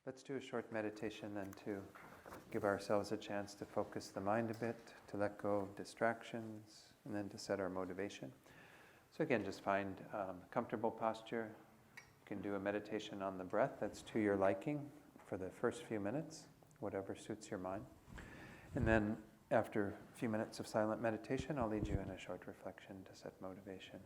Let's do a short meditation then to give ourselves a chance to focus the mind a bit, to let go of distractions, and then to set our motivation. So again, just find a comfortable posture. You can do a meditation on the breath that's to your liking for the first few minutes, whatever suits your mind. And then after a few minutes of silent meditation, I'll lead you in a short reflection to set motivation.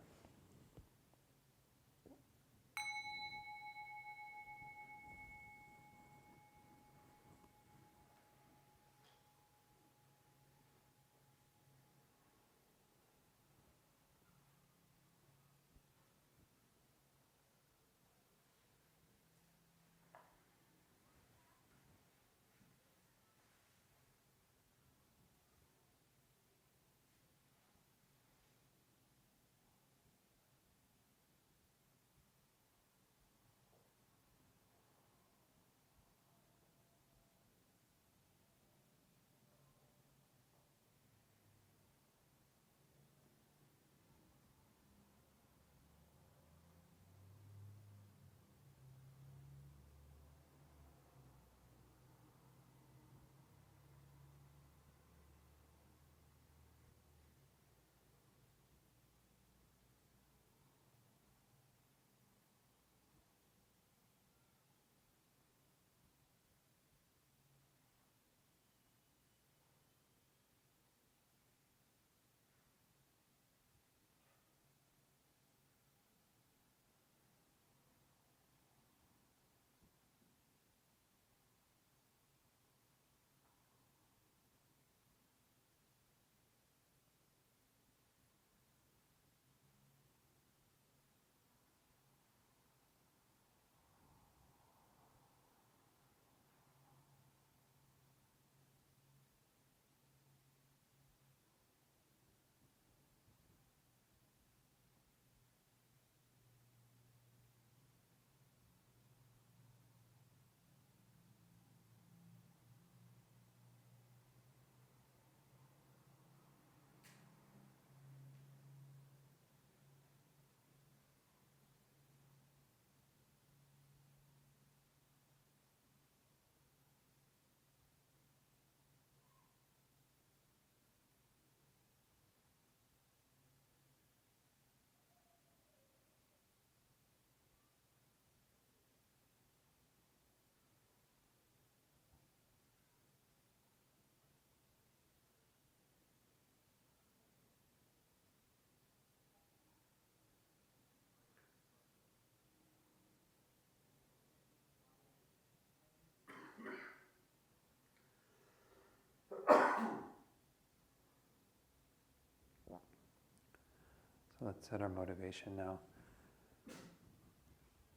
So let's set our motivation now.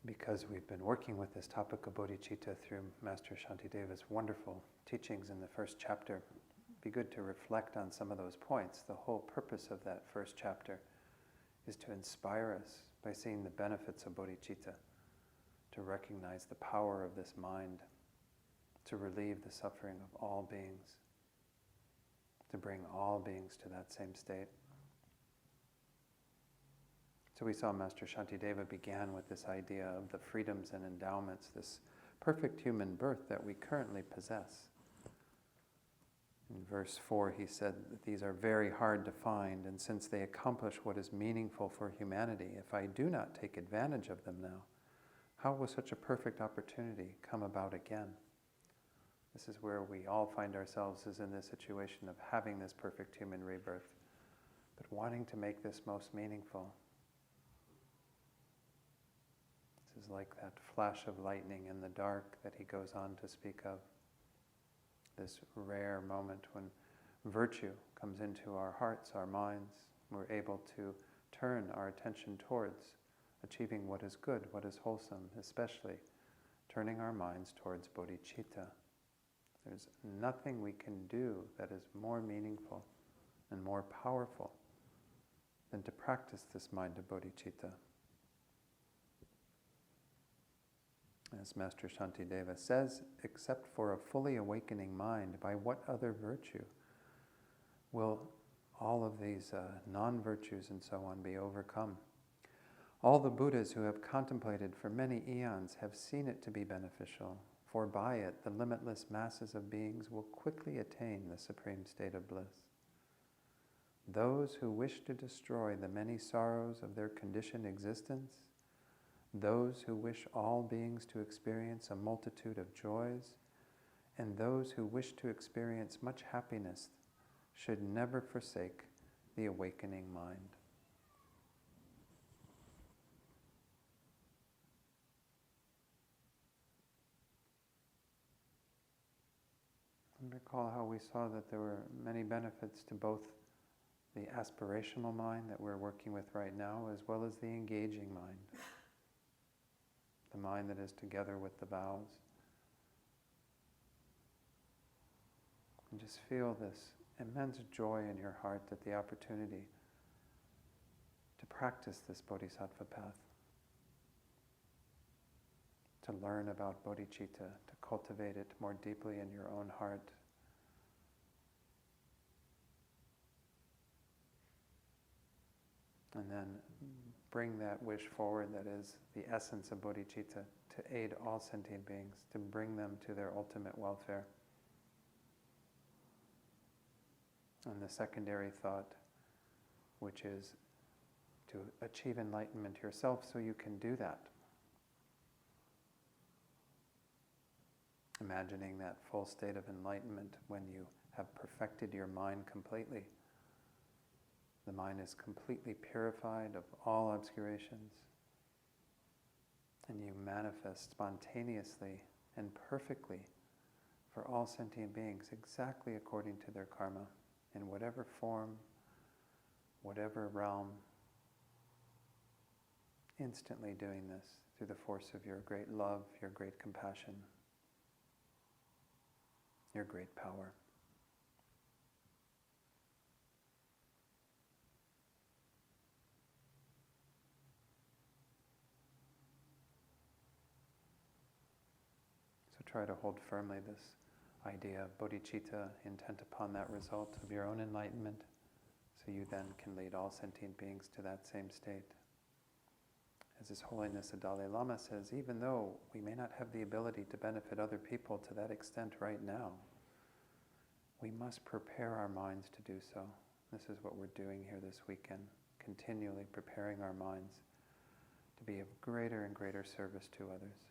Because we've been working with this topic of bodhicitta through Master Shantideva's wonderful teachings in the first chapter, it'd be good to reflect on some of those points. The whole purpose of that first chapter is to inspire us by seeing the benefits of bodhicitta, to recognize the power of this mind, to relieve the suffering of all beings, to bring all beings to that same state. So we saw Master Shantideva began with this idea of the freedoms and endowments, this perfect human birth that we currently possess. In verse 4 he said that these are very hard to find, and since they accomplish what is meaningful for humanity, if I do not take advantage of them now, how will such a perfect opportunity come about again? This is where we all find ourselves, is in this situation of having this perfect human rebirth, but wanting to make this most meaningful. This is like that flash of lightning in the dark that he goes on to speak of. This rare moment when virtue comes into our hearts, our minds. We're able to turn our attention towards achieving what is good, what is wholesome, especially turning our minds towards bodhicitta. There's nothing we can do that is more meaningful and more powerful than to practice this mind of bodhicitta. As Master Shantideva says, except for a fully awakening mind, by what other virtue will all of these non-virtues and so on be overcome? All the Buddhas who have contemplated for many eons have seen it to be beneficial, for by it the limitless masses of beings will quickly attain the supreme state of bliss. Those who wish to destroy the many sorrows of their conditioned existence, those who wish all beings to experience a multitude of joys, and those who wish to experience much happiness should never forsake the awakening mind. And recall how we saw that there were many benefits to both the aspirational mind that we're working with right now, as well as the engaging mind, the mind that is together with the vows. And just feel this immense joy in your heart at the opportunity to practice this Bodhisattva path, to learn about bodhicitta, to cultivate it more deeply in your own heart. And then bring that wish forward that is the essence of bodhicitta, to aid all sentient beings, to bring them to their ultimate welfare. And the secondary thought, which is to achieve enlightenment yourself so you can do that. Imagining that full state of enlightenment when you have perfected your mind completely. The mind is completely purified of all obscurations, and you manifest spontaneously and perfectly for all sentient beings exactly according to their karma, in whatever form, whatever realm, instantly doing this through the force of your great love, your great compassion, your great power. So try to hold firmly this idea of bodhicitta, intent upon that result of your own enlightenment, so you then can lead all sentient beings to that same state. As His Holiness the Dalai Lama says, even though we may not have the ability to benefit other people to that extent right now, we must prepare our minds to do so. This is what we're doing here this weekend, continually preparing our minds to be of greater and greater service to others.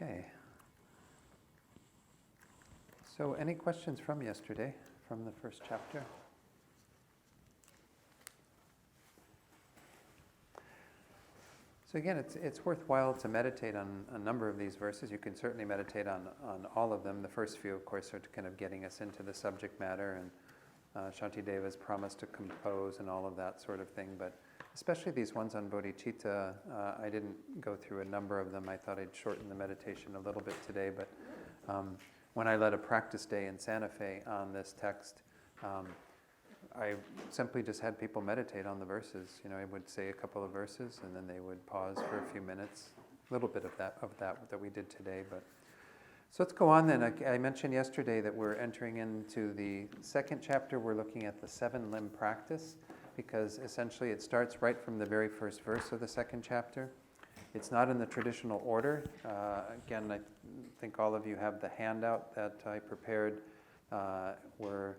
Okay. So any questions from yesterday, from the first chapter? So again, it's worthwhile to meditate on a number of these verses. You can certainly meditate on all of them. The first few, of course, are kind of getting us into the subject matter, and Shantideva's promise to compose and all of that sort of thing. But especially these ones on bodhicitta, I didn't go through a number of them. I thought I'd shorten the meditation a little bit today, but when I led a practice day in Santa Fe on this text, I simply just had people meditate on the verses. You know, I would say a couple of verses, and then they would pause for a few minutes. A little bit of that we did today. But so let's go on then. I mentioned yesterday that we're entering into the second chapter. We're looking at the 7-limb practice, because essentially it starts right from the very first verse of the second chapter. It's not in the traditional order. Again, I think all of you have the handout that I prepared. We're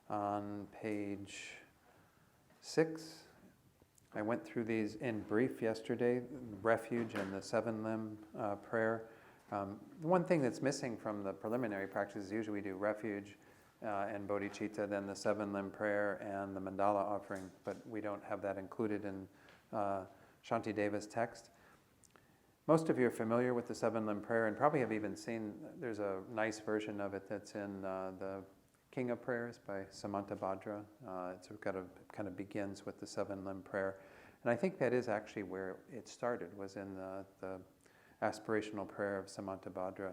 on page 6. I went through these in brief yesterday, refuge and the 7-limb prayer. The one thing that's missing from the preliminary practice is usually we do refuge and bodhicitta, then the 7-limb prayer and the mandala offering, but we don't have that included in Shantideva's text. Most of you are familiar with the 7-limb prayer and probably have even seen, there's a nice version of it that's in the King of Prayers by Samantabhadra. It's kind of begins with the 7-limb prayer. And I think that is actually where it started, was in the aspirational prayer of Samantabhadra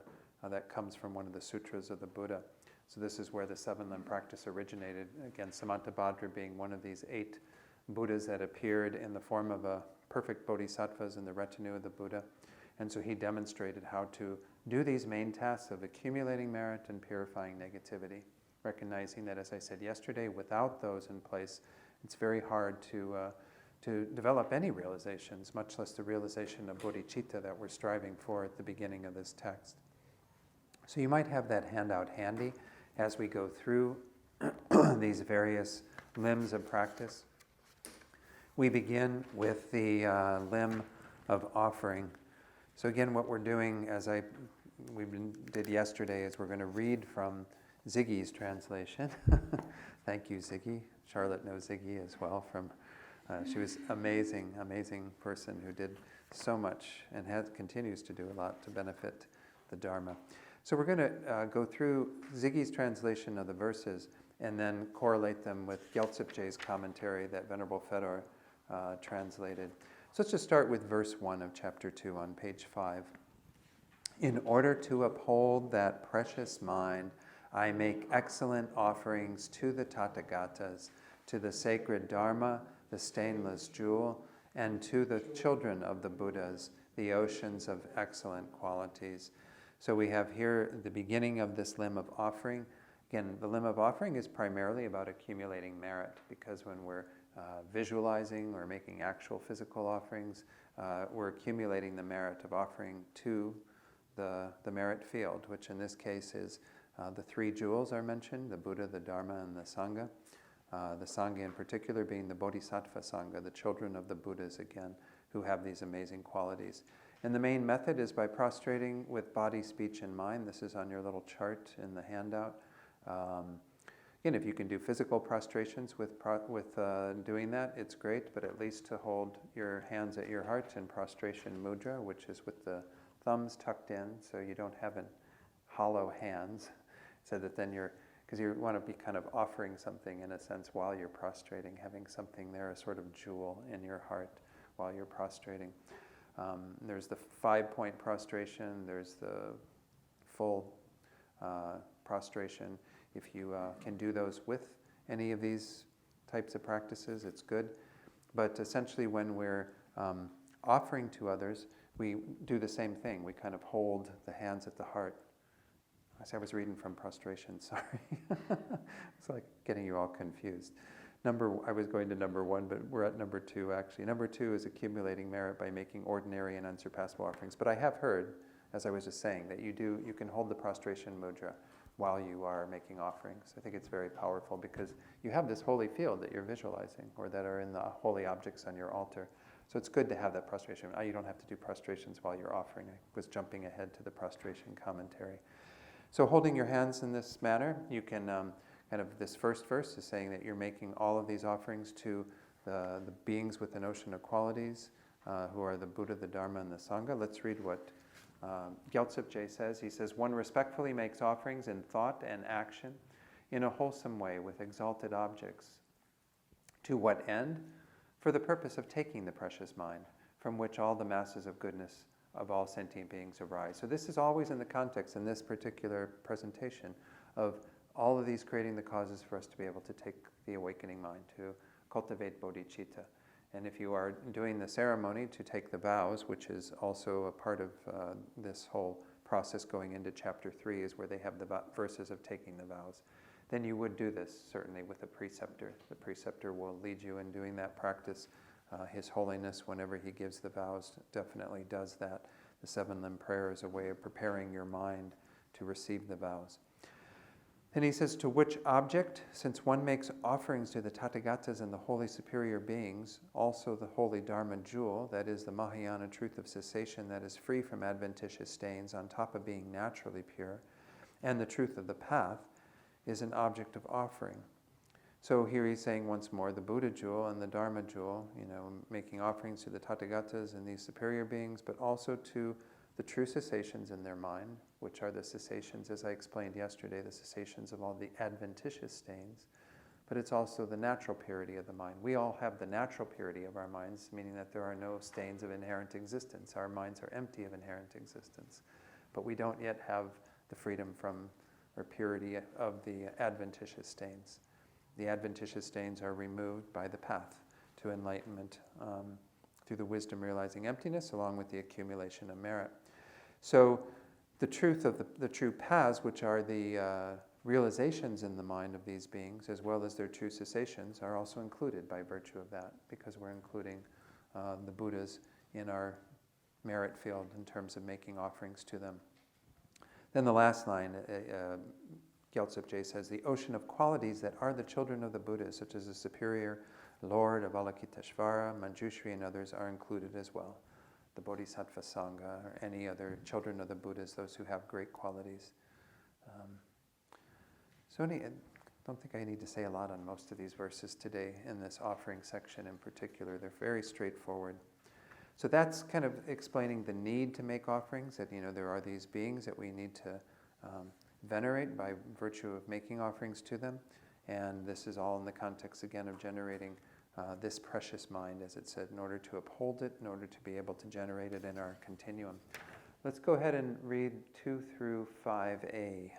that comes from one of the sutras of the Buddha. So this is where the 7-limb practice originated. Again, Samantabhadra being one of these 8 Buddhas that appeared in the form of a perfect bodhisattvas in the retinue of the Buddha. And so he demonstrated how to do these main tasks of accumulating merit and purifying negativity, recognizing that, as I said yesterday, without those in place, it's very hard to develop any realizations, much less the realization of bodhicitta that we're striving for at the beginning of this text. So you might have that handout handy as we go through these various limbs of practice. We begin with the limb of offering. So again, what we're doing, as we did yesterday, is we're going to read from Ziggy's translation. Thank you, Ziggy. Charlotte knows Ziggy as well. She was amazing person who did so much and continues to do a lot to benefit the Dharma. So we're going to go through Ziggy's translation of the verses and then correlate them with Gyaltsabje's commentary that Venerable Fedor translated. So let's just start with verse 1 of chapter 2 on page 5. In order to uphold that precious mind, I make excellent offerings to the Tathagatas, to the sacred Dharma, the stainless jewel, and to the children of the Buddhas, the oceans of excellent qualities. So we have here the beginning of this limb of offering. Again, the limb of offering is primarily about accumulating merit, because when we're visualizing or making actual physical offerings, we're accumulating the merit of offering to the merit field, which in this case is the three jewels are mentioned, the Buddha, the Dharma, and the Sangha. The Sangha in particular being the Bodhisattva Sangha, the children of the Buddhas again, who have these amazing qualities. And the main method is by prostrating with body, speech, and mind. This is on your little chart in the handout. Again, if you can do physical prostrations with doing that, it's great, but at least to hold your hands at your heart in prostration mudra, which is with the thumbs tucked in, so you don't have hollow hands, so that then because you want to be kind of offering something in a sense while you're prostrating, having something there, a sort of jewel in your heart while you're prostrating. There's the 5-point prostration, there's the full prostration. If you can do those with any of these types of practices, it's good. But essentially when we're offering to others, we do the same thing. We kind of hold the hands at the heart. I was reading from prostration, sorry. It's like getting you all confused. I was going to number 1, but we're at number 2 actually. Number 2 is accumulating merit by making ordinary and unsurpassable offerings. But I have heard, as I was just saying, that you can hold the prostration mudra while you are making offerings. I think it's very powerful because you have this holy field that you're visualizing or that are in the holy objects on your altar. So it's good to have that prostration. You don't have to do prostrations while you're offering. I was jumping ahead to the prostration commentary. So holding your hands in this manner, you can, this first verse is saying that you're making all of these offerings to the beings with an ocean of qualities, who are the Buddha, the Dharma, and the Sangha. Let's read what Gyaltsabje says. He says, one respectfully makes offerings in thought and action in a wholesome way with exalted objects. To what end? For the purpose of taking the precious mind, from which all the masses of goodness of all sentient beings arise. So this is always in the context, in this particular presentation, of all of these creating the causes for us to be able to take the awakening mind, to cultivate bodhicitta. And if you are doing the ceremony to take the vows, which is also a part of this whole process going into chapter 3, is where they have the verses of taking the vows, then you would do this certainly with a preceptor. The preceptor will lead you in doing that practice. His Holiness, whenever he gives the vows, definitely does that. The 7-limb prayer is a way of preparing your mind to receive the vows. Then he says, to which object, since one makes offerings to the Tathagatas and the holy superior beings, also the holy Dharma jewel, that is the Mahayana truth of cessation that is free from adventitious stains on top of being naturally pure, and the truth of the path, is an object of offering. So here he's saying once more the Buddha jewel and the Dharma jewel, making offerings to the Tathagatas and these superior beings, but also to the true cessations in their mind, which are the cessations, as I explained yesterday, the cessations of all the adventitious stains, but it's also the natural purity of the mind. We all have the natural purity of our minds, meaning that there are no stains of inherent existence. Our minds are empty of inherent existence, but we don't yet have the freedom from or purity of the adventitious stains. The adventitious stains are removed by the path to enlightenment through the wisdom realizing emptiness, along with the accumulation of merit. So the truth of the true paths, which are the realizations in the mind of these beings, as well as their true cessations, are also included by virtue of that, because we're including the Buddhas in our merit field in terms of making offerings to them. Then the last line, Gyaltsab Je says, the ocean of qualities that are the children of the Buddhas, such as the superior Lord of Avalokiteshvara, Manjushri, and others, are included as well. The Bodhisattva Sangha, or any other children of the Buddhas, those who have great qualities. I don't think I need to say a lot on most of these verses today in this offering section in particular. They're very straightforward. So that's kind of explaining the need to make offerings, that there are these beings that we need to venerate by virtue of making offerings to them. And this is all in the context, again, of generating this precious mind, as it said, in order to uphold it, in order to be able to generate it in our continuum. Let's go ahead and read 2 through 5a.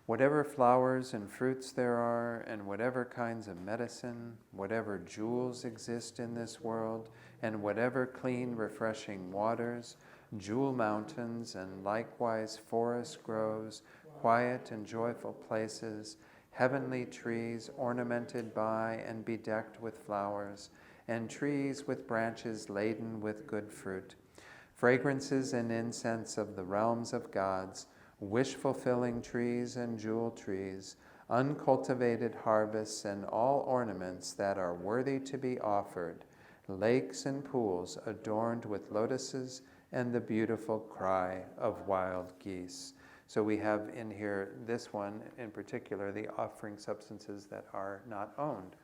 Whatever flowers and fruits there are, and whatever kinds of medicine, whatever jewels exist in this world, and whatever clean, refreshing waters, jewel mountains, and likewise forest groves, quiet and joyful places, heavenly trees ornamented by and bedecked with flowers, and trees with branches laden with good fruit, fragrances and incense of the realms of gods, wish-fulfilling trees and jewel trees, uncultivated harvests and all ornaments that are worthy to be offered, lakes and pools adorned with lotuses and the beautiful cry of wild geese. So we have in here, this one in particular, the offering substances that are not owned.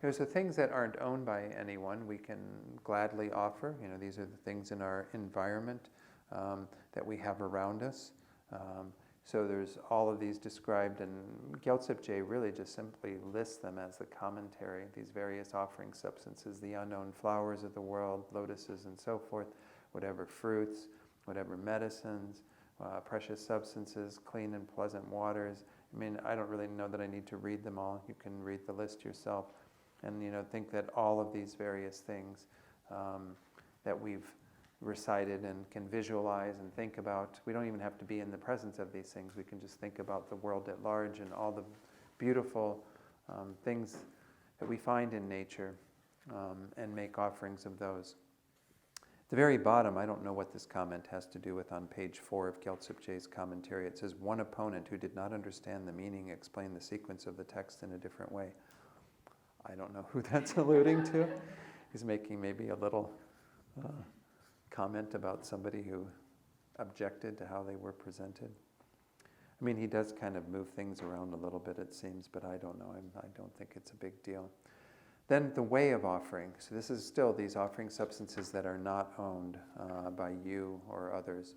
There's the things that aren't owned by anyone we can gladly offer. These are the things in our environment that we have around us. So there's all of these described, and Gyaltsab Je really just simply lists them as the commentary, these various offering substances, the unknown flowers of the world, lotuses and so forth, whatever fruits, whatever medicines, precious substances, clean and pleasant waters. I don't really know that I need to read them all. You can read the list yourself and, think that all of these various things that we've recited and can visualize and think about. We don't even have to be in the presence of these things. We can just think about the world at large and all the beautiful things that we find in nature and make offerings of those. At the very bottom, I don't know what this comment has to do with on page 4 of Gyaltsab Je's commentary. It says, one opponent who did not understand the meaning explained the sequence of the text in a different way. I don't know who that's alluding to. He's making maybe a little comment about somebody who objected to how they were presented. He does kind of move things around a little bit, it seems, but I don't know. I don't think it's a big deal. Then the way of offering. So this is still these offering substances that are not owned by you or others.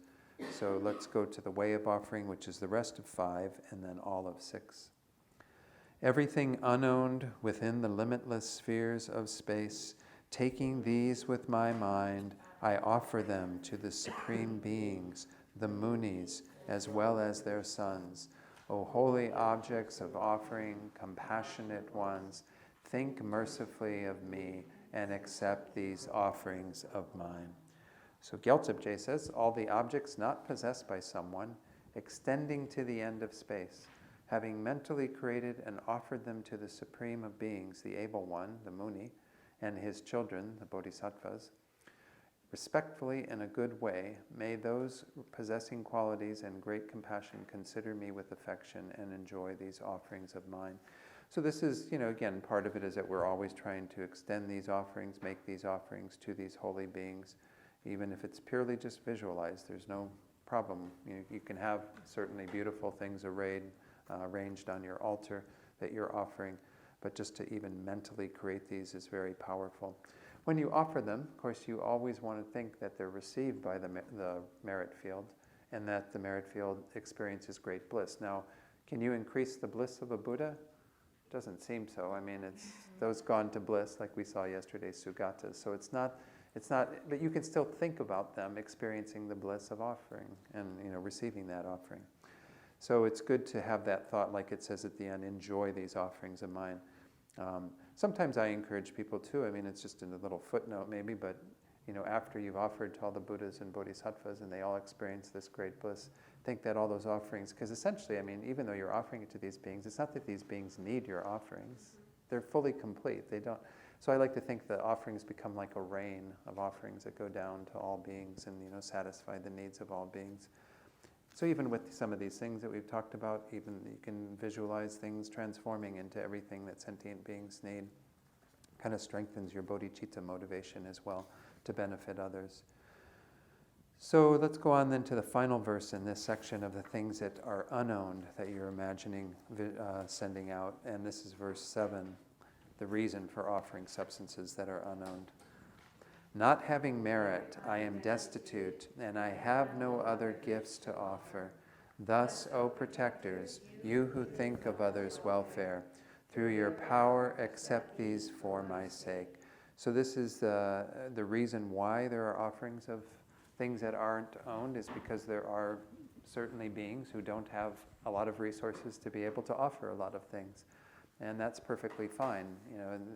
So let's go to the way of offering, which is the rest of 5 and then all of 6. Everything unowned within the limitless spheres of space, taking these with my mind, I offer them to the supreme beings, the munis, as well as their sons. O holy objects of offering, compassionate ones, think mercifully of me and accept these offerings of mine. So Gyaltsab Je says, all the objects not possessed by someone, extending to the end of space, having mentally created and offered them to the supreme of beings, the able one, the Muni, and his children, the Bodhisattvas, respectfully in a good way, may those possessing qualities and great compassion consider me with affection and enjoy these offerings of mine. So this is, again, part of it is that we're always trying to extend these offerings, make these offerings to these holy beings, even if it's purely just visualized. There's no problem. You can have certainly beautiful things arranged on your altar that you're offering, but just to even mentally create these is very powerful. When you offer them, of course, you always want to think that they're received by the merit field and that the merit field experiences great bliss. Now, can you increase the bliss of a Buddha? Doesn't seem so. It's those gone to bliss, like we saw yesterday, Sugatas. So it's not, but you can still think about them experiencing the bliss of offering and, receiving that offering. So it's good to have that thought, like it says at the end, enjoy these offerings of mine. Sometimes I encourage people too, I mean, it's just in a little footnote maybe, but after you've offered to all the Buddhas and Bodhisattvas and they all experience this great bliss, think that all those offerings, because essentially, I mean, even though you're offering it to these beings, it's not that these beings need your offerings. They're fully complete. They don't. So I like to think the offerings become like a rain of offerings that go down to all beings and satisfy the needs of all beings. So even with some of these things that we've talked about, even you can visualize things transforming into everything that sentient beings need. Kind of strengthens your bodhicitta motivation as well to benefit others. So let's go on then to the final verse in this section of the things that are unowned that you're imagining sending out. And this is verse 7, the reason for offering substances that are unowned. Not having merit, I am destitute, and I have no other gifts to offer. Thus, O protectors, you who think of others' welfare, through your power accept these for my sake. So this is the reason why there are offerings of things that aren't owned, is because there are certainly beings who don't have a lot of resources to be able to offer a lot of things. And that's perfectly fine.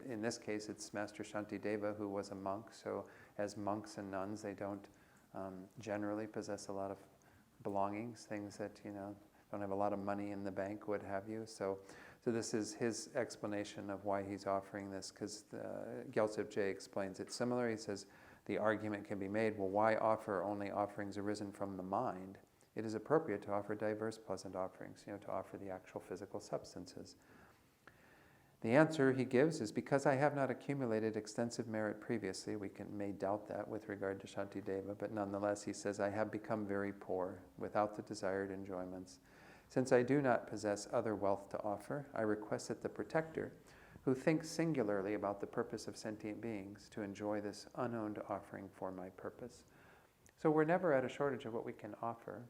In this case, it's Master Shantideva, who was a monk. So as monks and nuns, they don't generally possess a lot of belongings, things that, don't have a lot of money in the bank, what have you. So this is his explanation of why he's offering this, because Gyaltsab Je explains it similar. He says, the argument can be made, well, why offer only offerings arisen from the mind? It is appropriate to offer diverse pleasant offerings, to offer the actual physical substances. The answer he gives is, because I have not accumulated extensive merit previously. We may doubt that with regard to Shantideva, but nonetheless he says, I have become very poor, without the desired enjoyments. Since I do not possess other wealth to offer, I request that the protector, who thinks singularly about the purpose of sentient beings, to enjoy this unowned offering for my purpose. So we're never at a shortage of what we can offer.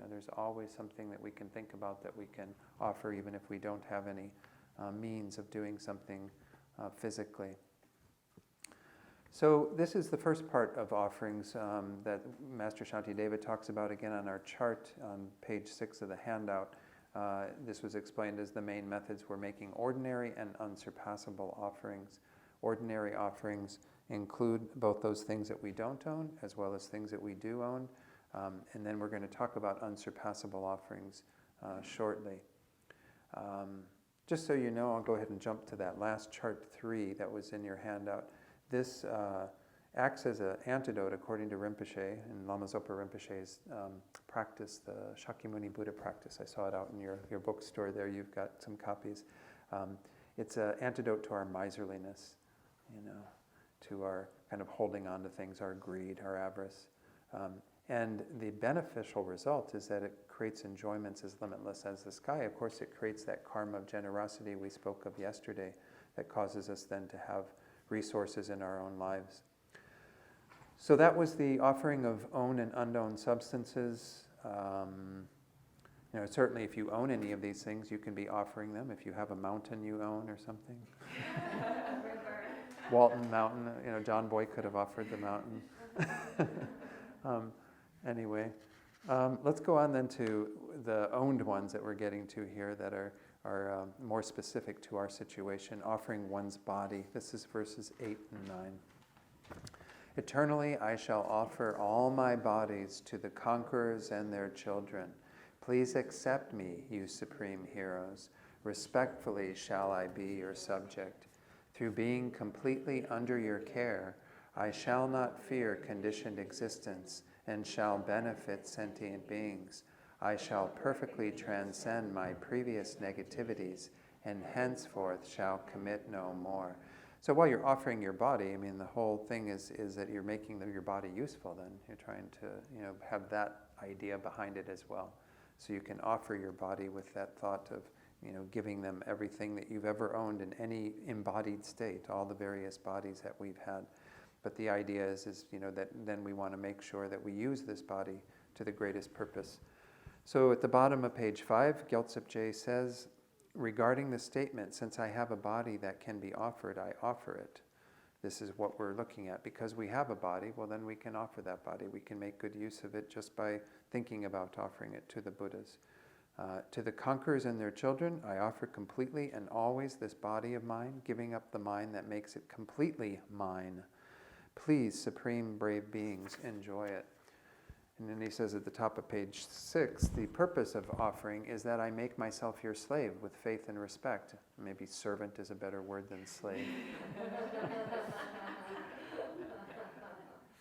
There's always something that we can think about that we can offer, even if we don't have any means of doing something physically. So this is the first part of offerings that Master Shantideva talks about again on our chart on page 6 of the handout. This was explained as the main methods were making ordinary and unsurpassable offerings. Ordinary offerings include both those things that we don't own as well as things that we do own. And then we're going to talk about unsurpassable offerings shortly. Just so you know, I'll go ahead and jump to that last chart 3 that was in your handout. This acts as an antidote, according to Rinpoche, and Lama Zopa Rinpoche's practice, the Shakyamuni Buddha practice. I saw it out in your bookstore there. You've got some copies. It's an antidote to our miserliness, to our kind of holding on to things, our greed, our avarice. And the beneficial result is that it creates enjoyments as limitless as the sky. Of course, it creates that karma of generosity we spoke of yesterday that causes us then to have resources in our own lives. So that was the offering of owned and unowned substances. Certainly if you own any of these things, you can be offering them. If you have a mountain you own or something. Walton Mountain, John Boy could have offered the mountain. Anyway, let's go on then to the owned ones that we're getting to here that are more specific to our situation, offering one's body. This is verses 8 and 9. Eternally I shall offer all my bodies to the conquerors and their children. Please accept me, you supreme heroes. Respectfully shall I be your subject. Through being completely under your care, I shall not fear conditioned existence and shall benefit sentient beings. I shall perfectly transcend my previous negativities and henceforth shall commit no more. So while you're offering your body, the whole thing is that you're making your body useful then. You're trying to have that idea behind it as well. So you can offer your body with that thought of giving them everything that you've ever owned in any embodied state, all the various bodies that we've had. But the idea is that then we want to make sure that we use this body to the greatest purpose. So at the bottom of page 5, Gyaltsab Je says, regarding the statement, since I have a body that can be offered, I offer it. This is what we're looking at. Because we have a body, well then we can offer that body. We can make good use of it just by thinking about offering it to the Buddhas. To the conquerors and their children, I offer completely and always this body of mine, giving up the mind that makes it completely mine. Please, supreme brave beings, enjoy it. And then he says at the top of page 6, the purpose of offering is that I make myself your slave with faith and respect. Maybe servant is a better word than slave.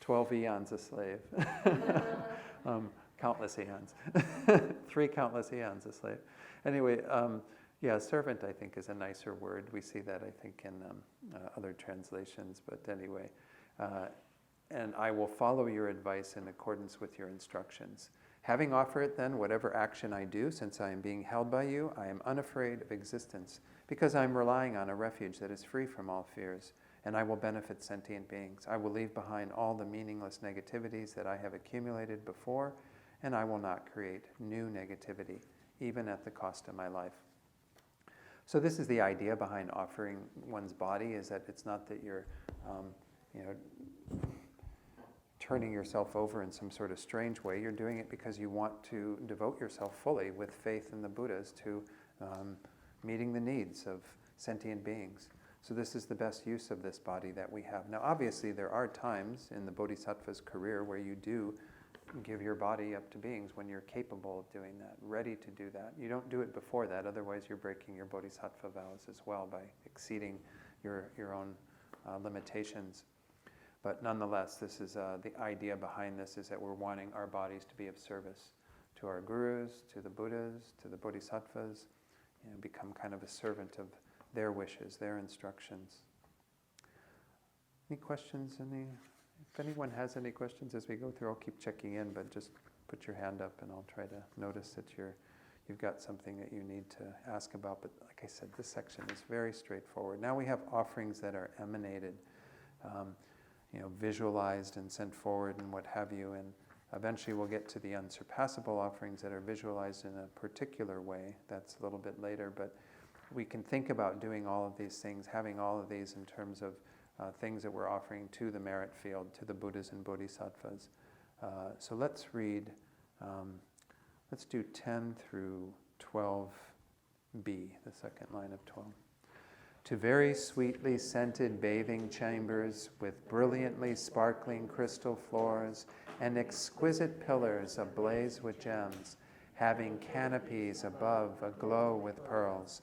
12 eons a slave. Countless eons. 3 countless eons a slave. Anyway, servant I think is a nicer word. We see that I think in other translations, but anyway. And I will follow your advice in accordance with your instructions. Having offered it then, whatever action I do, since I am being held by you, I am unafraid of existence, because I am relying on a refuge that is free from all fears, and I will benefit sentient beings. I will leave behind all the meaningless negativities that I have accumulated before, and I will not create new negativity, even at the cost of my life. So this is the idea behind offering one's body, is that it's not that you're, turning yourself over in some sort of strange way. You're doing it because you want to devote yourself fully with faith in the Buddhas to meeting the needs of sentient beings. So this is the best use of this body that we have. Now obviously there are times in the Bodhisattva's career where you do give your body up to beings when you're capable of doing that, ready to do that. You don't do it before that, otherwise you're breaking your Bodhisattva vows as well by exceeding your own limitations. But nonetheless, this is the idea behind this, is that we're wanting our bodies to be of service to our gurus, to the Buddhas, to the Bodhisattvas, become kind of a servant of their wishes, their instructions. Any questions? If anyone has any questions as we go through, I'll keep checking in, but just put your hand up and I'll try to notice that you've got something that you need to ask about. But like I said, this section is very straightforward. Now we have offerings that are emanated, visualized and sent forward and what have you, and eventually we'll get to the unsurpassable offerings that are visualized in a particular way. That's a little bit later, but we can think about doing all of these things, having all of these in terms of things that we're offering to the merit field, to the Buddhas and Bodhisattvas. So let's read, let's do 10 through 12b, the second line of 12. To very sweetly scented bathing chambers with brilliantly sparkling crystal floors and exquisite pillars ablaze with gems, having canopies above aglow with pearls,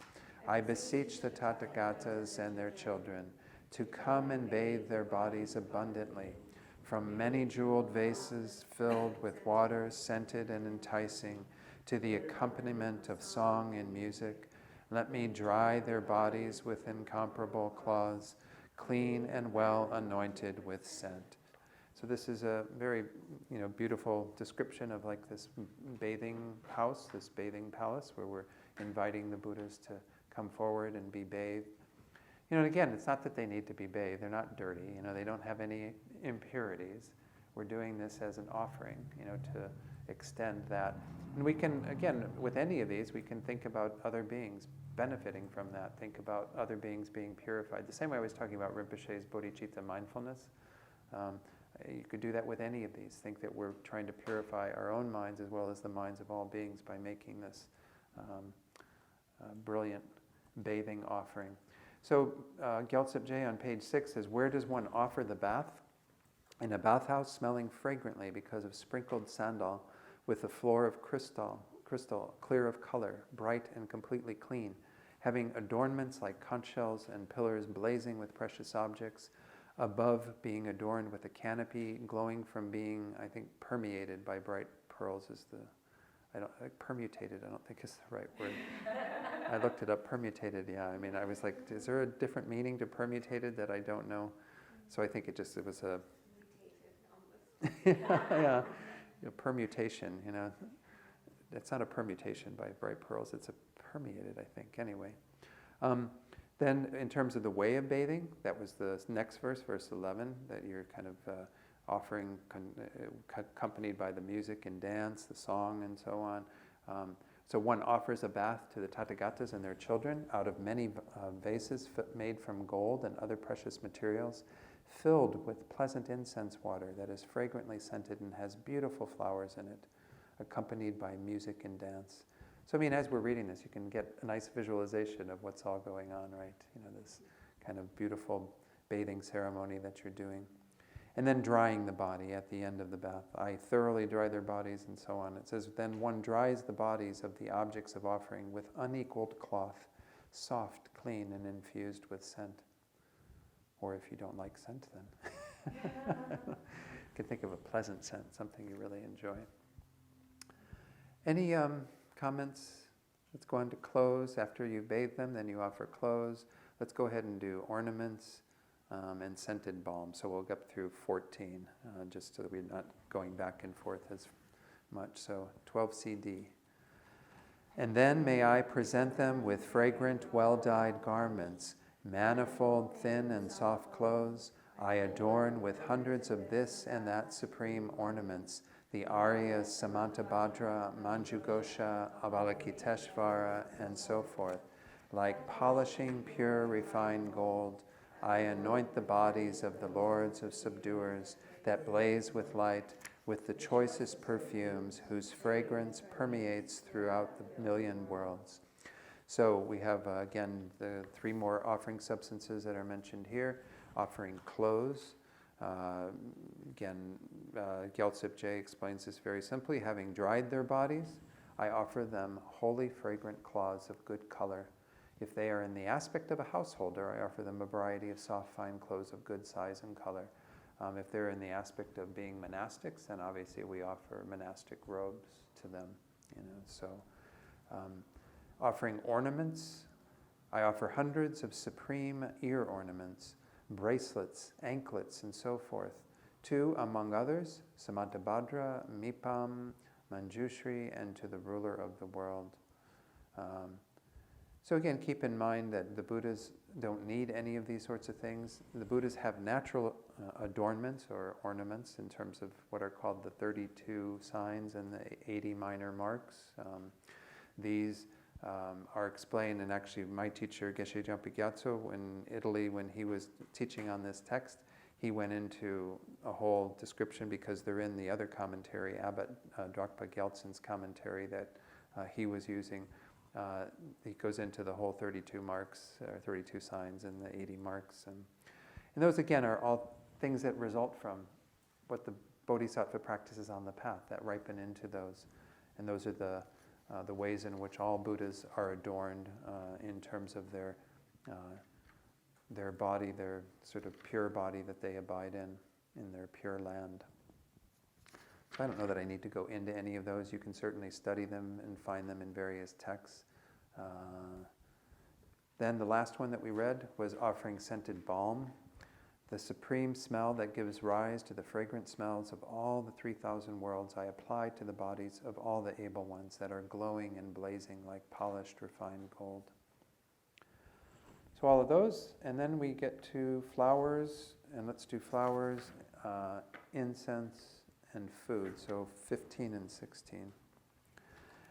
I beseech the Tathagatas and their children to come and bathe their bodies abundantly from many jeweled vases filled with water scented and enticing to the accompaniment of song and music. Let me dry their bodies with incomparable cloths, clean and well anointed with scent. So this is a very, beautiful description of like this bathing house, this bathing palace, where we're inviting the Buddhas to come forward and be bathed. And again, it's not that they need to be bathed. They're not dirty. They don't have any impurities. We're doing this as an offering, to extend that. And we can, again, with any of these, we can think about other beings benefiting from that. Think about other beings being purified. The same way I was talking about Rinpoche's bodhicitta mindfulness. You could do that with any of these. Think that we're trying to purify our own minds as well as the minds of all beings by making this brilliant bathing offering. So Gyaltsab Je on page 6 says, where does one offer the bath? In a bathhouse smelling fragrantly because of sprinkled sandal, with a floor of crystal, clear of color, bright and completely clean, having adornments like conch shells and pillars blazing with precious objects, above being adorned with a canopy glowing from being, I think, permeated by bright pearls is the, permutated, I don't think is the right word. I looked it up, permutated, yeah. I was like, is there a different meaning to permutated that I don't know? So I think it was a... yeah. Permutation, It's not a permutation by bright pearls, it's a permeated, I think, anyway. Then in terms of the way of bathing, that was the next verse, verse 11, that you're kind of offering accompanied by the music and dance, the song and so on. So one offers a bath to the Tathagatas and their children out of many vases made from gold and other precious materials, filled with pleasant incense water that is fragrantly scented and has beautiful flowers in it, accompanied by music and dance. So I mean, as we're reading this, you can get a nice visualization of what's all going on, right? This kind of beautiful bathing ceremony that you're doing. And then drying the body at the end of the bath. I thoroughly dry their bodies, and so on. It says, then one dries the bodies of the objects of offering with unequaled cloth, soft, clean, and infused with scent. Or if you don't like scent, then you can think of a pleasant scent, something you really enjoy. Any comments? Let's go on to clothes. After you bathe them, then you offer clothes. Let's go ahead and do ornaments. And scented balm. So we'll get through 14, just so that we're not going back and forth as much. So 12 CD. And then may I present them with fragrant, well-dyed garments, manifold, thin and soft clothes. I adorn with hundreds of this and that supreme ornaments, the Aryas, Samantabhadra, Manjughosha, Avalokiteshvara, and so forth. Like polishing pure, refined gold, I anoint the bodies of the lords of subduers that blaze with light, with the choicest perfumes whose fragrance permeates throughout the million worlds. So we have, again, the 3 more offering substances that are mentioned here. Offering clothes. Gyaltsip Je explains this very simply. Having dried their bodies, I offer them holy, fragrant cloths of good color. If they are in the aspect of a householder, I offer them a variety of soft, fine clothes of good size and color. If they're in the aspect of being monastics, then obviously we offer monastic robes to them. Offering ornaments, I offer hundreds of supreme ear ornaments, bracelets, anklets, and so forth. To, among others, Samantabhadra, Mipam, Manjushri, and to the ruler of the world. So again, keep in mind that the Buddhas don't need any of these sorts of things. The Buddhas have natural adornments or ornaments in terms of what are called the 32 signs and the 80 minor marks. These are explained, and actually my teacher, Geshe Jampa Gyatso, in Italy, when he was teaching on this text, he went into a whole description because they're in the other commentary, Abbot Drakpa Gyaltsen's commentary that he was using. He goes into the whole 32 marks, 32 signs and the 80 marks. And those, again, are all things that result from what the Bodhisattva practices on the path that ripen into those. And those are the ways in which all Buddhas are adorned in terms of their body, their sort of pure body that they abide in their pure land. So I don't know that I need to go into any of those. You can certainly study them and find them in various texts. Then the last one that we read was offering scented balm, the supreme smell that gives rise to the fragrant smells of all the 3,000 worlds I apply to the bodies of all the able ones that are glowing and blazing like polished, refined gold. So all of those, and then we get to flowers, and let's do flowers, incense, and food, so 15 and 16.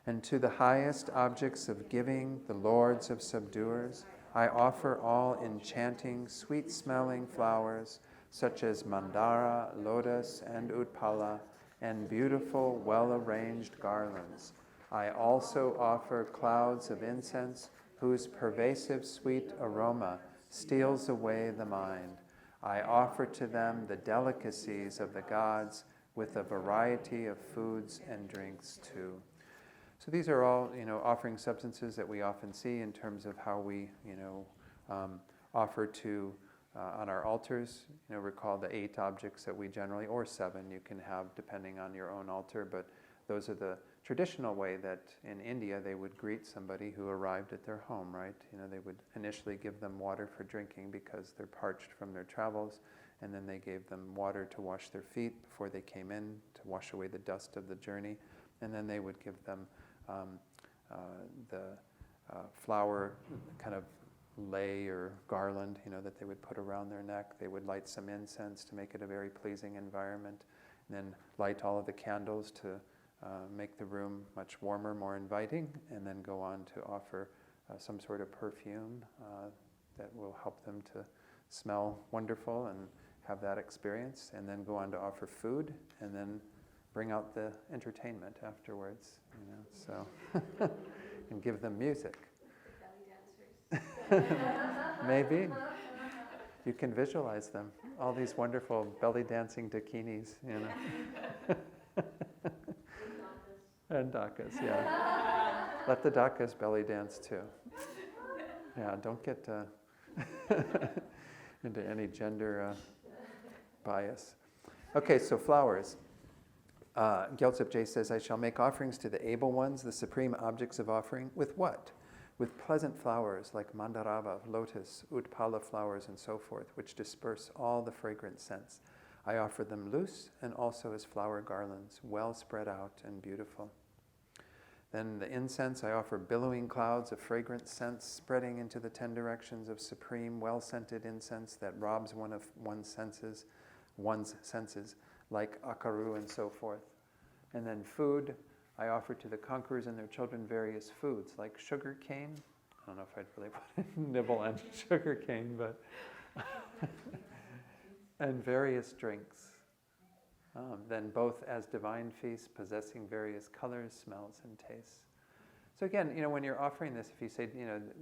And to the highest objects of giving, the lords of subduers, I offer all enchanting, sweet-smelling flowers, such as mandara, lotus, and utpala, and beautiful, well-arranged garlands. I also offer clouds of incense, whose pervasive sweet aroma steals away the mind. I offer to them the delicacies of the gods, with a variety of foods and drinks too. So these are all, offering substances that we often see in terms of how we, offer to on our altars. Recall the 8 objects that we generally, or 7, you can have depending on your own altar. But those are the traditional way that in India they would greet somebody who arrived at their home. Right? They would initially give them water for drinking because they're parched from their travels. And then they gave them water to wash their feet before they came in, to wash away the dust of the journey. And then they would give them the flower kind of lei or garland, that they would put around their neck. They would light some incense to make it a very pleasing environment. And then light all of the candles to make the room much warmer, more inviting. And then go on to offer some sort of perfume that will help them to smell wonderful and have that experience, and then go on to offer food, and then bring out the entertainment afterwards. So and give them music. Belly dancers. Maybe. You can visualize them. All these wonderful belly dancing dakinis, you know. And dakas, yeah. Let the dakas belly dance too. Yeah, don't get into any gender bias. Okay, so flowers. Gyaltsab Je says, I shall make offerings to the able ones, the supreme objects of offering. With what? With pleasant flowers like mandarava, lotus, utpala flowers, and so forth, which disperse all the fragrant scents. I offer them loose and also as flower garlands, well spread out and beautiful. Then the incense, I offer billowing clouds of fragrant scents spreading into the 10 directions of supreme, well-scented incense that robs one of one's senses, like akaru and so forth. And then food, I offer to the conquerors and their children various foods, like sugar cane. I don't know if I'd really want to nibble on sugar cane, but and various drinks. Then both as divine feasts, possessing various colors, smells, and tastes. So again, when you're offering this, if you say,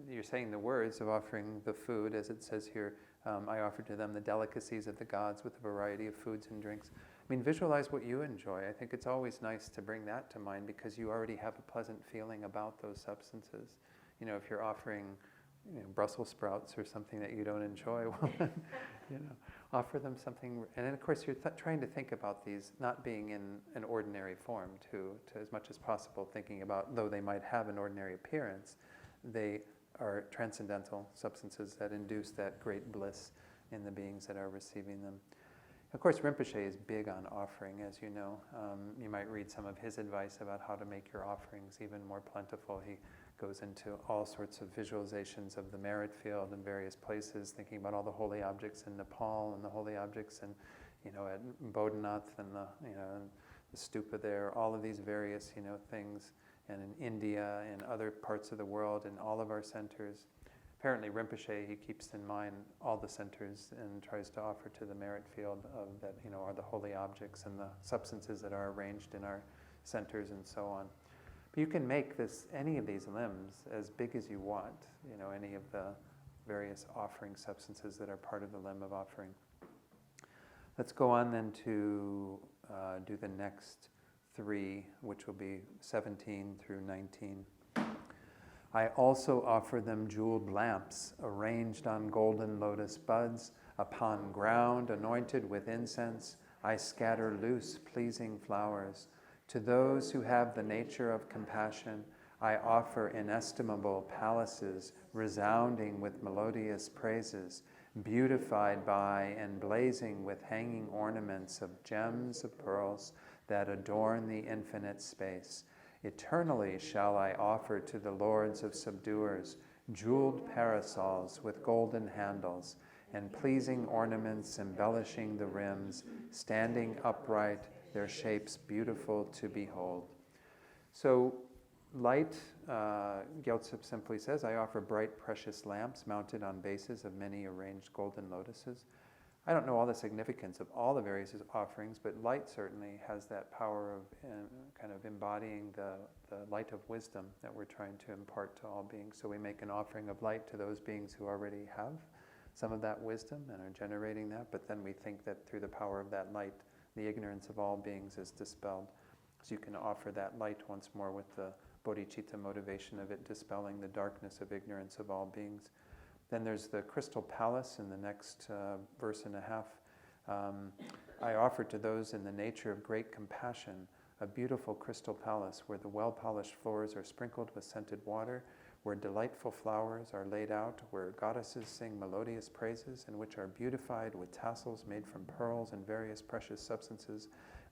you're saying the words of offering the food, as it says here, I offer to them the delicacies of the gods with a variety of foods and drinks. I mean, visualize what you enjoy. I think it's always nice to bring that to mind because you already have a pleasant feeling about those substances. If you're offering, Brussels sprouts or something that you don't enjoy, well, offer them something. And then, of course, you're trying to think about these not being in an ordinary form, to as much as possible thinking about, though they might have an ordinary appearance, they are transcendental substances that induce that great bliss in the beings that are receiving them. Of course, Rinpoche is big on offering, as you know. You might read some of his advice about how to make your offerings even more plentiful. He goes into all sorts of visualizations of the merit field in various places, thinking about all the holy objects in Nepal and the holy objects and, at Bodhinath and the stupa there, all of these various, things, and in India and other parts of the world and all of our centers. Apparently Rinpoche, he keeps in mind all the centers and tries to offer to the merit field of that, are the holy objects and the substances that are arranged in our centers and so on. But you can make any of these limbs as big as you want, any of the various offering substances that are part of the limb of offering. Let's go on then to do the next 3, which will be 17 through 19. I also offer them jeweled lamps arranged on golden lotus buds. Upon ground anointed with incense, I scatter loose, pleasing flowers. To those who have the nature of compassion, I offer inestimable palaces resounding with melodious praises, beautified by and blazing with hanging ornaments of gems of pearls that adorn the infinite space. Eternally shall I offer to the lords of subduers jeweled parasols with golden handles and pleasing ornaments embellishing the rims, standing upright, their shapes beautiful to behold. So light, Gyaltsab simply says, I offer bright precious lamps mounted on bases of many arranged golden lotuses. I don't know all the significance of all the various offerings, but light certainly has that power of kind of embodying the light of wisdom that we're trying to impart to all beings. So we make an offering of light to those beings who already have some of that wisdom and are generating that, but then we think that through the power of that light, the ignorance of all beings is dispelled. So you can offer that light once more with the bodhicitta motivation of it dispelling the darkness of ignorance of all beings. Then there's the crystal palace in the next verse and a half. I offer to those in the nature of great compassion a beautiful crystal palace where the well-polished floors are sprinkled with scented water, where delightful flowers are laid out, where goddesses sing melodious praises, and which are beautified with tassels made from pearls and various precious substances,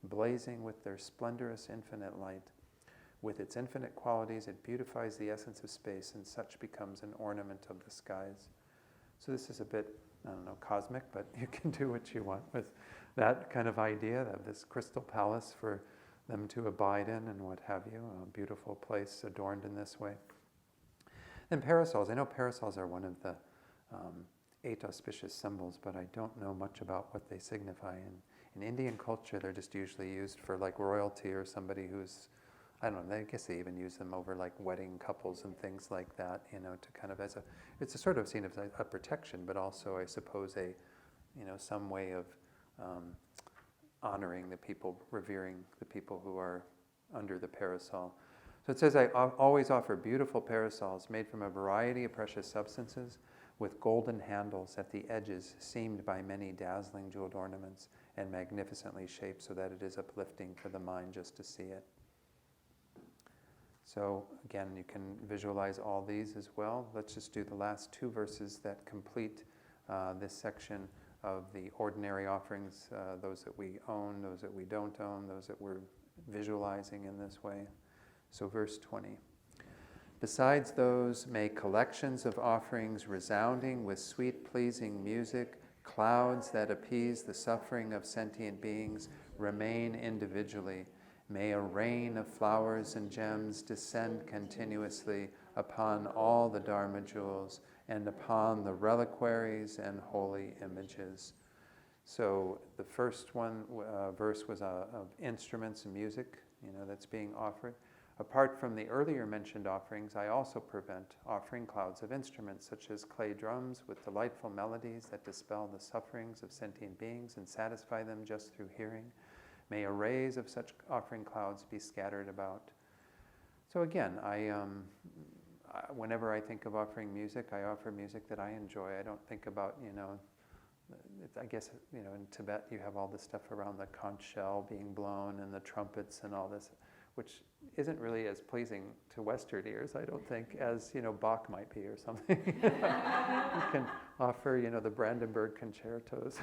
blazing with their splendorous infinite light. With its infinite qualities, it beautifies the essence of space, and such becomes an ornament of the skies. So this is a bit, cosmic, but you can do what you want with that kind of idea of this crystal palace for them to abide in and what have you, a beautiful place adorned in this way. Then parasols. I know parasols are one of the 8 auspicious symbols, but I don't know much about what they signify. In Indian culture, they're just usually used for like royalty or somebody who's I don't know, I guess they even use them over like wedding couples and things like that, to kind of it's a sort of seen as a protection, but also I suppose some way of honoring the people, revering the people who are under the parasol. So it says, I always offer beautiful parasols made from a variety of precious substances with golden handles at the edges seamed by many dazzling jeweled ornaments and magnificently shaped so that it is uplifting for the mind just to see it. So again, you can visualize all these as well. Let's just do the last two verses that complete this section of the ordinary offerings, those that we own, those that we don't own, those that we're visualizing in this way. So verse 20. Besides those, may collections of offerings resounding with sweet pleasing music, clouds that appease the suffering of sentient beings, remain individually. May a rain of flowers and gems descend continuously upon all the Dharma jewels and upon the reliquaries and holy images. So the first verse was of instruments and music, that's being offered. Apart from the earlier mentioned offerings, I also prevent offering clouds of instruments such as clay drums with delightful melodies that dispel the sufferings of sentient beings and satisfy them just through hearing. May arrays of such offering clouds be scattered about. So again, whenever I think of offering music, I offer music that I enjoy. I don't think about, I guess, in Tibet you have all this stuff around the conch shell being blown and the trumpets and all this, which isn't really as pleasing to Western ears, I don't think, as, Bach might be or something. You can offer, the Brandenburg concertos.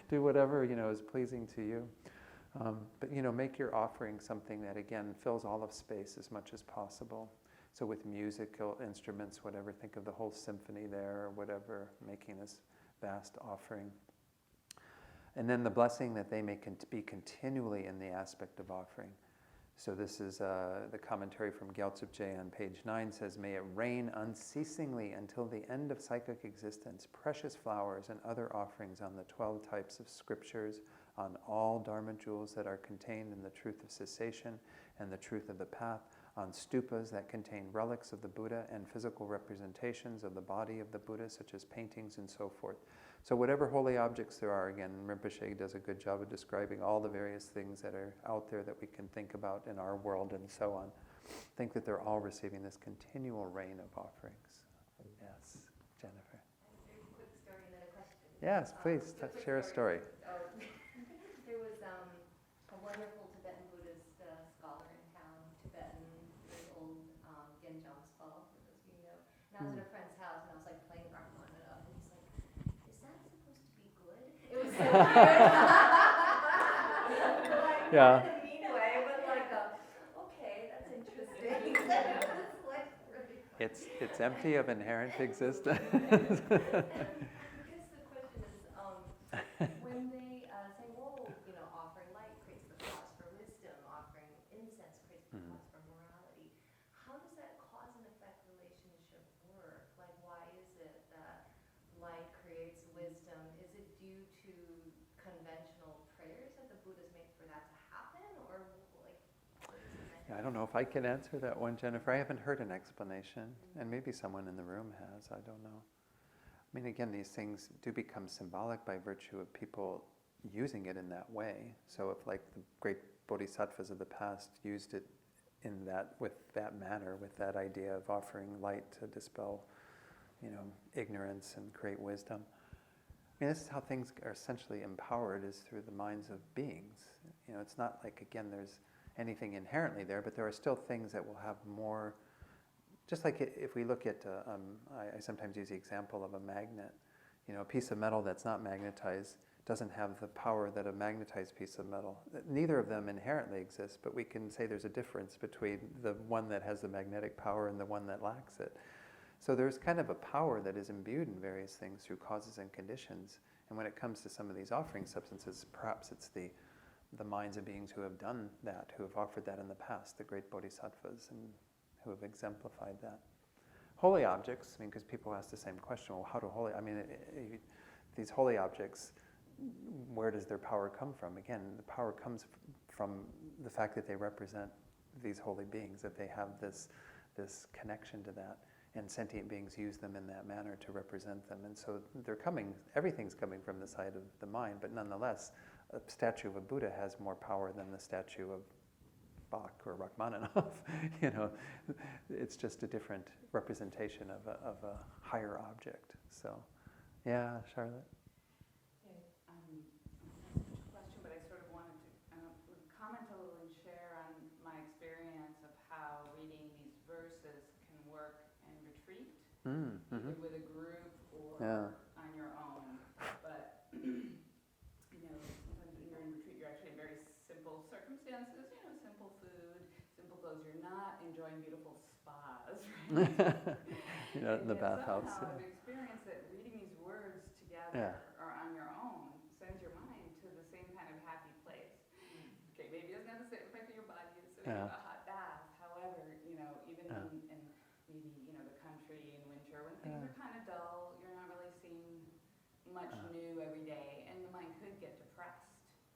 Do whatever, is pleasing to you. But, make your offering something that, again, fills all of space as much as possible. So with musical instruments, whatever, think of the whole symphony there or whatever, making this vast offering. And then the blessing that they may be continually in the aspect of offering. So this is the commentary from Gyaltsab Je on page 9 says, may it rain unceasingly until the end of psychic existence, precious flowers and other offerings on the 12 types of scriptures, on all Dharma jewels that are contained in the truth of cessation and the truth of the path, on stupas that contain relics of the Buddha and physical representations of the body of the Buddha, such as paintings and so forth. So whatever holy objects there are, again, Rinpoche does a good job of describing all the various things that are out there that we can think about in our world and so on. Think that they're all receiving this continual rain of offerings. Yes, Jennifer. A quick story and then a question. Yes, please, share a story. There was a wonderful Tibetan Buddhist scholar in town, Tibetan, very old Genjam Spa, for those of you know. And I was at a friend's house and I was like playing Rachmaninoff and he's like, is that supposed to be good? It was so weird. Like, Yeah. not in a mean way, but like, okay, that's interesting. It's like really funny. It's empty of inherent existence. I guess the question is, when they say, whoa, offering light creates the cause for wisdom, offering incense creates the cause for morality, how does that cause and effect relationship work? Like, why is it that light creates wisdom? Is it due to conventional prayers that the Buddhas make for that to happen? Or, like, what is the mechanism? I don't know if I can answer that one, Jennifer. I haven't heard an explanation, and maybe someone in the room has. I don't know. I mean, again, these things do become symbolic by virtue of people using it in that way. So if, like, the great bodhisattvas of the past used it in that, with that manner, with that idea of offering light to dispel, ignorance and create wisdom. I mean, this is how things are essentially empowered, is through the minds of beings. It's not like, again, there's anything inherently there, but there are still things that will have more. Just like if we look at, I sometimes use the example of a magnet. A piece of metal that's not magnetized doesn't have the power that a magnetized piece of metal. Neither of them inherently exists, but we can say there's a difference between the one that has the magnetic power and the one that lacks it. So there's kind of a power that is imbued in various things through causes and conditions. And when it comes to some of these offering substances, perhaps it's the minds of beings who have done that, who have offered that in the past, the great bodhisattvas, and who have exemplified that. Holy objects, because people ask the same question, well, how do these holy objects, where does their power come from? Again, the power comes from the fact that they represent these holy beings, that they have this connection to that, and sentient beings use them in that manner to represent them. And so everything's coming from the side of the mind, but nonetheless, a statue of a Buddha has more power than the statue of Bach or Rachmaninoff. It's just a different representation of a higher object. So, yeah, Charlotte? Question, but I sort of wanted to comment a little and share on my experience of how reading these verses can work in retreat, either with a group or on your own. But sometimes when you're in retreat, you're actually in very simple circumstances. Simple food, simple clothes. You're not enjoying beautiful spas, right? In the bathhouse. Somehow I've experienced that reading these words together or on your own sends your mind to the same kind of happy place. Okay, maybe it doesn't have the same effect on your body as sitting in a hot bath. However, even in maybe the country in winter when things are kind of dull, you're not really seeing much new every day, and the mind could get depressed.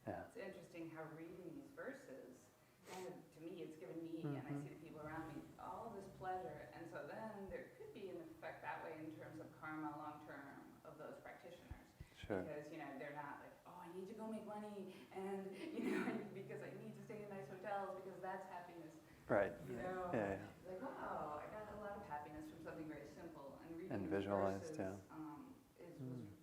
It's interesting how reading these verses, kind of, to me, it's given me, and I see the people around me, all this pleasure. And so then there could be an effect that way in terms of karma long term of those practitioners. Sure. Because, they're not like, oh, I need to go make money, and, because I need to stay in nice hotels because that's happiness. Right. Like, wow, I got a lot of happiness from something very simple. And reading And visualized, verses,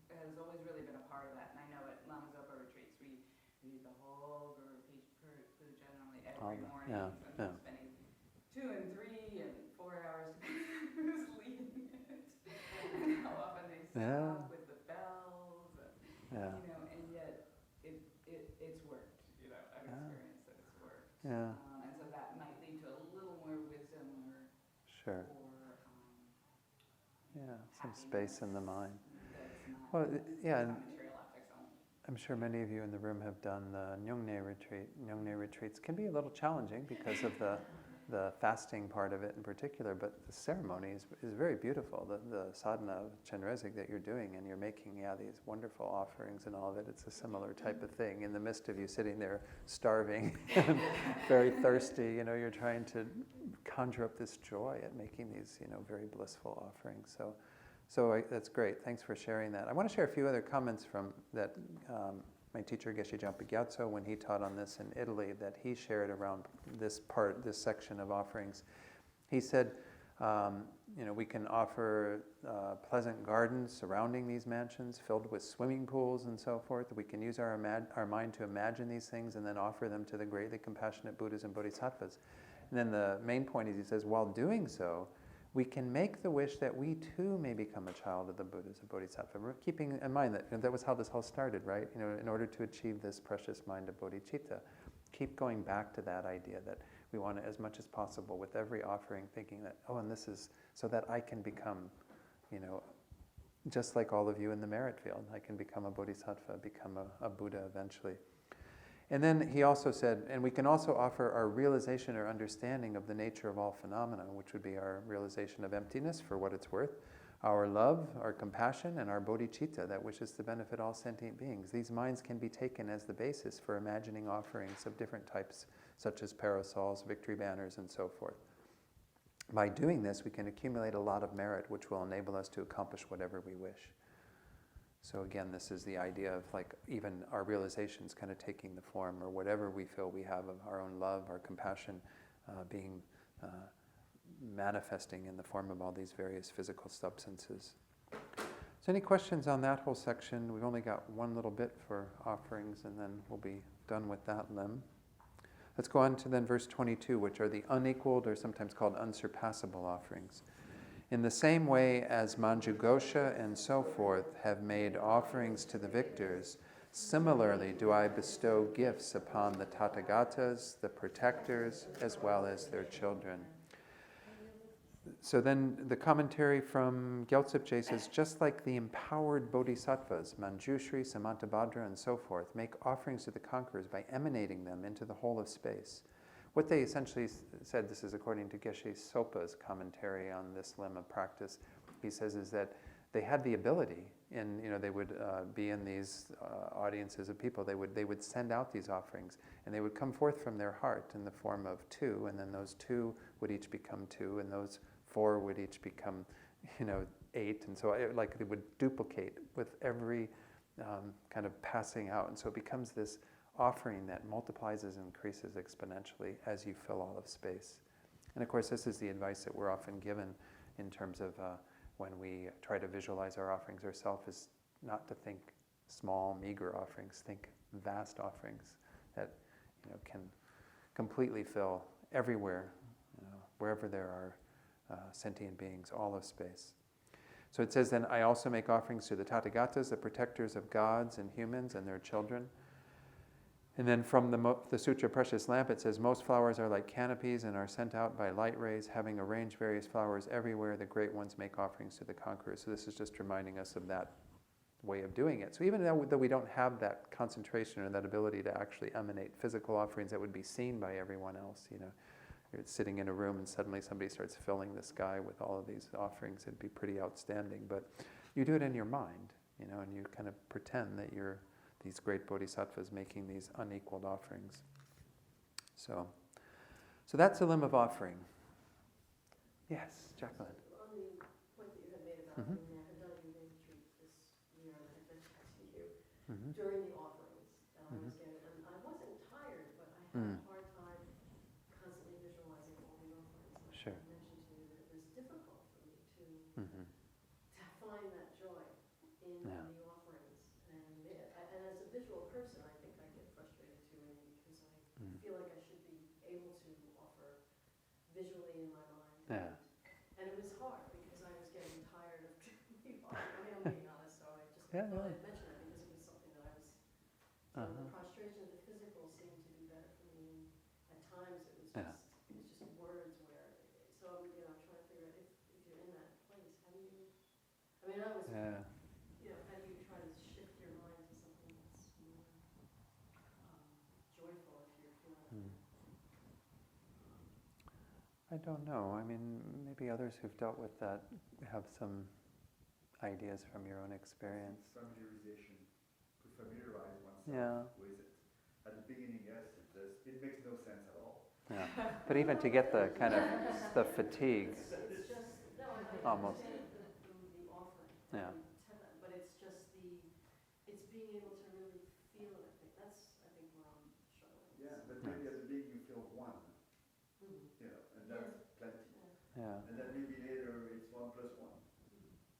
has always really been a part of that. And I know at Lama Zopa retreats, we read the whole Guru Puja generally every morning. Sometimes spending 2 and 3 and 4 hours leading it. And how often they stop with the bells. And, and yet it's worked. I've experienced that it's worked. And so that might lead to a little more wisdom or some space in the mind. Well, I'm sure many of you in the room have done the Nyungne retreat. Nyungne retreats can be a little challenging because of the fasting part of it in particular, but the ceremony is very beautiful. The sadhana of Chenrezig that you're doing, and you're making these wonderful offerings and all of it. It's a similar type of thing. In the midst of you sitting there starving and very thirsty, you're trying to conjure up this joy at making these, very blissful offerings. So that's great. Thanks for sharing that. I want to share a few other comments from that my teacher Geshe Jampa Gyatso, when he taught on this in Italy, that he shared around this section of offerings. He said, we can offer pleasant gardens surrounding these mansions filled with swimming pools and so forth. We can use our mind to imagine these things and then offer them to the greatly compassionate Buddhas and Bodhisattvas. And then the main point is, he says, while doing so, we can make the wish that we too may become a child of the Buddhas and Bodhisattva. We're keeping in mind that was how this all started, right? In order to achieve this precious mind of bodhicitta. Keep going back to that idea that we want to, as much as possible, with every offering, thinking that, and this is so that I can become, just like all of you in the merit field, I can become a bodhisattva, become a Buddha eventually. And then he also said, and we can also offer our realization or understanding of the nature of all phenomena, which would be our realization of emptiness for what it's worth, our love, our compassion, and our bodhicitta that wishes to benefit all sentient beings. These minds can be taken as the basis for imagining offerings of different types, such as parasols, victory banners, and so forth. By doing this, we can accumulate a lot of merit, which will enable us to accomplish whatever we wish. So again, this is the idea of even our realizations kind of taking the form, or whatever we feel we have of our own love, our compassion, being manifesting in the form of all these various physical substances. So any questions on that whole section? We've only got one little bit for offerings, and then we'll be done with that limb. Let's go on to then verse 22, which are the unequaled, or sometimes called unsurpassable offerings. In the same way as Manjughosha and so forth have made offerings to the victors, similarly do I bestow gifts upon the Tathagatas, the protectors, as well as their children. So then the commentary from Gyaltsabje says, just like the empowered bodhisattvas, Manjushri, Samantabhadra, and so forth, make offerings to the conquerors by emanating them into the whole of space. What they essentially said, this is according to Geshe Sopa's commentary on this limb of practice, he says is that they had the ability in, they would be in these audiences of people. They would send out these offerings, and they would come forth from their heart in the form of 2, and then those 2 would each become 2, and those 4 would each become, 8, and so they would duplicate with every kind of passing out, and so it becomes this offering that multiplies and increases exponentially as you fill all of space. And of course, this is the advice that we're often given in terms of when we try to visualize our offerings ourselves, is not to think small, meager offerings. Think vast offerings that can completely fill everywhere, wherever there are sentient beings, all of space. So it says, then I also make offerings to the Tathagatas, the protectors of gods and humans and their children. And then from the Sutra Precious Lamp, it says, most flowers are like canopies and are sent out by light rays, having arranged various flowers everywhere. The great ones make offerings to the conquerors. So this is just reminding us of that way of doing it. So even though we don't have that concentration or that ability to actually emanate physical offerings that would be seen by everyone else, you're sitting in a room and suddenly somebody starts filling the sky with all of these offerings, it'd be pretty outstanding. But you do it in your mind, and you kind of pretend that you're these great bodhisattvas making these unequaled offerings. So that's a limb of offering. Yes, Jacqueline. On the point that you had made about Mm-hmm. doing the academic retreat this year, I had mentioned to you Mm-hmm. during the offerings that I was Mm-hmm. getting, and I wasn't tired, but I had Mm. a hard time constantly visualizing all the offerings. And Sure. I mentioned to you that it was difficult for me to Mm-hmm. find that joy in Yeah. the offerings. And as a visual person, I think I get frustrated too, because I feel like I should be able to offer visually in my mind. Yeah. And it was hard because I was getting tired of doing the offering. I mean, I'm being honest, so I just Yeah, thought yeah. I'd mention that because it was something that I was. So the prostration, the physical seemed to be better for me. At times, it was just words where. So I'm trying to figure out if you're in that place, how do you? I mean, I was. Yeah. How do you try to shift your mind to something that's more joyful if you're feeling like I don't know. I mean, maybe others who've dealt with that have some ideas from your own experience. Familiarization, to familiarize oneself with it. At the beginning, yes, it makes no sense at all. Yeah. But even to get the kind of the fatigue, It's just, no, I almost. understand the offering. Yeah. But it's just it's being able to really feel it, I think. That's, I think, where I'm struggling. Yeah, but maybe at the beginning you feel one, Mm-hmm. and that's plenty. Yeah. And then maybe later it's 1 + 1.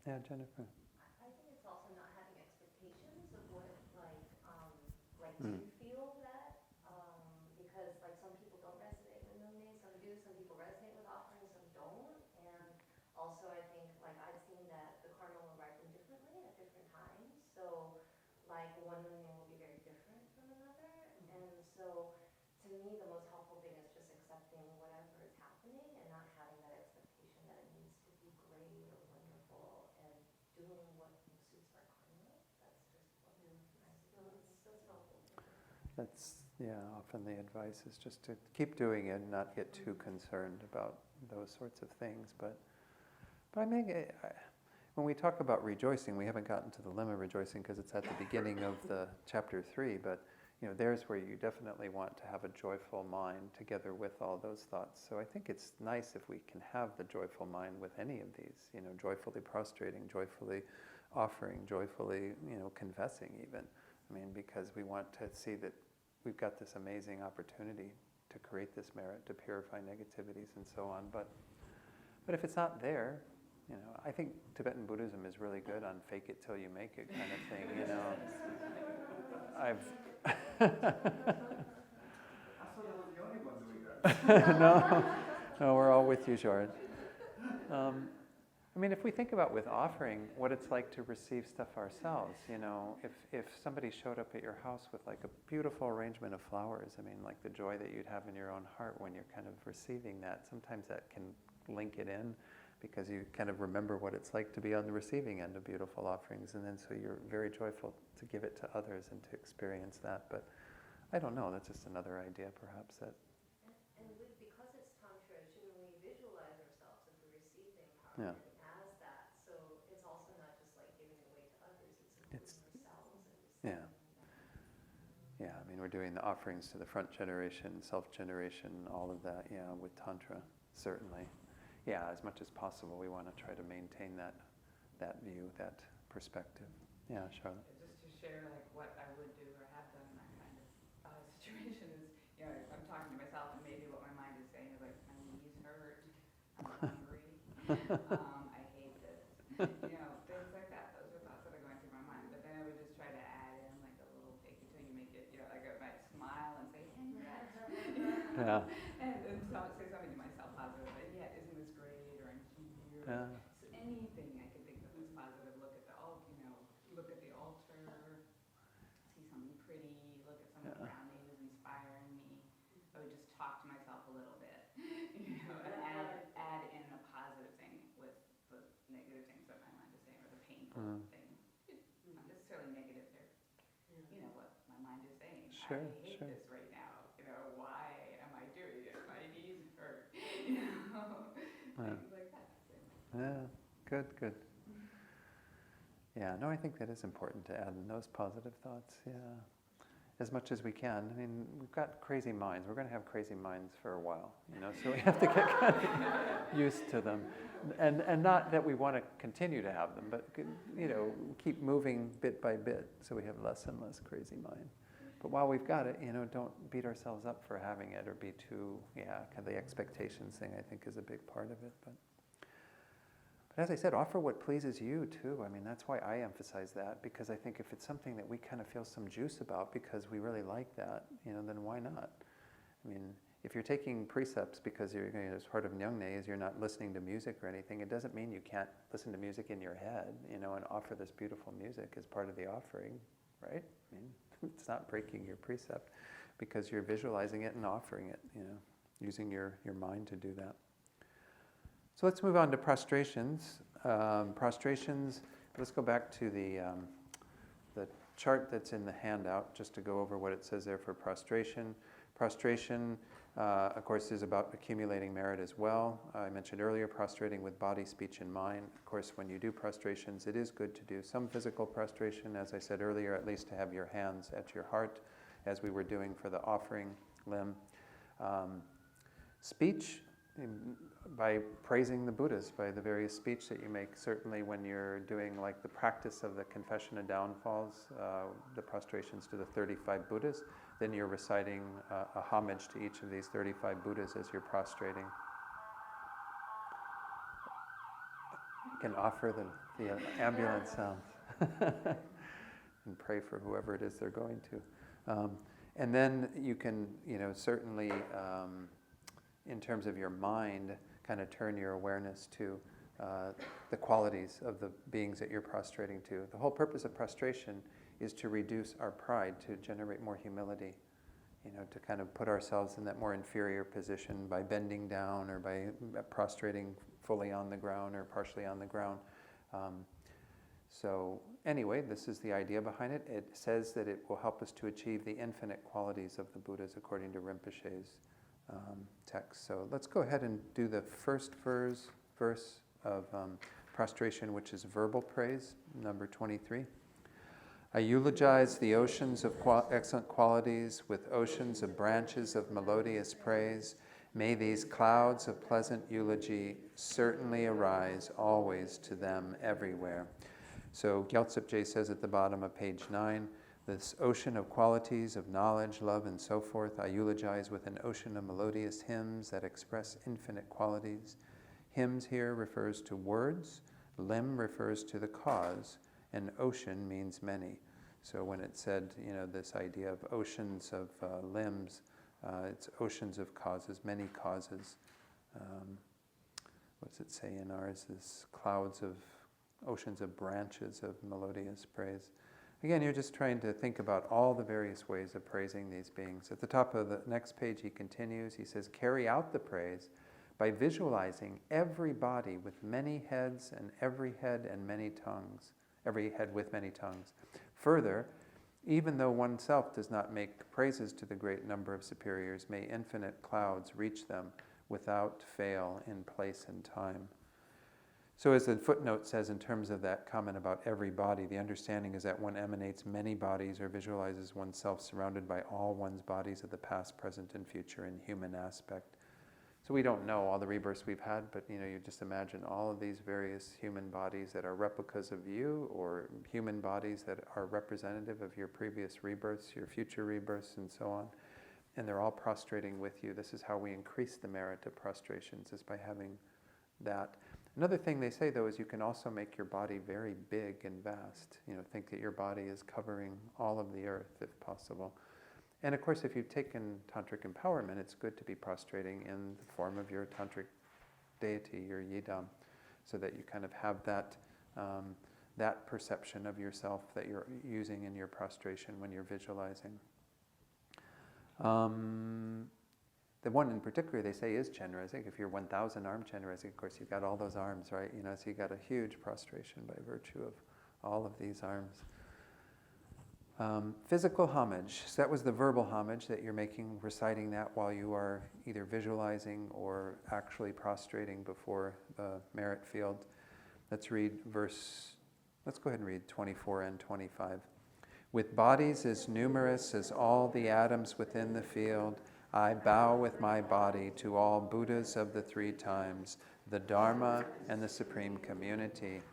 Yeah, Jennifer. I think it's also not having expectations of what, Mm. to feel that, because, some people don't resonate with Nunde, some do, some people resonate with offerings, some don't, and also I think, I've seen that the karma will ripen differently at different times, so, one Nunde will be very different from another, and so, to me, the most helpful thing is just accepting whatever is happening and not having that expectation that it needs to be great or wonderful, and doing what suits our karma. That's just what that's helpful. That's, often the advice is just to keep doing it and not get too concerned about those sorts of things. But when we talk about rejoicing, we haven't gotten to the limb of rejoicing because it's at the beginning of the chapter 3, but there's where you definitely want to have a joyful mind together with all those thoughts. So I think it's nice if we can have the joyful mind with any of these, joyfully prostrating, joyfully offering, joyfully, confessing even. I mean, because we want to see that we've got this amazing opportunity to create this merit, to purify negativities and so on. But if it's not there, I think Tibetan Buddhism is really good on fake it till you make it kind of thing, I thought I was the only one doing that. No, we're all with you, George. I mean, if we think about with offering, what it's like to receive stuff ourselves, if somebody showed up at your house with a beautiful arrangement of flowers, I mean, the joy that you'd have in your own heart when you're kind of receiving that, sometimes that can link it in because you kind of remember what it's like to be on the receiving end of beautiful offerings, and then so you're very joyful to give it to others and to experience that. But I don't know, that's just another idea perhaps that. And because it's tantra, shouldn't we visualize ourselves as the receiving power? Yeah. As that, so it's also not just giving it away to others, we're doing the offerings to the front generation, self-generation, all of that, yeah, with Tantra, certainly. Yeah, as much as possible, we want to try to maintain that view, that perspective. Yeah, Charlotte? Just to share like what I would do or have done in that kind of situation is, I'm talking to myself and maybe what my mind is saying is like, my knees hurt, I'm hungry, I hate this, things like that. Those are thoughts that are going through my mind. But then I would just try to add in like a little fake it till you make it, like I might smile and say, congrats. Yeah. And say something to myself positive, like, yeah, isn't this great, or I'm here. Yeah. So anything I can think of that's positive, look at the altar, see something pretty, look at someone around me who's inspiring me. I would just talk to myself a little bit, and add in the positive thing with the negative things that my mind is saying, or the painful thing. Not necessarily negative, they're, what my mind is saying. Sure, I hate this right now. Why am I doing it? My knees hurt. Things like that. Yeah, good. Yeah, no, I think that is important to add in those positive thoughts, yeah. As much as we can. I mean, we've got crazy minds. We're going to have crazy minds for a while, so we have to get kind of used to them. And not that we want to continue to have them, but, keep moving bit by bit so we have less and less crazy mind. But while we've got it, don't beat ourselves up for having it or be too, kind of the expectations thing I think is a big part of it. But as I said, offer what pleases you too. I mean, that's why I emphasize that, because I think if it's something that we kind of feel some juice about because we really like that, then why not? I mean, if you're taking precepts because you're, as part of Nyungne is you're not listening to music or anything, it doesn't mean you can't listen to music in your head, and offer this beautiful music as part of the offering, right? I mean, it's not breaking your precept because you're visualizing it and offering it, using your mind to do that. So let's move on to prostrations. Prostrations, let's go back to the chart that's in the handout just to go over what it says there for prostration. Prostration, of course, is about accumulating merit as well. I mentioned earlier prostrating with body, speech, and mind. Of course, when you do prostrations, it is good to do some physical prostration, as I said earlier, at least to have your hands at your heart, as we were doing for the offering limb. Speech, by praising the Buddhas, by the various speech that you make. Certainly when you're doing like the practice of the Confession of Downfalls, the prostrations to the 35 Buddhas, then you're reciting a homage to each of these 35 Buddhas as you're prostrating. You can offer the ambulance sounds and pray for whoever it is they're going to. And then you can, certainly in terms of your mind, kind of turn your awareness to the qualities of the beings that you're prostrating to. The whole purpose of prostration is to reduce our pride, to generate more humility, to kind of put ourselves in that more inferior position by bending down or by prostrating fully on the ground or partially on the ground. So anyway, this is the idea behind it. It says that it will help us to achieve the infinite qualities of the Buddhas according to Rinpoche's text. So let's go ahead and do the first verse of prostration, which is verbal praise, number 23. I eulogize the oceans of excellent qualities with oceans of branches of melodious praise. May these clouds of pleasant eulogy certainly arise always to them everywhere. So Gyaltsab Je says at the bottom of page 9, this ocean of qualities of knowledge, love, and so forth, I eulogize with an ocean of melodious hymns that express infinite qualities. Hymns here refers to words, limb refers to the cause, and ocean means many. So when it said, this idea of oceans of limbs, it's oceans of causes, many causes. What does it say in ours? This oceans of branches of melodious praise. Again, you're just trying to think about all the various ways of praising these beings. At the top of the next page, he continues. He says, carry out the praise by visualizing every body with many heads and every head and many tongues, every head with many tongues. Further, even though oneself does not make praises to the great number of superiors, may infinite clouds reach them without fail in place and time. So as the footnote says, in terms of that comment about every body, the understanding is that one emanates many bodies or visualizes oneself surrounded by all one's bodies of the past, present, and future in human aspect. So we don't know all the rebirths we've had, but you just imagine all of these various human bodies that are replicas of you, or human bodies that are representative of your previous rebirths, your future rebirths, and so on. And they're all prostrating with you. This is how we increase the merit of prostrations, is by having that. Another thing they say, though, is you can also make your body very big and vast. Think that your body is covering all of the earth, if possible. And of course, if you've taken tantric empowerment, it's good to be prostrating in the form of your tantric deity, your yidam, so that you kind of have that perception of yourself that you're using in your prostration when you're visualizing. The one in particular they say is Chenrezig. If you're 1,000 arm Chenrezig, of course you've got all those arms, right? So you've got a huge prostration by virtue of all of these arms. Physical homage. So that was the verbal homage that you're making, reciting that while you are either visualizing or actually prostrating before the merit field. Let's go ahead and read 24 and 25. With bodies as numerous as all the atoms within the field, I bow with my body to all Buddhas of the three times, the Dharma and the Supreme Community.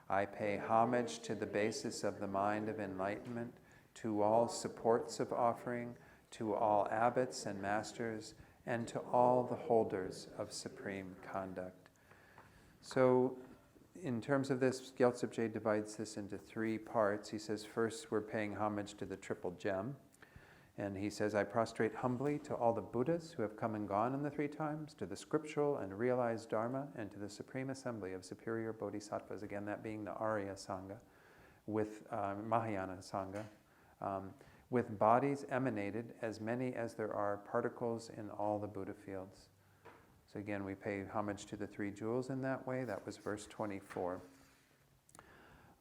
I pay homage to the basis of the mind of enlightenment, to all supports of offering, to all abbots and masters, and to all the holders of supreme conduct. So, in terms of this, Gyaltsab divides this into three parts. He says, first, we're paying homage to the triple gem. And he says, I prostrate humbly to all the Buddhas who have come and gone in the three times, to the scriptural and realized Dharma, and to the supreme assembly of superior Bodhisattvas, again, that being the Arya Sangha, with Mahayana Sangha, with bodies emanated, as many as there are particles in all the Buddha fields. So again, we pay homage to the three jewels in that way. That was verse 24.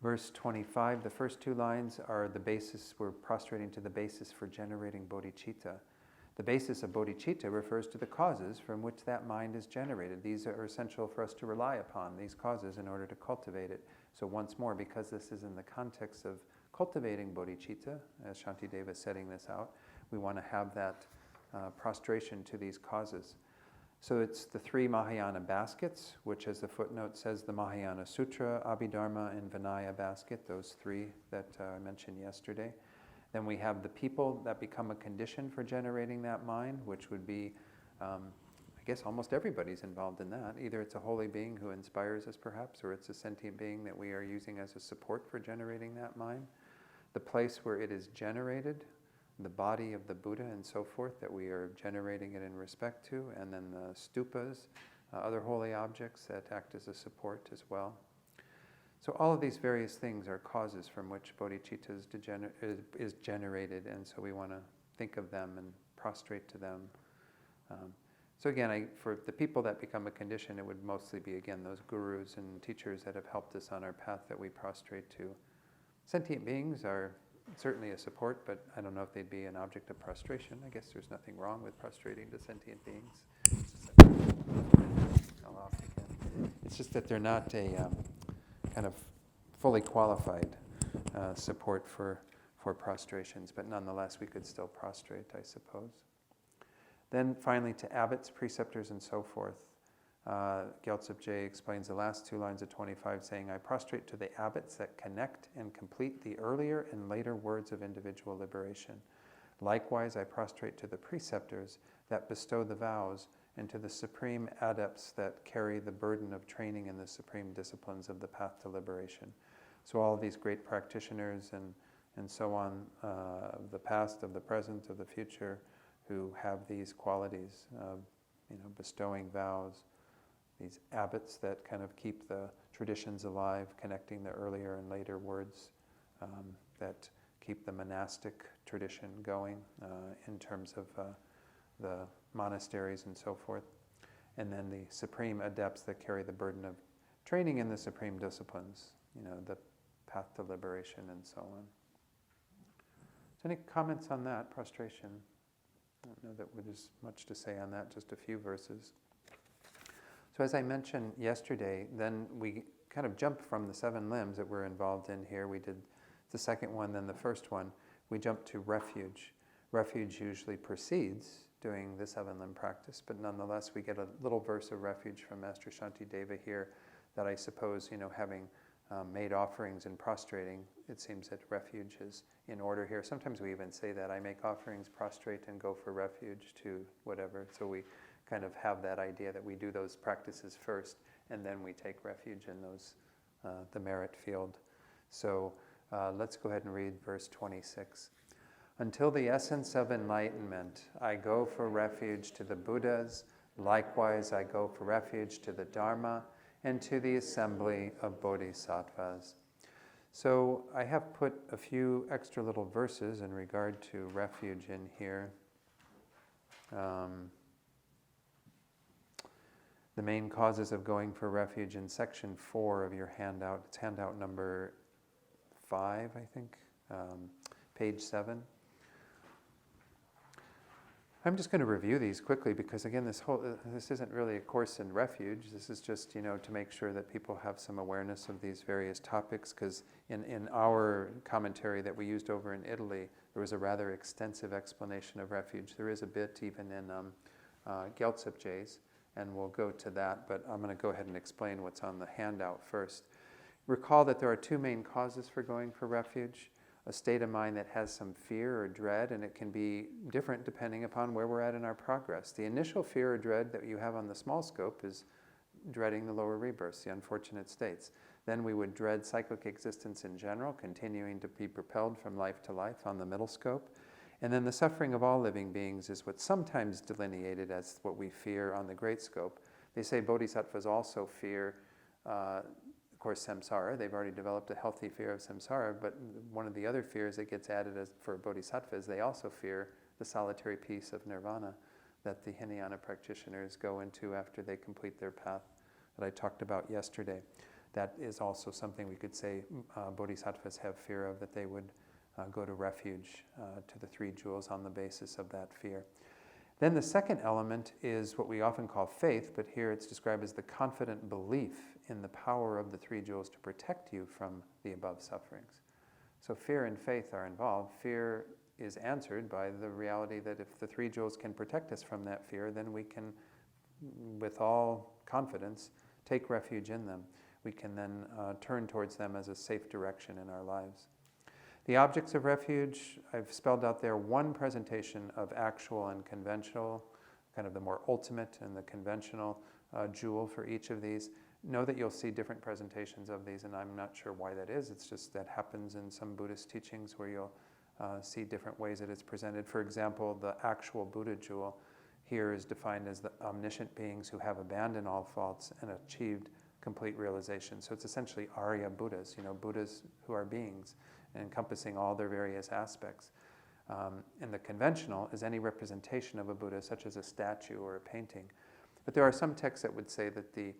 Verse 25, the first two lines are the basis, we're prostrating to the basis for generating bodhicitta. The basis of bodhicitta refers to the causes from which that mind is generated. These are essential for us to rely upon, these causes, in order to cultivate it. So once more, because this is in the context of cultivating bodhicitta, as Shantideva is setting this out, we want to have that prostration to these causes. So it's the three Mahayana baskets, which, as the footnote says, the Mahayana Sutra, Abhidharma, and Vinaya basket, those three that I mentioned yesterday. Then we have the people that become a condition for generating that mind, which would be, I guess almost everybody's involved in that. Either it's a holy being who inspires us perhaps, or it's a sentient being that we are using as a support for generating that mind. The place where it is generated, the body of the Buddha and so forth, that we are generating it in respect to, and then the stupas, other holy objects that act as a support as well. So all of these various things are causes from which bodhicitta is generated, and so we want to think of them and prostrate to them. So again, for the people that become a condition, it would mostly be, again, those gurus and teachers that have helped us on our path that we prostrate to. Sentient beings are certainly a support, but I don't know if they'd be an object of prostration. I guess there's nothing wrong with prostrating to sentient beings. It's just that they're not a kind of fully qualified support for prostrations, but nonetheless we could still prostrate, I suppose. Then finally to abbots, preceptors, and so forth. Gyaltsab explains the last two lines of 25, saying, I prostrate to the abbots that connect and complete the earlier and later words of individual liberation. Likewise, I prostrate to the preceptors that bestow the vows, and to the supreme adepts that carry the burden of training in the supreme disciplines of the path to liberation. So all of these great practitioners and so on, of the past, of the present, of the future, who have these qualities of bestowing vows, these abbots that kind of keep the traditions alive, connecting the earlier and later words, that keep the monastic tradition going in terms of the monasteries and so forth. And then the supreme adepts that carry the burden of training in the supreme disciplines, the path to liberation and so on. So any comments on that, prostration? I don't know that there's much to say on that, just a few verses. So as I mentioned yesterday, then we kind of jump from the 7 limbs that we're involved in here. We did the second one, then the first one. We jumped to refuge. Refuge usually precedes doing the 7-limb practice, but nonetheless we get a little verse of refuge from Master Shantideva here that I suppose, having made offerings and prostrating, it seems that refuge is in order here. Sometimes we even say that, I make offerings, prostrate, and go for refuge to whatever. So we kind of have that idea that we do those practices first, and then we take refuge in those, the merit field. So let's go ahead and read verse 26. Until the essence of enlightenment, I go for refuge to the Buddhas. Likewise, I go for refuge to the Dharma and to the assembly of Bodhisattvas. So I have put a few extra little verses in regard to refuge in here. The main causes of going for refuge in section 4 of your handout. It's handout number 5, I think, page 7. I'm just going to review these quickly because, again, this isn't really a course in refuge. This is just, to make sure that people have some awareness of these various topics, because in our commentary that we used over in Italy, there was a rather extensive explanation of refuge. There is a bit even in Gyaltsabje's, and we'll go to that, but I'm going to go ahead and explain what's on the handout first. Recall that there are 2 main causes for going for refuge. A state of mind that has some fear or dread, and it can be different depending upon where we're at in our progress. The initial fear or dread that you have on the small scope is dreading the lower rebirths, the unfortunate states. Then we would dread cyclic existence in general, continuing to be propelled from life to life on the middle scope. And then the suffering of all living beings is what's sometimes delineated as what we fear on the great scope. They say bodhisattvas also fear of course, samsara. They've already developed a healthy fear of samsara, but one of the other fears that gets added for bodhisattvas, they also fear the solitary peace of nirvana that the Hinayana practitioners go into after they complete their path that I talked about yesterday. That is also something we could say bodhisattvas have fear of, that they would go to refuge to the 3 jewels on the basis of that fear. Then the second element is what we often call faith, but here it's described as the confident belief in the power of the 3 jewels to protect you from the above sufferings. So fear and faith are involved. Fear is answered by the reality that if the 3 jewels can protect us from that fear, then we can, with all confidence, take refuge in them. We can then turn towards them as a safe direction in our lives. The objects of refuge, I've spelled out there 1 presentation of actual and conventional, kind of the more ultimate and the conventional jewel for each of these. Know that you'll see different presentations of these, and I'm not sure why that is. It's just that happens in some Buddhist teachings where you'll see different ways that it's presented. For example, the actual Buddha jewel here is defined as the omniscient beings who have abandoned all faults and achieved complete realization. So it's essentially Arya Buddhas, Buddhas who are beings, encompassing all their various aspects. And the conventional is any representation of a Buddha, such as a statue or a painting. But there are some texts that would say that the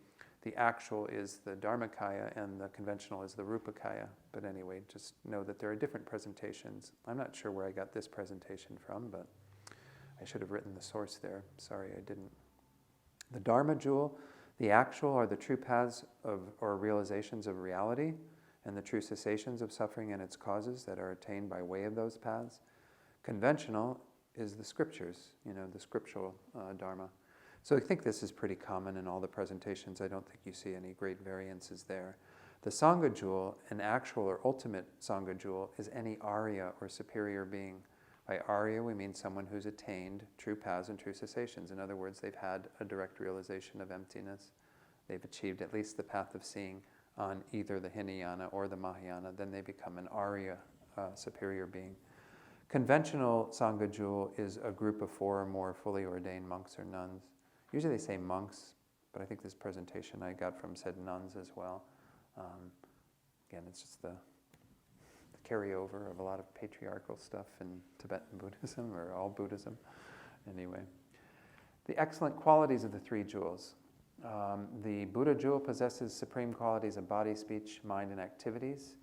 actual is the Dharmakaya and the conventional is the Rupakaya. But anyway, just know that there are different presentations. I'm not sure where I got this presentation from, but I should have written the source there. Sorry, I didn't. The Dharma jewel, the actual are the true paths of or realizations of reality, and the true cessations of suffering and its causes that are attained by way of those paths. Conventional is the scriptures, the scriptural Dharma. So I think this is pretty common in all the presentations. I don't think you see any great variances there. The Sangha jewel, an actual or ultimate Sangha jewel, is any Arya or superior being. By Arya, we mean someone who's attained true paths and true cessations. In other words, they've had a direct realization of emptiness. They've achieved at least the path of seeing on either the Hinayana or the Mahayana. Then they become an Arya, superior being. Conventional Sangha jewel is a group of 4 or more fully ordained monks or nuns. Usually they say monks, but I think this presentation I got from said nuns as well. Again, it's just the carryover of a lot of patriarchal stuff in Tibetan Buddhism or all Buddhism. Anyway, the excellent qualities of the 3 jewels. The Buddha jewel possesses supreme qualities of body, speech, mind, and activities.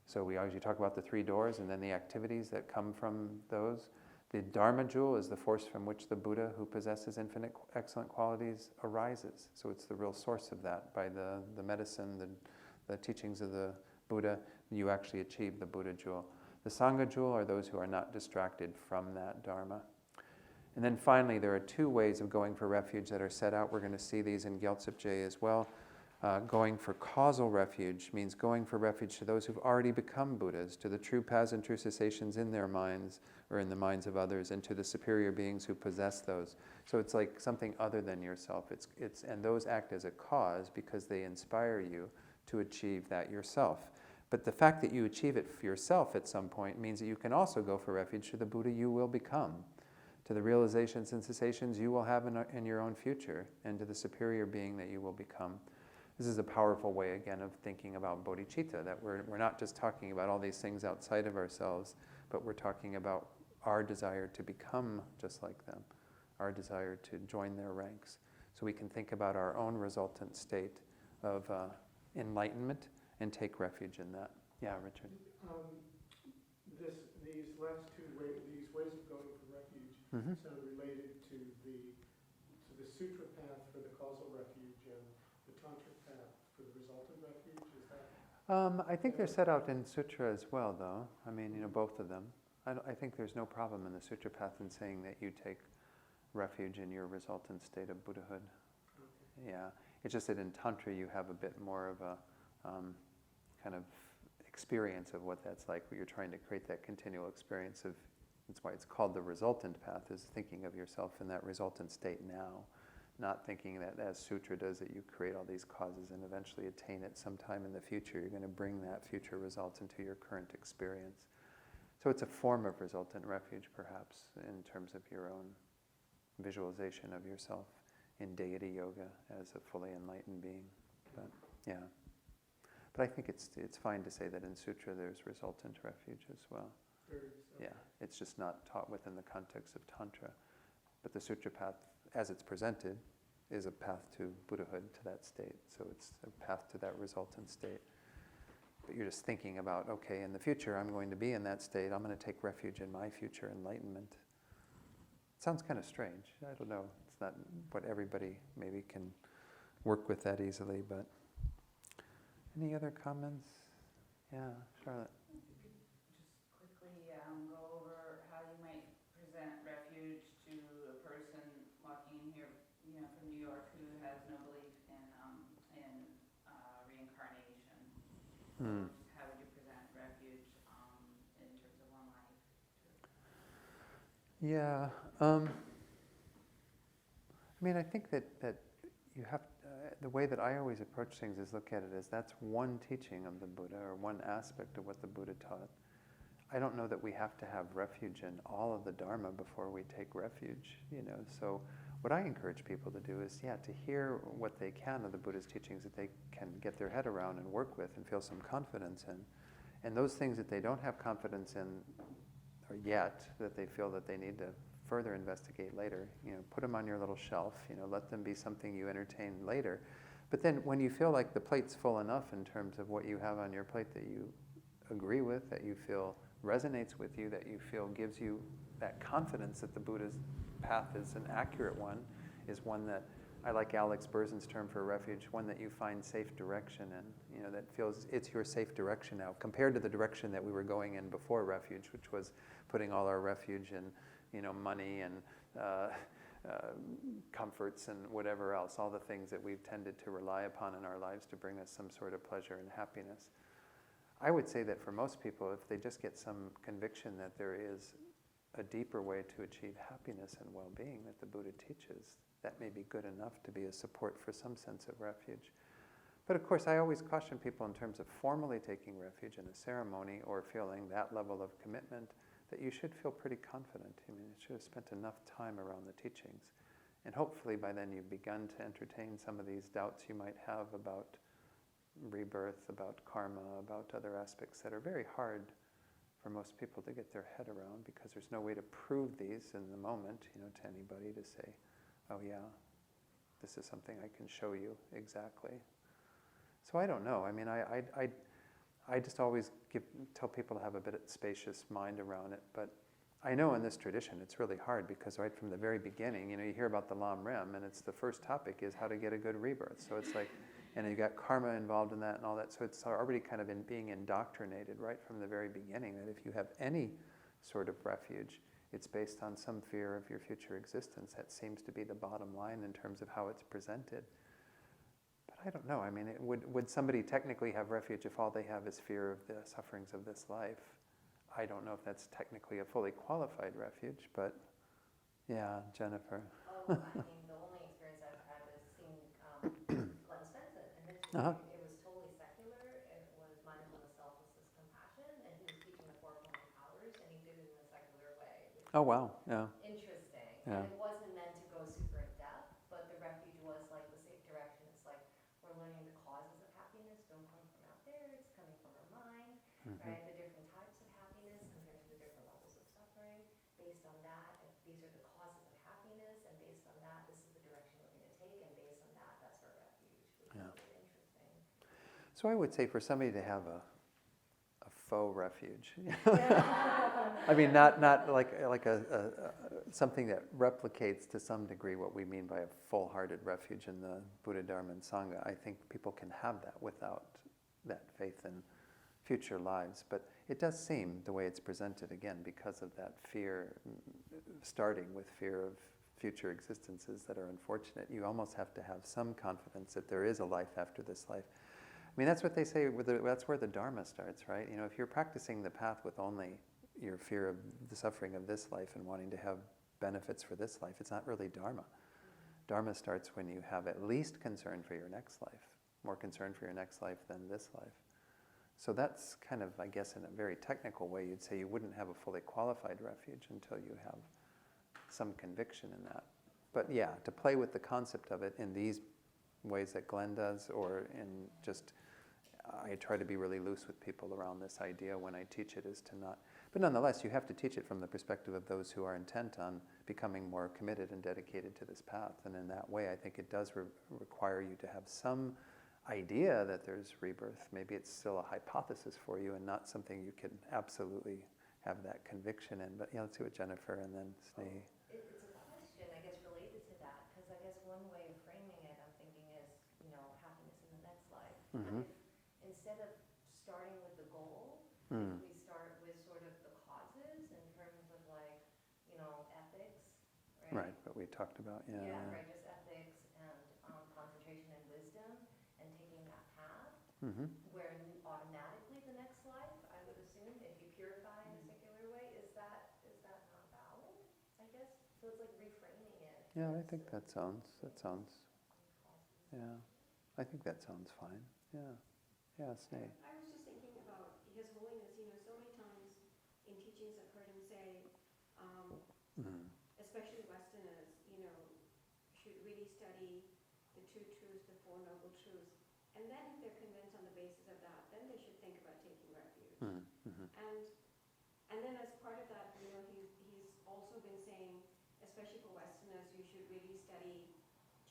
So we usually talk about the 3 doors and then the activities that come from those. The Dharma jewel is the force from which the Buddha, who possesses infinite excellent qualities, arises. So it's the real source of that. By the medicine, the teachings of the Buddha, you actually achieve the Buddha jewel. The Sangha jewel are those who are not distracted from that Dharma. And then finally, there are two ways of going for refuge that are set out. We're going to see these in Gyaltsab Je as well. Going for causal refuge means going for refuge to those who've already become Buddhas, to the true paths and true cessations in their minds or in the minds of others, and to the superior beings who possess those. So it's like something other than yourself. And those act as a cause because they inspire you to achieve that yourself. But the fact that you achieve it for yourself at some point means that you can also go for refuge to the Buddha you will become, to the realizations and cessations you will have in your own future, and to the superior being that you will become. This is a powerful way, again, of thinking about bodhicitta, that we're not just talking about all these things outside of ourselves, but we're talking about our desire to become just like them, our desire to join their ranks. So we can think about our own resultant state of enlightenment and take refuge in that. Yeah, Richard? These last two these ways of going for refuge sound related to the sutra path for the causal refuge and the tantric path for the resultant refuge. Is that? I think they're set out in sutra as well, though. I mean, both of them. I think there's no problem in the sutra path in saying that you take refuge in your resultant state of Buddhahood. Okay. Yeah, it's just that in tantra you have a bit more of a kind of experience of what that's like, where you're trying to create that continual experience of, that's why it's called the resultant path, is thinking of yourself in that resultant state now, not thinking that as sutra does, that you create all these causes and eventually attain it sometime in the future. You're going to bring that future result into your current experience. So it's a form of resultant refuge, perhaps, in terms of your own visualization of yourself in deity yoga as a fully enlightened being. But yeah. But I think it's fine to say that in sutra there's resultant refuge as well. Yeah, it's just not taught within the context of tantra. But the sutra path, as it's presented, is a path to Buddhahood, to that state. So it's a path to that resultant state. But you're just thinking about, okay, in the future I'm going to be in that state. I'm going to take refuge in my future enlightenment. It sounds kind of strange. I don't know. It's not what everybody maybe can work with that easily, but... Any other comments? Yeah, Charlotte. Just quickly go over how you might present refuge to a person walking in here, from New York who has no belief in reincarnation. How would you present refuge in terms of one life? Yeah, I think that you have the way that I always approach things is look at it as that's one teaching of the Buddha, or one aspect of what the Buddha taught. I don't know that we have to have refuge in all of the Dharma before we take refuge, So what I encourage people to do is, to hear what they can of the Buddha's teachings that they can get their head around and work with and feel some confidence in. And those things that they don't have confidence in or yet, that they feel that they need to further investigate later, put them on your little shelf, let them be something you entertain later. But then when you feel like the plate's full enough in terms of what you have on your plate that you agree with, that you feel resonates with you, that you feel gives you that confidence that the Buddha's path is an accurate one, is one that, I like Alex Berzin's term for refuge, one that you find safe direction in, that feels it's your safe direction now, compared to the direction that we were going in before refuge, which was putting all our refuge in money and comforts and whatever else, all the things that we've tended to rely upon in our lives to bring us some sort of pleasure and happiness. I would say that for most people, if they just get some conviction that there is a deeper way to achieve happiness and well-being that the Buddha teaches, that may be good enough to be a support for some sense of refuge. But of course, I always caution people in terms of formally taking refuge in a ceremony or feeling that level of commitment, that you should feel pretty confident. You should have spent enough time around the teachings. And hopefully by then you've begun to entertain some of these doubts you might have about rebirth, about karma, about other aspects that are very hard for most people to get their head around, because there's no way to prove these in the moment, to anybody, to say, oh yeah, this is something I can show you exactly. So I don't know. I just always tell people to have a bit of spacious mind around it. But I know in this tradition it's really hard, because right from the very beginning, you hear about the Lam Rim, and it's the first topic is how to get a good rebirth. So it's like, and you got karma involved in that and all that. So it's already kind of being indoctrinated right from the very beginning that if you have any sort of refuge, it's based on some fear of your future existence. That seems to be the bottom line in terms of how it's presented. But I don't know. I mean, would somebody technically have refuge if all they have is fear of the sufferings of this life? I don't know if that's technically a fully qualified refuge, but yeah, Jennifer. Oh, I mean, the only experience I've had is seeing Glenn Spencer, and his Uh-huh. it was totally secular. It was mindfulness, selflessness, compassion, and he was teaching the four form powers, and he did it in a secular way. Which Oh, wow, yeah. interesting. Yeah. And it wasn't meant to go super in depth, but the refuge was like the safe direction. It's like we're learning the causes of happiness don't come from out there, it's coming from our mind, right? The different types of happiness compared to the different levels of suffering. Based on that, and these are the causes of happiness, and based on that, this is the direction we're going to take, and based on that, that's our refuge, which Yeah. is really interesting. So I would say for somebody to have a faux refuge, I mean, not like something that replicates to some degree what we mean by a full-hearted refuge in the Buddha, Dharma, and Sangha. I think people can have that without that faith in future lives. But it does seem, the way it's presented, again, because of that fear, starting with fear of future existences that are unfortunate, you almost have to have some confidence that there is a life after this life. I mean, that's what they say, that's where the Dharma starts, right? You know, if you're practicing the path with only your fear of the suffering of this life and wanting to have benefits for this life, it's not really Dharma. Dharma starts when you have at least concern for your next life, more concern for your next life than this life. So that's kind of, I guess, in a very technical way, you'd say you wouldn't have a fully qualified refuge until you have some conviction in that. But yeah, to play with the concept of it in these ways that Glenn does, or in just, I try to be really loose with people around this idea when I teach it, is to not, but nonetheless, you have to teach it from the perspective of those who are intent on becoming more committed and dedicated to this path. And in that way, I think it does require you to have some idea that there's rebirth. Maybe it's still a hypothesis for you and not something you can absolutely have that conviction in. But yeah, let's see what Jennifer and then Sneha. It's a question, I guess, related to that, because I guess one way of framing it, I'm thinking, is, you know, happiness in the next life. Mhm. If instead of starting with the goal, Mm. if we start with sort of the causes in terms of, like, you know, ethics, right? Right, but we talked about, yeah. Yeah, right, just ethics and concentration and wisdom, and taking that path, Mm-hmm. where automatically the next life, I would assume, if you purify in a secular way, is that not valid, I guess? So it's like reframing it. Yeah, I as think a- that sounds, yeah. I think that sounds fine, yeah. Yeah, Sneha. I was just thinking about His Holiness, you know, so many times in teachings I've heard him say, Mm. especially Westerners, you know, should really study the two truths, the Four Noble Truths. And then if they're convinced on the basis of that, then they should think about taking refuge. Mm. Mm-hmm. And then as part of that, you know, he's also been saying, especially for Westerners, you should really study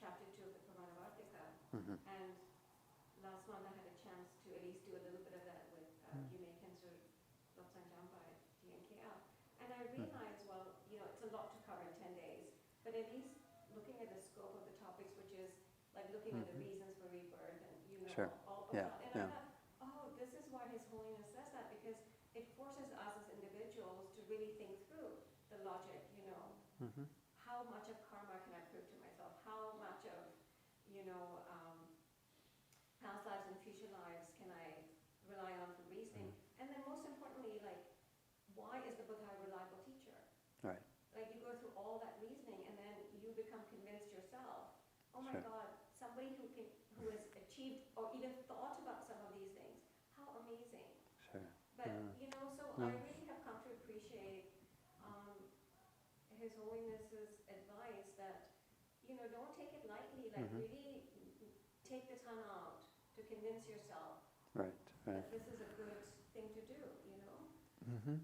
chapter 2 of the Vartika. Mm-hmm. And last month I had a chance to at least do a little bit of that with Jamaicans or Lobsang Jambai, DNKL. And I realized, well, you know, it's a lot to cover in 10 days, but at least looking at the scope of the topics, which is like looking at the reasons for rebirth and, you know, Sure. all of Yeah, that. And yeah. I thought, oh, this is why His Holiness says that, because it forces us as individuals to really think through the logic, you know. Mm-hmm. How much of karma can I prove to myself? How much of, you know, past lives and future lives can I rely on for reasoning? And then most importantly, like, why is the Buddha a reliable teacher? Right. Like, you go through all that reasoning and then you become convinced yourself, oh my Sure. God, somebody who has achieved or even thought about some of these things, how amazing. Sure. But, Yeah. you know, so Yeah. I really have come to appreciate His Holiness's advice that, you know, don't take it lightly, like really take the time out to convince yourself Right, right. that this is a good thing to do, you know? Mm-hmm.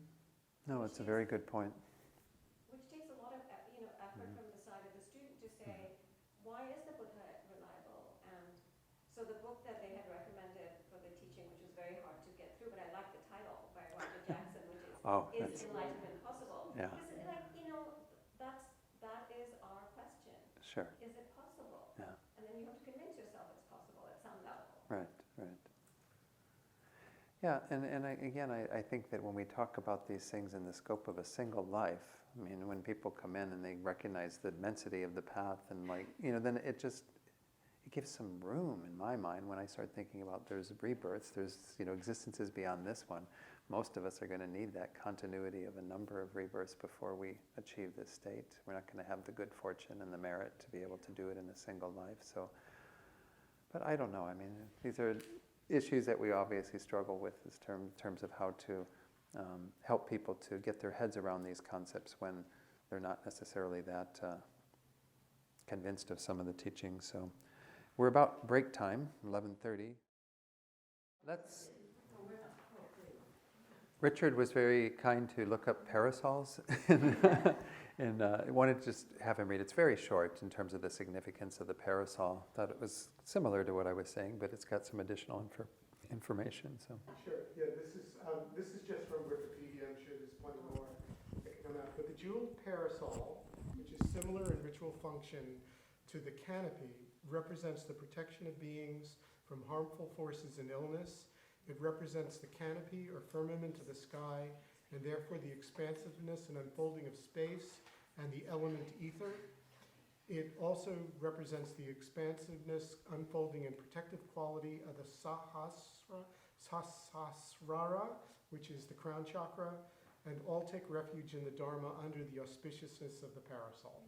No, it's a very good point. Which takes a lot of, you know, effort from the side of the student to say, why is the Buddha reliable? And so the book that they had recommended for the teaching, which was very hard to get through, but I like the title by Roger Jackson, which is Oh, Is that's, Enlightenment Possible? Yeah. Because, like, you know, that is our question. sure. Is it possible? Yeah. And then you have to convince yourself it's possible at some level. Yeah, and I think that when we talk about these things in the scope of a single life, I mean, when people come in and they recognize the immensity of the path and then it gives some room in my mind when I start thinking about there's rebirths, there's, existences beyond this one. Most of us are going to need that continuity of a number of rebirths before we achieve this state. We're not going to have the good fortune and the merit to be able to do it in a single life. So, but I don't know. I mean, these are issues that we obviously struggle with in terms of how to help people to get their heads around these concepts when they're not necessarily that convinced of some of the teachings. So we're about break time, 11:30. Richard was very kind to look up parasols, and I wanted to just have him read. It's very short in terms of the significance of the parasol. Thought it was similar to what I was saying, but it's got some additional information. So. Sure. Yeah. This is just from Wikipedia. I'm sure there's plenty more that can come out. But the jeweled parasol, which is similar in ritual function to the canopy, represents the protection of beings from harmful forces and illness. It represents the canopy or firmament of the sky, and therefore the expansiveness and unfolding of space and the element ether. It also represents the expansiveness, unfolding, and protective quality of the Sahasrara, which is the crown chakra, and all take refuge in the Dharma under the auspiciousness of the parasol.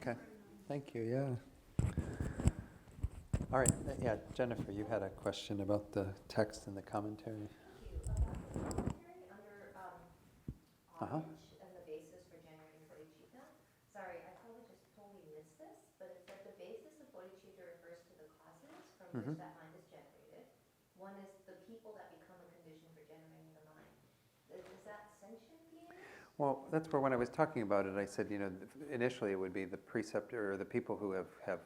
Okay, thank you, yeah. All right, yeah, Jennifer, you had a question about the text and the commentary. Commentary under Uh-huh. homage and the basis for generating bodhicitta. Sorry, I probably just totally missed this, but it said the basis of bodhicitta refers to the causes from which that mind is generated. One is the people that become a condition for generating the mind. Is that sentient beings? Well, that's where when I was talking about it, I said, initially it would be the preceptor or the people who have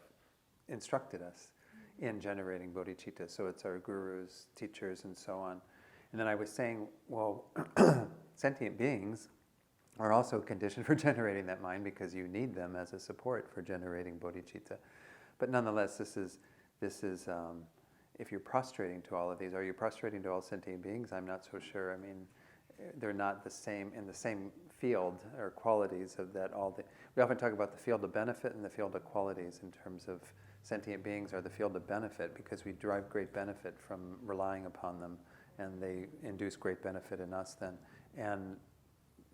instructed us in generating bodhicitta. So it's our gurus, teachers, and so on. And then I was saying, well, sentient beings are also conditioned for generating that mind because you need them as a support for generating bodhicitta. But nonetheless, this is if you're prostrating to all of these, are you prostrating to all sentient beings? I'm not so sure. I mean, they're not the same in the same field or qualities of that. We often talk about the field of benefit and the field of qualities in terms of sentient beings are the field of benefit because we derive great benefit from relying upon them, and they induce great benefit in us then. And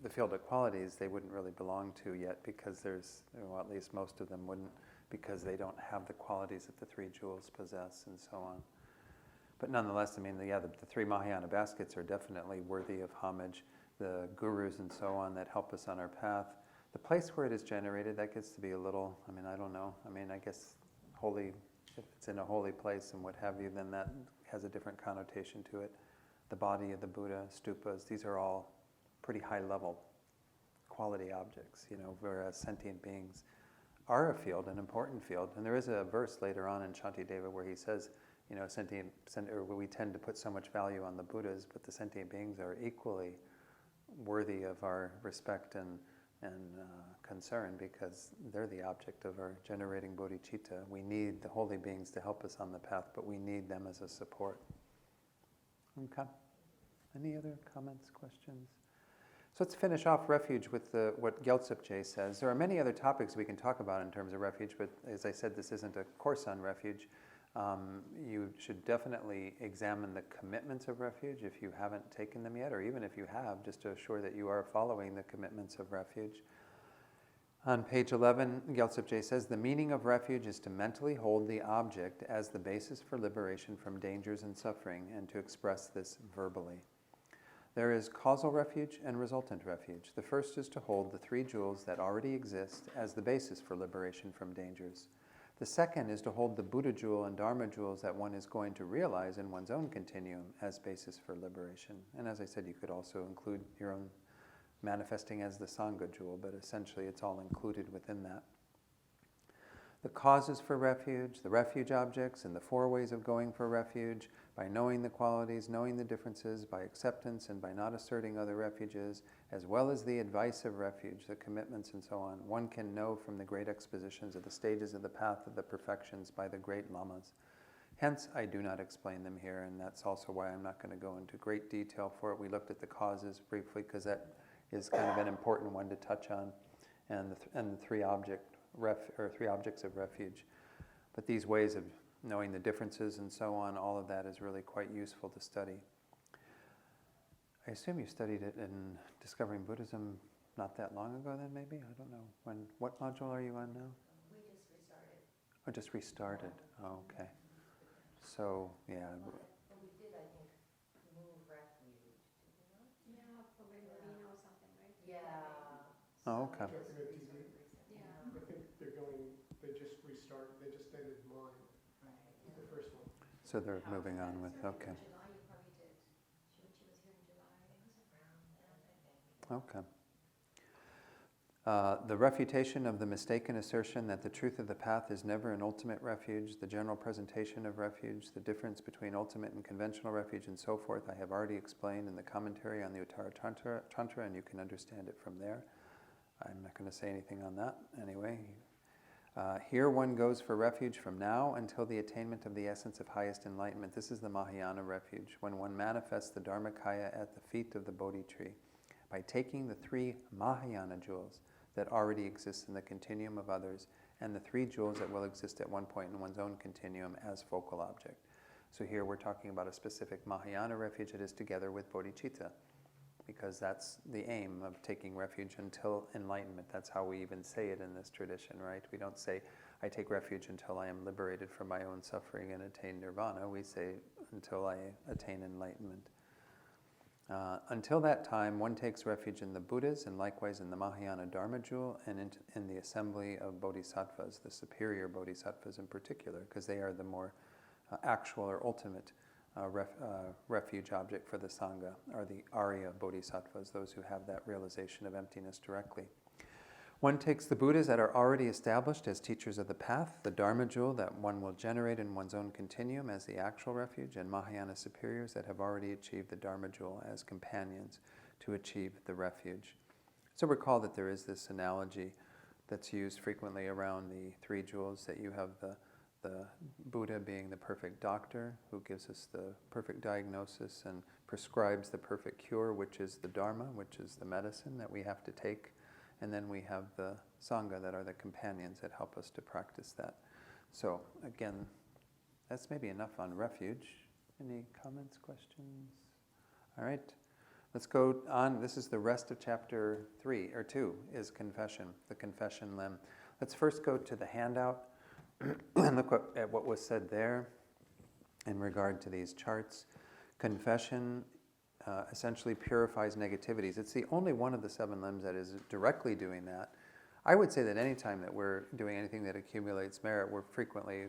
the field of qualities they wouldn't really belong to yet because at least most of them wouldn't, because they don't have the qualities that the three jewels possess and so on. But nonetheless, I mean, the three Mahayana baskets are definitely worthy of homage. The gurus and so on that help us on our path. The place where it is generated, that gets to be a little, I mean, I don't know. I mean, I guess holy, if it's in a holy place and what have you, then that has a different connotation to it. The body of the Buddha, stupas, these are all pretty high level quality objects, whereas sentient beings are a field, an important field. And there is a verse later on in Shantideva where he says, we tend to put so much value on the Buddhas, but the sentient beings are equally worthy of our respect and concern because they're the object of our generating bodhicitta. We need the holy beings to help us on the path, but we need them as a support. Okay. Any other comments, questions? So let's finish off refuge with what Gyaltsab says. There are many other topics we can talk about in terms of refuge, but as I said, this isn't a course on refuge. You should definitely examine the commitments of refuge if you haven't taken them yet, or even if you have, just to assure that you are following the commitments of refuge. On page 11, Gyaltsab says, the meaning of refuge is to mentally hold the object as the basis for liberation from dangers and suffering, and to express this verbally. There is causal refuge and resultant refuge. The first is to hold the three jewels that already exist as the basis for liberation from dangers. The second is to hold the Buddha jewel and Dharma jewels that one is going to realize in one's own continuum as basis for liberation. And as I said, you could also include your own manifesting as the Sangha jewel, but essentially it's all included within that. The causes for refuge, the refuge objects, and the four ways of going for refuge, by knowing the qualities, knowing the differences, by acceptance and by not asserting other refuges, as well as the advice of refuge, the commitments and so on. One can know from the great expositions of the stages of the path of the perfections by the great lamas. Hence, I do not explain them here, and that's also why I'm not going to go into great detail for it. We looked at the causes briefly because that is kind of an important one to touch on, and the three objects of refuge. But these ways of knowing the differences and so on, all of that is really quite useful to study. I assume you studied it in Discovering Buddhism not that long ago then, maybe? I don't know. What module are you on now? We just restarted. Oh, just restarted. Oh, okay. So, yeah. But we did, I think, move refuge, did we not? Yeah, for Bernardino or something, right? Yeah. Oh, okay. So Talking about this TV? was recent. Yeah. I think they just restarted, they just ended mine, Right. the first one. So they're moving on with, okay. In July, you probably did. She was here in July. It was around then, I think. Okay. The refutation of the mistaken assertion that the truth of the path is never an ultimate refuge, the general presentation of refuge, the difference between ultimate and conventional refuge, and so forth, I have already explained in the commentary on the Uttara Tantra, and you can understand it from there. I'm not going to say anything on that anyway. Here one goes for refuge from now until the attainment of the essence of highest enlightenment. This is the Mahayana refuge, when one manifests the Dharmakaya at the feet of the Bodhi tree by taking the three Mahayana jewels that already exist in the continuum of others and the three jewels that will exist at one point in one's own continuum as focal object. So here we're talking about a specific Mahayana refuge that is together with bodhicitta, because that's the aim of taking refuge until enlightenment. That's how we even say it in this tradition, right? We don't say, I take refuge until I am liberated from my own suffering and attain nirvana. We say, until I attain enlightenment. Until that time, one takes refuge in the Buddhas and likewise in the Mahayana Dharma jewel and in the assembly of bodhisattvas, the superior bodhisattvas in particular, because they are the more actual or ultimate refuge object for the Sangha, are the Arya bodhisattvas, those who have that realization of emptiness directly. One takes the Buddhas that are already established as teachers of the path, the Dharma jewel that one will generate in one's own continuum as the actual refuge, and Mahayana superiors that have already achieved the Dharma jewel as companions to achieve the refuge. So recall that there is this analogy that's used frequently around the three jewels, that you have the Buddha being the perfect doctor who gives us the perfect diagnosis and prescribes the perfect cure, which is the Dharma, which is the medicine that we have to take. And then we have the Sangha that are the companions that help us to practice that. So again, that's maybe enough on refuge. Any comments, questions? All right, let's go on. This is the rest of chapter 2 is confession, the confession limb. Let's first go to the handout and look at what was said there in regard to these charts. Confession essentially purifies negativities. It's the only one of the 7 limbs that is directly doing that. I would say that any time that we're doing anything that accumulates merit, we're frequently,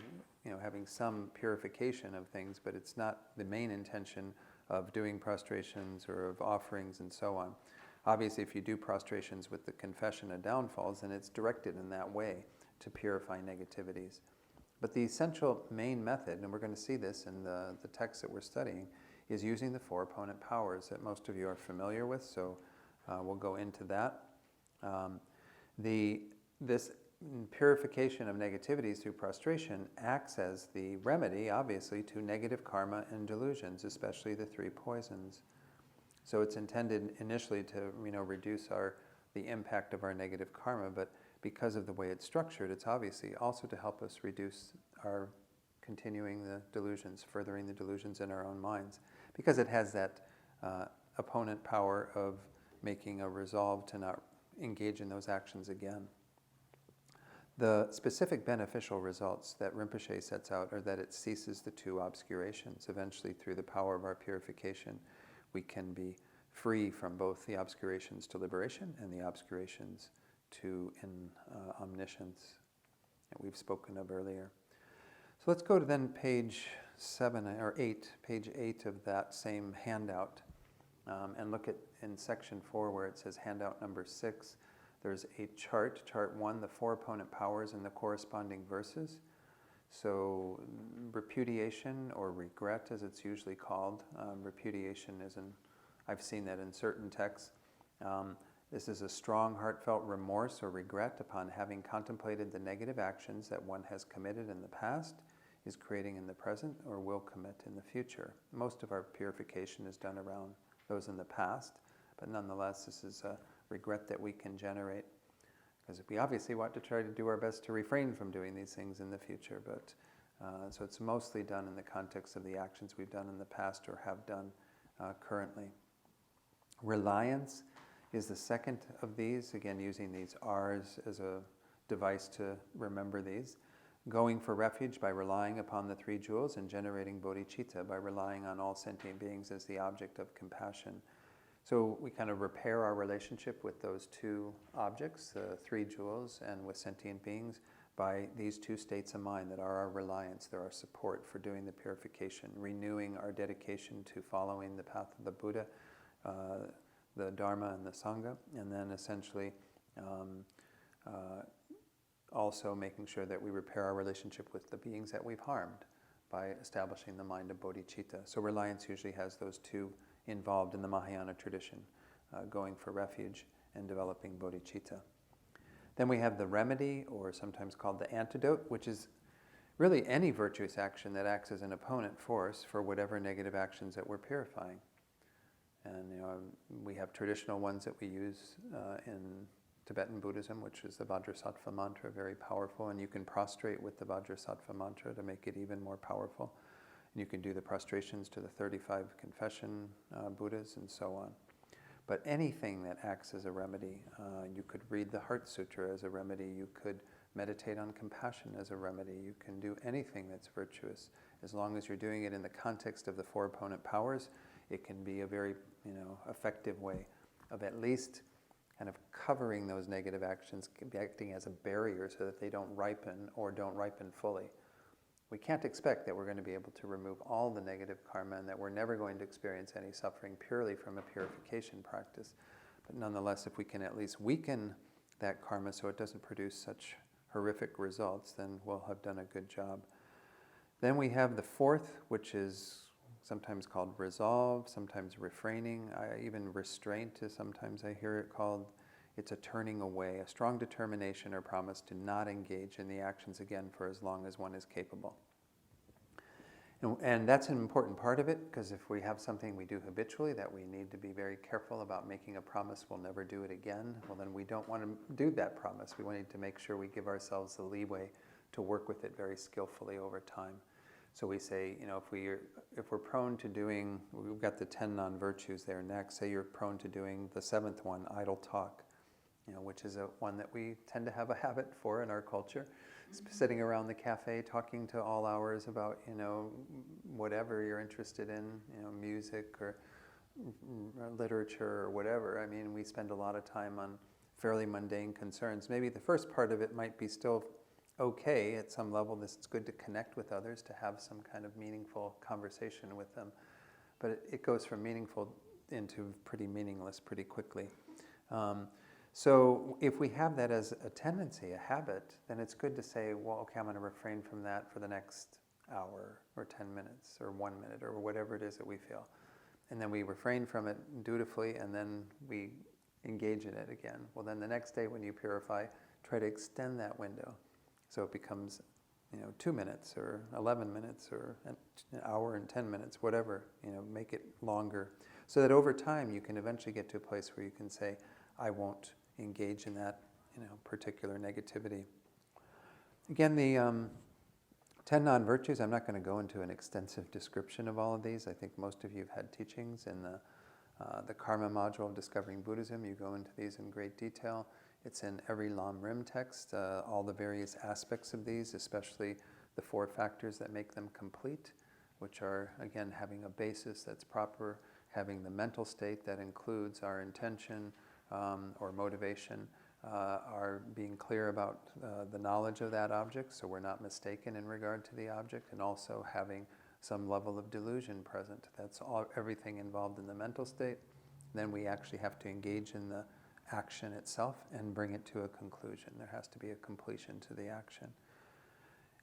having some purification of things, but it's not the main intention of doing prostrations or of offerings and so on. Obviously, if you do prostrations with the confession of downfalls, then it's directed in that way to purify negativities. But the essential main method, and we're going to see this in the text that we're studying, is using the 4 opponent powers that most of you are familiar with, so we'll go into that. This purification of negativities through prostration acts as the remedy, obviously, to negative karma and delusions, especially the 3 poisons. So it's intended initially to reduce the impact of our negative karma, but because of the way it's structured, it's obviously also to help us reduce our continuing the delusions, furthering the delusions in our own minds, because it has that opponent power of making a resolve to not engage in those actions again. The specific beneficial results that Rinpoche sets out are that it ceases the 2 obscurations. Eventually, through the power of our purification, we can be free from both the obscurations to liberation and the obscurations to omniscience that we've spoken of earlier. So let's go to then page 8 of that same handout, and look at in section 4 where it says handout number 6. There's a chart 1, the 4 opponent powers and the corresponding verses. So repudiation or regret, as it's usually called, repudiation I've seen that in certain texts. This is a strong, heartfelt remorse or regret upon having contemplated the negative actions that one has committed in the past is creating in the present or will commit in the future. Most of our purification is done around those in the past, but nonetheless, this is a regret that we can generate, because we obviously want to try to do our best to refrain from doing these things in the future, but so it's mostly done in the context of the actions we've done in the past or have done currently. Reliance is the second of these, again using these R's as a device to remember these. Going for refuge by relying upon the three jewels, and generating bodhicitta by relying on all sentient beings as the object of compassion. So we kind of repair our relationship with those two objects, the three jewels, and with sentient beings by these two states of mind that are our reliance, they're our support for doing the purification, renewing our dedication to following the path of the Buddha, the Dharma and the Sangha, and then essentially also making sure that we repair our relationship with the beings that we've harmed by establishing the mind of bodhicitta. So reliance usually has those two involved in the Mahayana tradition, going for refuge and developing bodhicitta. Then we have the remedy, or sometimes called the antidote, which is really any virtuous action that acts as an opponent force for whatever negative actions that we're purifying. And we have traditional ones that we use in Tibetan Buddhism, which is the Bodhisattva mantra, very powerful, and you can prostrate with the Bodhisattva mantra to make it even more powerful. And you can do the prostrations to the 35 confession Buddhas and so on. But anything that acts as a remedy, you could read the Heart Sutra as a remedy, you could meditate on compassion as a remedy, you can do anything that's virtuous. As long as you're doing it in the context of the four opponent powers, it can be a very effective way of at least kind of covering those negative actions, acting as a barrier so that they don't ripen or don't ripen fully. We can't expect that we're going to be able to remove all the negative karma and that we're never going to experience any suffering purely from a purification practice. But nonetheless, if we can at least weaken that karma so it doesn't produce such horrific results, then we'll have done a good job. Then we have the fourth, which is sometimes called resolve, sometimes refraining, even restraint is sometimes I hear it called. It's a turning away, a strong determination or promise to not engage in the actions again for as long as one is capable. And that's an important part of it, because if we have something we do habitually that we need to be very careful about making a promise we'll never do it again, well then we don't want to do that promise. We need to make sure we give ourselves the leeway to work with it very skillfully over time. So we say, if we're prone to doing, we've got the 10 non-virtues there next, say you're prone to doing the seventh one, idle talk, which is one that we tend to have a habit for in our culture, sitting around the cafe talking to all hours about, whatever you're interested in, music or literature or whatever. I mean, we spend a lot of time on fairly mundane concerns. Maybe the first part of it might be still okay at some level. It's good to connect with others, to have some kind of meaningful conversation with them. But it goes from meaningful into pretty meaningless pretty quickly. So if we have that as a tendency, a habit, then it's good to say, well, okay, I'm going to refrain from that for the next hour or 10 minutes or 1 minute or whatever it is that we feel. And then we refrain from it dutifully, and then we engage in it again. Well, then the next day when you purify, try to extend that window. So it becomes, 2 minutes or 11 minutes or an hour and 10 minutes, whatever, make it longer. So that over time you can eventually get to a place where you can say, I won't engage in that, particular negativity. Again, the 10 non-virtues, I'm not going to go into an extensive description of all of these. I think most of you have had teachings in the Karma module of Discovering Buddhism. You go into these in great detail. It's in every Lam Rim text, all the various aspects of these, especially the 4 factors that make them complete, which are, again, having a basis that's proper, having the mental state that includes our intention or motivation, are being clear about the knowledge of that object, so we're not mistaken in regard to the object, and also having some level of delusion present. That's everything involved in the mental state. Then we actually have to engage in the action itself and bring it to a conclusion. There has to be a completion to the action.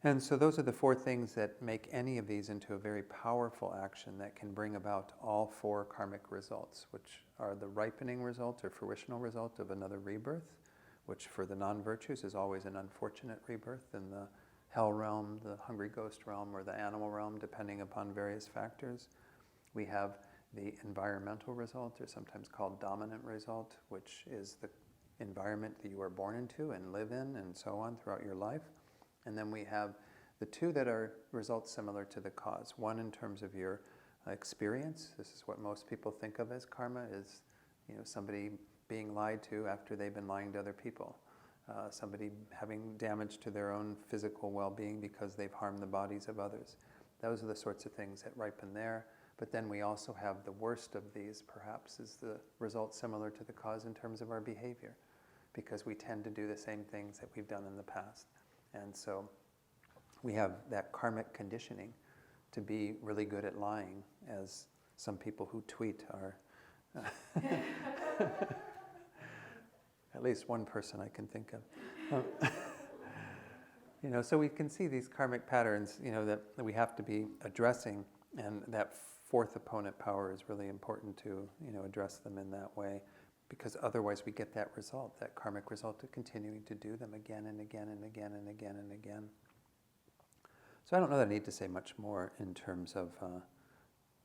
And so those are the 4 things that make any of these into a very powerful action that can bring about all 4 karmic results, which are the ripening result or fruitional result of another rebirth, which for the non-virtues is always an unfortunate rebirth in the hell realm, the hungry ghost realm, or the animal realm, depending upon various factors. We have the environmental result, or sometimes called dominant result, which is the environment that you are born into and live in and so on throughout your life. And then we have the two that are results similar to the cause. One in terms of your experience. This is what most people think of as karma, is somebody being lied to after they've been lying to other people. Somebody having damage to their own physical well-being because they've harmed the bodies of others. Those are the sorts of things that ripen there. But then we also have the worst of these, perhaps, is the result similar to the cause in terms of our behavior, because we tend to do the same things that we've done in the past. And so we have that karmic conditioning to be really good at lying, as some people who tweet are. At least one person I can think of. So we can see these karmic patterns, that we have to be addressing, and that fourth opponent power is really important to, address them in that way, because otherwise we get that result, that karmic result of continuing to do them again and again and again and again and again. So I don't know that I need to say much more in terms of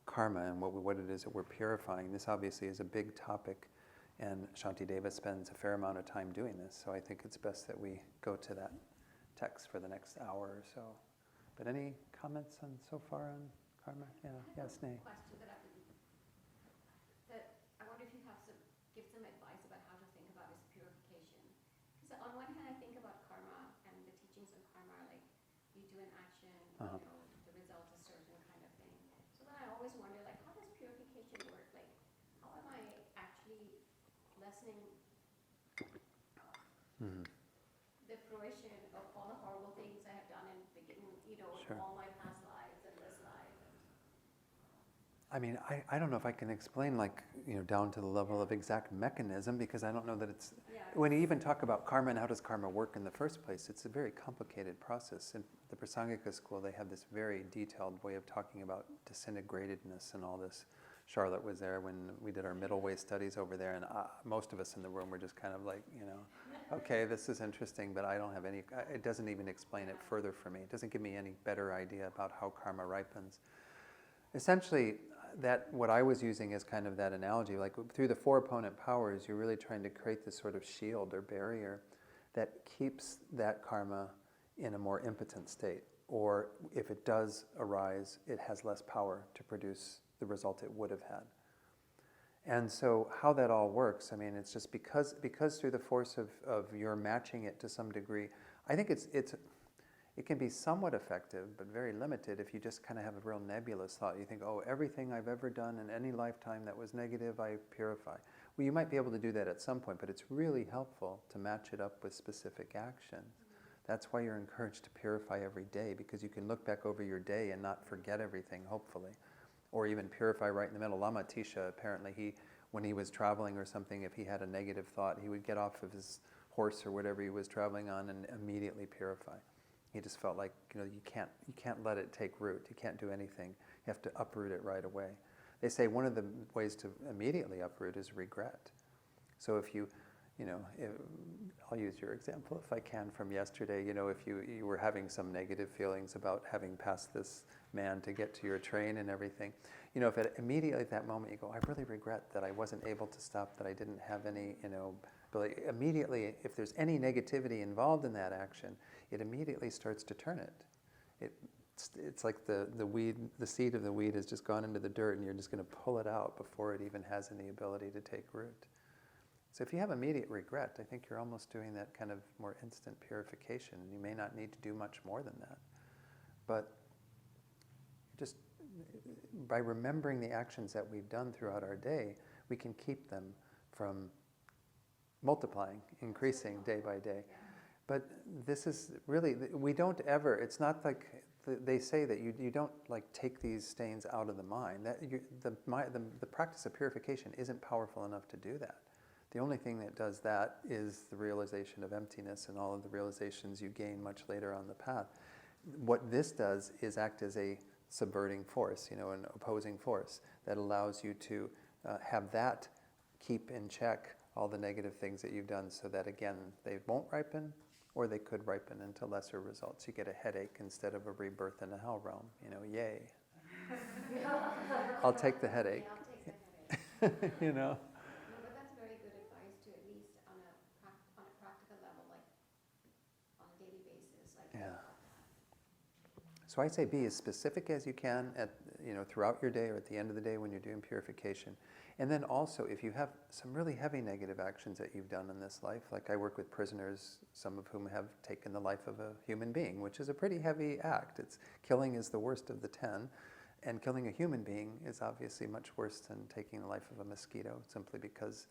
karma and what it is that we're purifying. This obviously is a big topic, and Shantideva spends a fair amount of time doing this, so I think it's best that we go to that text for the next hour or so. But any comments on so far on karma? Yeah, yes, Nay. Question that I wonder if you give some advice about how to think about its purification. Because on one hand, I think about karma and the teachings on karma, like you do an action, the result is certain kind of thing. So then I always wonder, like, how does purification work? Like, how am I actually lessening the fruition of all the horrible things I have done in Sure. all my past lives and this life? I mean, I don't know if I can explain, down to the level of exact mechanism, because I don't know that it's... Yeah. When you even talk about karma and how does karma work in the first place, it's a very complicated process. In the Prasangika school, they have this very detailed way of talking about disintegratedness and all this. Charlotte was there when we did our middle way studies over there, and most of us in the room were just kind of like, okay, this is interesting, but I don't have any... It doesn't even explain it further for me. It doesn't give me any better idea about how karma ripens. Essentially, what I was using is kind of that analogy, like through the four opponent powers, you're really trying to create this sort of shield or barrier that keeps that karma in a more impotent state. Or if it does arise, it has less power to produce the result it would have had. And so how that all works, I mean, it's just because through the force of your matching it to some degree, I think it can be somewhat effective, but very limited if you just kind of have a real nebulous thought. You think, everything I've ever done in any lifetime that was negative, I purify. Well, you might be able to do that at some point, but it's really helpful to match it up with specific actions. That's why you're encouraged to purify every day, because you can look back over your day and not forget everything, hopefully. Or even purify right in the middle. Lama Tisha, apparently, when he was traveling or something, if he had a negative thought, he would get off of his horse or whatever he was traveling on and immediately purify. He just felt like, you can't let it take root. You can't do anything. You have to uproot it right away. They say one of the ways to immediately uproot is regret. So if I'll use your example if I can from yesterday. If you were having some negative feelings about having passed this man to get to your train and everything, if immediately at that moment you go, I really regret that I wasn't able to stop, that I didn't have any, but immediately, if there's any negativity involved in that action, it immediately starts to turn it. It's like the weed, the seed of the weed has just gone into the dirt, and you're just going to pull it out before it even has any ability to take root. So if you have immediate regret, I think you're almost doing that kind of more instant purification. You may not need to do much more than that. But just by remembering the actions that we've done throughout our day, we can keep them from multiplying, increasing day by day. But this is really, we don't ever, it's not like they say that you don't like take these stains out of the mind. The practice of purification isn't powerful enough to do that. The only thing that does that is the realization of emptiness and all of the realizations you gain much later on the path. What this does is act as a subverting force, an opposing force that allows you to have that keep in check all the negative things that you've done, so that again, they won't ripen, or they could ripen into lesser results. You get a headache instead of a rebirth in a hell realm. Yay. I'll take the headache. Yeah, I'll take the headache. No, but that's very good advice to, at least on a practical level, like on a daily basis. Like, Yeah. So I say be as specific as you can throughout your day or at the end of the day when you're doing purification. And then also, if you have some really heavy negative actions that you've done in this life, like I work with prisoners, some of whom have taken the life of a human being, which is a pretty heavy act. Killing is the worst of the 10, and killing a human being is obviously much worse than taking the life of a mosquito, simply because,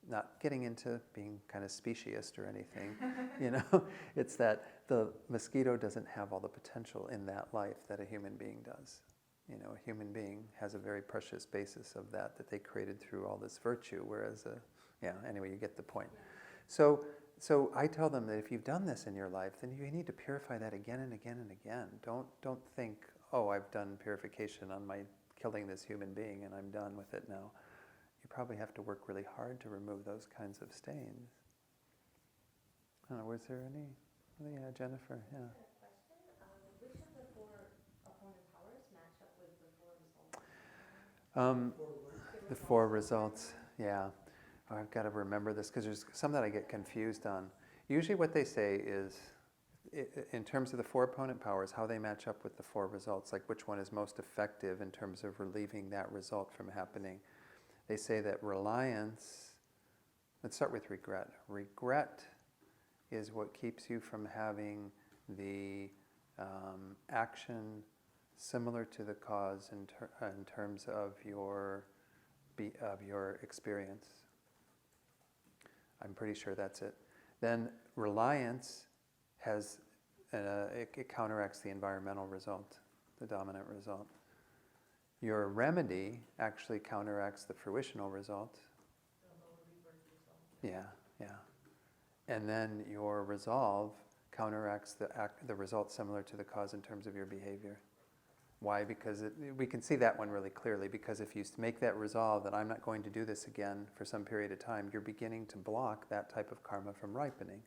not getting into being kind of speciesist or anything, it's that the mosquito doesn't have all the potential in that life that a human being does. A human being has a very precious basis of that they created through all this virtue, whereas, anyway, you get the point. So I tell them that if you've done this in your life, then you need to purify that again and again and again. Don't think, oh, I've done purification on my killing this human being and I'm done with it now. You probably have to work really hard to remove those kinds of stains. I don't know, was there any? Yeah, Jennifer, yeah. Question, which of the 4 opponent powers match up with the 4 results? The 4 results, yeah. Oh, I've got to remember this because there's some that I get confused on. Usually what they say is, in terms of the 4 opponent powers, how they match up with the 4 results, like which one is most effective in terms of relieving that result from happening. They say that reliance, let's start with regret. Regret is what keeps you from having the action similar to the cause in terms of your experience. I'm pretty sure that's it. Then reliance has, it counteracts the environmental result, the dominant result. Your remedy actually counteracts the fruitional result. Yeah. And then your resolve counteracts the result similar to the cause in terms of your behavior. Why? Because we can see that one really clearly, because if you make that resolve that I'm not going to do this again for some period of time, you're beginning to block that type of karma from ripening.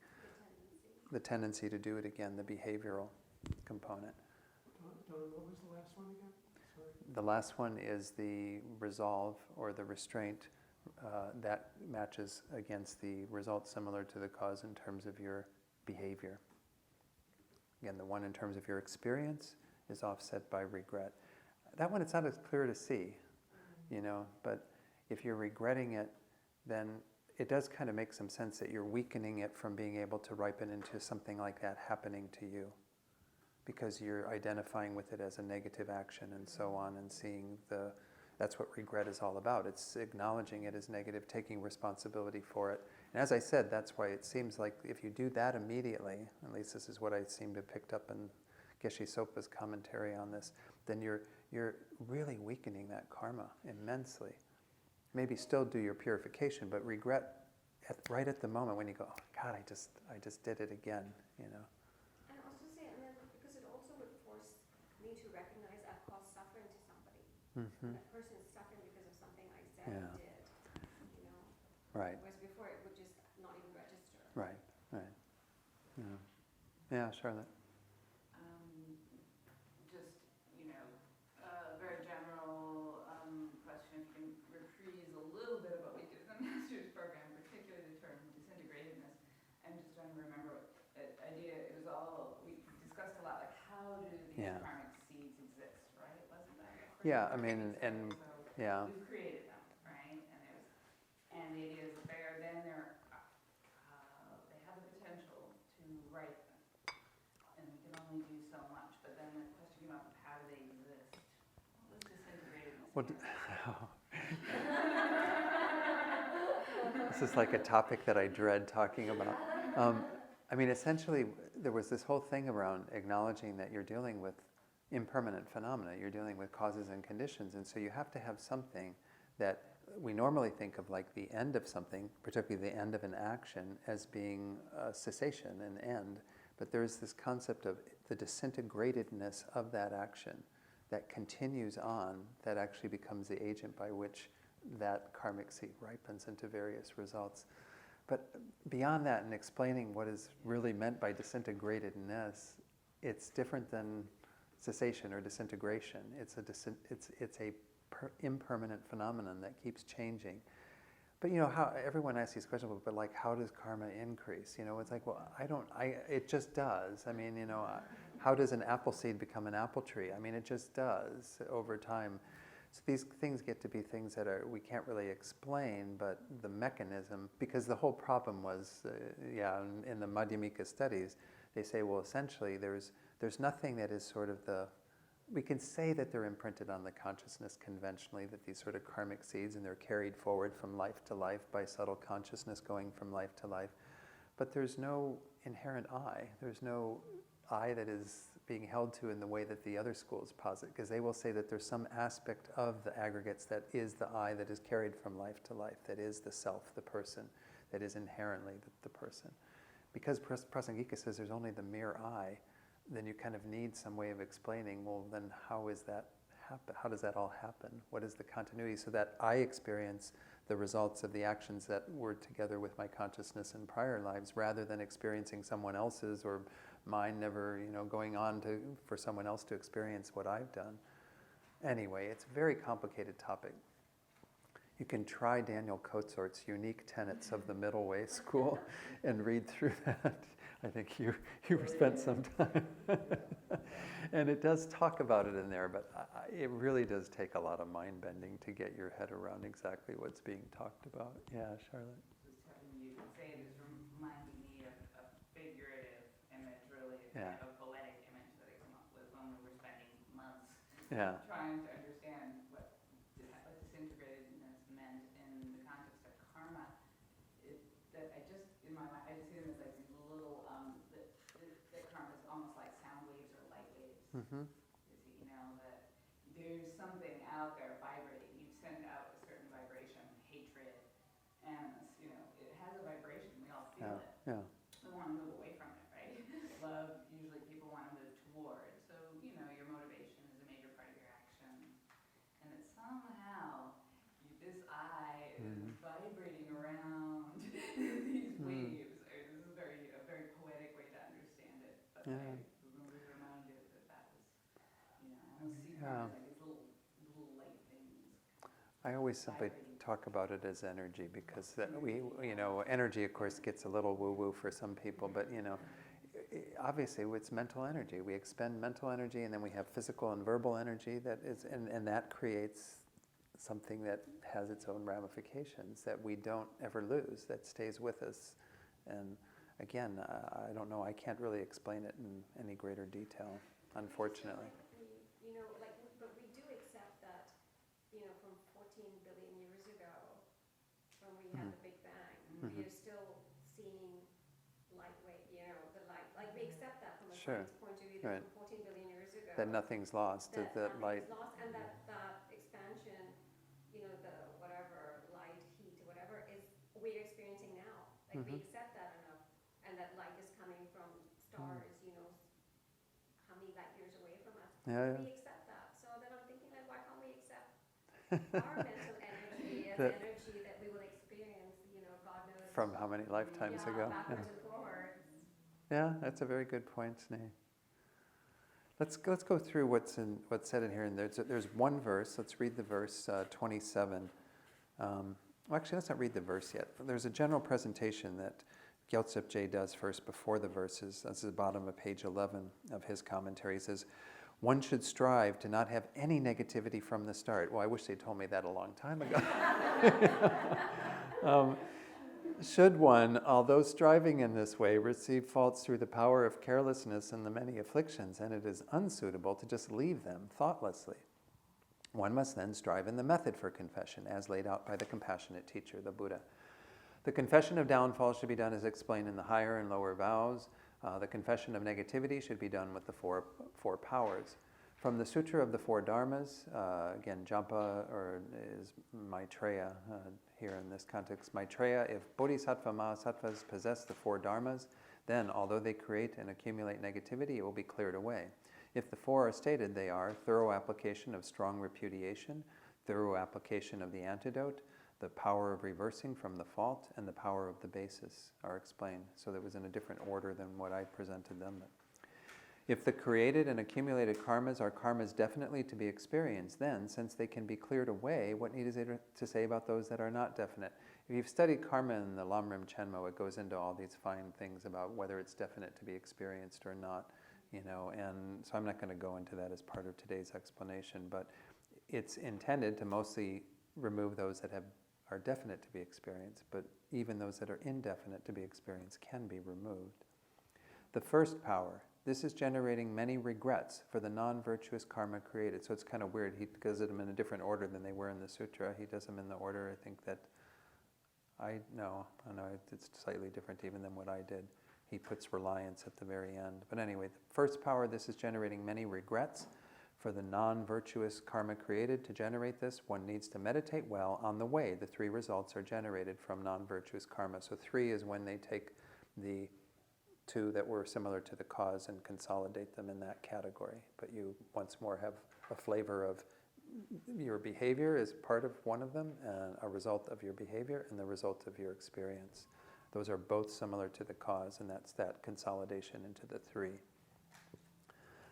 The tendency to do it again, the behavioral component. Don, what was the last one again? Sorry. The last one is the resolve or the restraint that matches against the result similar to the cause in terms of your behavior. Again, the one in terms of your experience is offset by regret. That one, it's not as clear to see, but if you're regretting it, then it does kind of make some sense that you're weakening it from being able to ripen into something like that happening to you, because you're identifying with it as a negative action and so on, and seeing that's what regret is all about. It's acknowledging it as negative, taking responsibility for it. And as I said, that's why it seems like if you do that immediately, at least this is what I seem to have picked up in Geshe Sopa's commentary on this, then you're really weakening that karma immensely. Maybe still do your purification, but regret right at the moment when you go, oh God, I just did it again, And also say, and then because it also would force me to recognize I've caused suffering to somebody. Mm-hmm. That person is suffering because of something I said or did. Right. Whereas before it would just not even register. Right. Yeah, Charlotte. Very general question. If you can reprise a little bit of what we did in the master's program, particularly the term disintegratedness. I'm just trying to remember what the idea. It was all we discussed a lot. Like, how do these karmic seeds exist? Right? Wasn't that? Yeah, I mean, and yeah. We've created them, right? And the idea is that they have the potential to ripen, and we can only do so much. But then the question came up of how do they exist? What was disintegratedness? This is like a topic that I dread talking about. I mean, essentially, there was this whole thing around acknowledging that you're dealing with impermanent phenomena. You're dealing with causes and conditions, and so you have to have something that we normally think of like the end of something, particularly the end of an action, as being a cessation, an end. But there's this concept of the disintegratedness of that action that continues on, that actually becomes the agent by which that karmic seed ripens into various results. But beyond that, in explaining what is really meant by disintegratedness, it's different than cessation or disintegration. It's a impermanent phenomenon that keeps changing. But how everyone asks these questions, but like, how does karma increase? It's like, well, it just does. I mean, how does an apple seed become an apple tree? I mean, it just does over time. So these things get to be things that we can't really explain, but the mechanism, because the whole problem was, in the Madhyamika studies, they say, well, essentially, there's nothing that is sort of we can say that they're imprinted on the consciousness conventionally, that these sort of karmic seeds, and they're carried forward from life to life by subtle consciousness going from life to life. But there's no inherent I. There's no I that is being held to in the way that the other schools posit, because they will say that there's some aspect of the aggregates that is the I that is carried from life to life, that is the self, the person, that is inherently the person. Because Prasangika says there's only the mere I, then you kind of need some way of explaining, well, then how is that happen? How does that all happen? What is the continuity? So that I experience the results of the actions that were together with my consciousness in prior lives, rather than experiencing someone else's or mine never, going on for someone else to experience what I've done. Anyway, it's a very complicated topic. You can try Daniel Coatsort's Unique Tenets of the Middle Way School and read through that. I think you spent some time. And it does talk about it in there, but it really does take a lot of mind bending to get your head around exactly what's being talked about. Yeah, Charlotte? Just having you say this reminded me of a figurative image, really, Yeah. a poetic image that I came up with when we were spending months trying to understand what disintegratedness meant in the context of karma. That I just, in my mind, I just see them as like these little, that karma is almost like sound waves or light waves. Mm-hmm. That there's something out there vibrating. You send out a certain vibration, hatred, animus, it has a vibration. We all feel it. Yeah. We want to move away from it, right? Love, usually people want to move toward. So, your motivation is a major part of your action. And that somehow this I is vibrating around these waves. This is a very poetic way to understand it. But I was reminded that was, I almost see karma as like these little light things. I always simply talk about it as energy, because energy, of course, gets a little woo-woo for some people, but obviously it's mental energy. We expend mental energy, and then we have physical and verbal energy and that creates something that has its own ramifications that we don't ever lose, that stays with us. And again, I don't know, I can't really explain it in any greater detail, unfortunately. But we do accept that, from 14 billion years ago, when we had the Big Bang, we are still seeing light wave, the light. Like, we accept that from a science point of view, that from 14 billion years ago. That nothing's lost, that light. Nothing's lost, and that expansion, the whatever, light, heat, whatever, is we're experiencing now. Like, we accept that enough, and that light is coming from stars, how many light years away from us. We accept that. So then I'm thinking, like, why can't we accept our mental energy as energy that we will experience, God knows. From how many lifetimes ago? Backwards and forwards. Yeah, that's a very good point, Sneh. Let's go through what's said in here. And there's one verse. Let's read the verse 27. Actually, let's not read the verse yet. There's a general presentation that Gyaltsep J does first before the verses. That's at the bottom of page 11 of his commentary. He says, one should strive to not have any negativity from the start. Well, I wish they'd told me that a long time ago. Should one, although striving in this way, receive faults through the power of carelessness and the many afflictions, and it is unsuitable to just leave them thoughtlessly, one must then strive in the method for confession, as laid out by the compassionate teacher, the Buddha. The confession of downfall should be done as explained in the higher and lower vows. The confession of negativity should be done with the four powers. From the Sutra of the Four Dharmas, again, Jampa is Maitreya here in this context. Maitreya, if Bodhisattva Mahasattvas possess the four Dharmas, then, although they create and accumulate negativity, it will be cleared away. If the four are stated, they are thorough application of strong repudiation, thorough application of the antidote, The power of reversing from the fault and the power of the basis are explained. So that was in a different order than what I presented them. If the created and accumulated karmas are karmas definitely to be experienced, then, since they can be cleared away, what need is there to say about those that are not definite? If you've studied karma in the Lamrim Chenmo, it goes into all these fine things about whether it's definite to be experienced or not, and so I'm not going to go into that as part of today's explanation, but it's intended to mostly remove those that are definite to be experienced, but even those that are indefinite to be experienced can be removed. The first power, this is generating many regrets for the non-virtuous karma created. So it's kind of weird. He does them in a different order than they were in the sutra. He does them in the order, I think that, I know it's slightly different even than what I did. He puts reliance at the very end. But anyway, the first power, this is generating many regrets for the non-virtuous karma created. To generate this, one needs to meditate well on the way the 3 results are generated from non-virtuous karma. So 3 is when they take the 2 that were similar to the cause and consolidate them in that category. But you once more have a flavor of your behavior is part of one of them, and a result of your behavior and the result of your experience. Those are both similar to the cause, and that's that consolidation into the 3.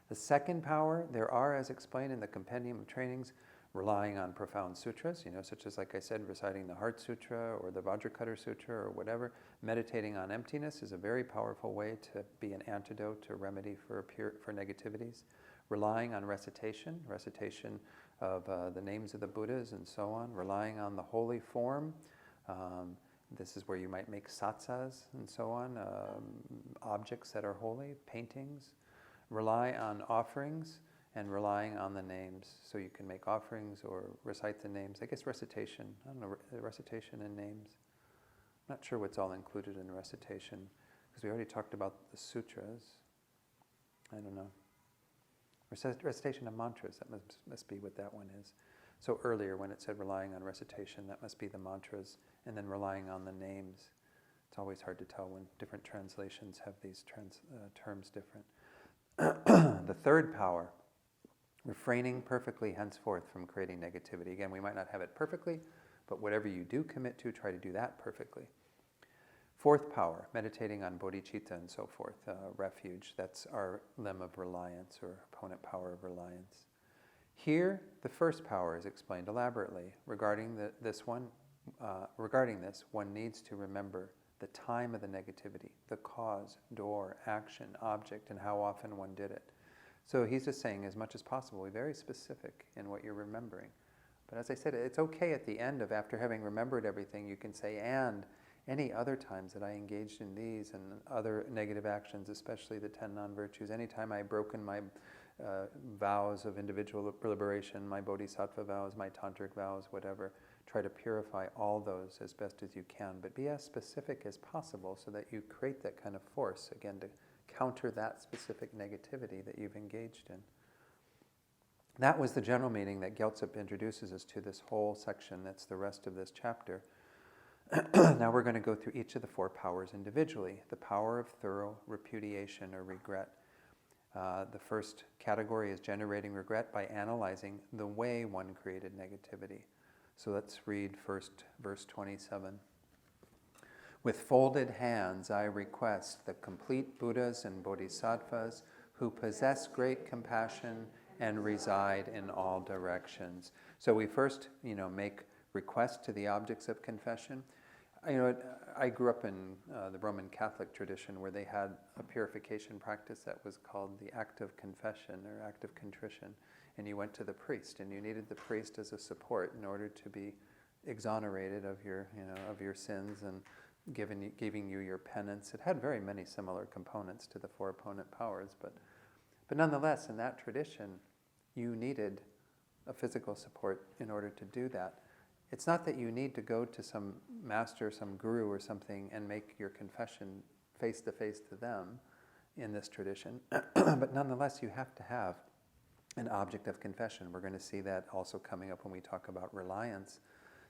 The second power, there are, as explained in the Compendium of Trainings, relying on profound sutras, such as, like I said, reciting the Heart Sutra or the Vajracutter Sutra or whatever. Meditating on emptiness is a very powerful way to be an antidote to remedy for negativities. Relying on recitation of the names of the Buddhas and so on. Relying on the holy form. This is where you might make satsas and so on, objects that are holy, paintings. Rely on offerings and relying on the names. So you can make offerings or recite the names. I guess recitation, recitation and names. I'm not sure what's all included in recitation, because we already talked about the sutras. I don't know. Recitation of mantras, that must be what that one is. So earlier when it said relying on recitation, that must be the mantras, and then relying on the names. It's always hard to tell when different translations have these terms different. The third power, refraining perfectly henceforth from creating negativity. Again, we might not have it perfectly, but whatever you do commit to, try to do that perfectly. Fourth power, meditating on bodhicitta and so forth, refuge. That's our limb of reliance or opponent power of reliance. Here, the first power is explained elaborately. Regarding this, one needs to remember the time of the negativity, the cause, door, action, object, and how often one did it. So he's just saying, as much as possible, be very specific in what you're remembering. But as I said, it's okay at the end of, after having remembered everything, you can say, and any other times that I engaged in these and other negative actions, especially the 10 non-virtues, anytime I've broken my vows of individual liberation, my bodhisattva vows, my tantric vows, whatever, try to purify all those as best as you can, but be as specific as possible so that you create that kind of force, again, to counter that specific negativity that you've engaged in. That was the general meaning that Gyaltsep introduces us to this whole section. That's the rest of this chapter. Now we're going to go through each of the 4 powers individually. The power of thorough repudiation or regret. The first category is generating regret by analyzing the way one created negativity. So let's read first verse 27. With folded hands I request the complete Buddhas and Bodhisattvas who possess great compassion and reside in all directions. So we first, make request to the objects of confession. I grew up in the Roman Catholic tradition where they had a purification practice that was called the act of confession or act of contrition. And you went to the priest, and you needed the priest as a support in order to be exonerated of your sins and giving you your penance. It had very many similar components to the 4 opponent powers, but nonetheless, in that tradition, you needed a physical support in order to do that. It's not that you need to go to some master, some guru or something and make your confession face to face to them in this tradition, but nonetheless, you have to have an object of confession. We're going to see that also coming up when we talk about reliance,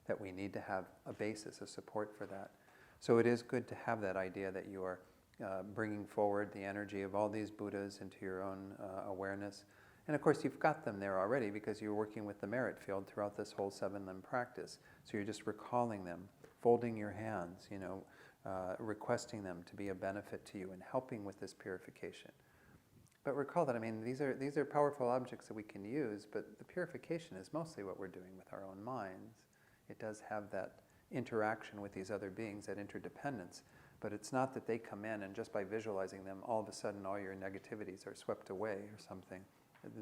that we need to have a basis, a support for that. So it is good to have that idea that you are bringing forward the energy of all these Buddhas into your own awareness And of course, you've got them there already because you're working with the merit field throughout this whole 7-limb practice. So you're just recalling them, folding your hands, requesting them to be a benefit to you and helping with this purification. But recall that, these are powerful objects that we can use, but the purification is mostly what we're doing with our own minds. It does have that interaction with these other beings, that interdependence, but it's not that they come in and just by visualizing them, all of a sudden all your negativities are swept away or something.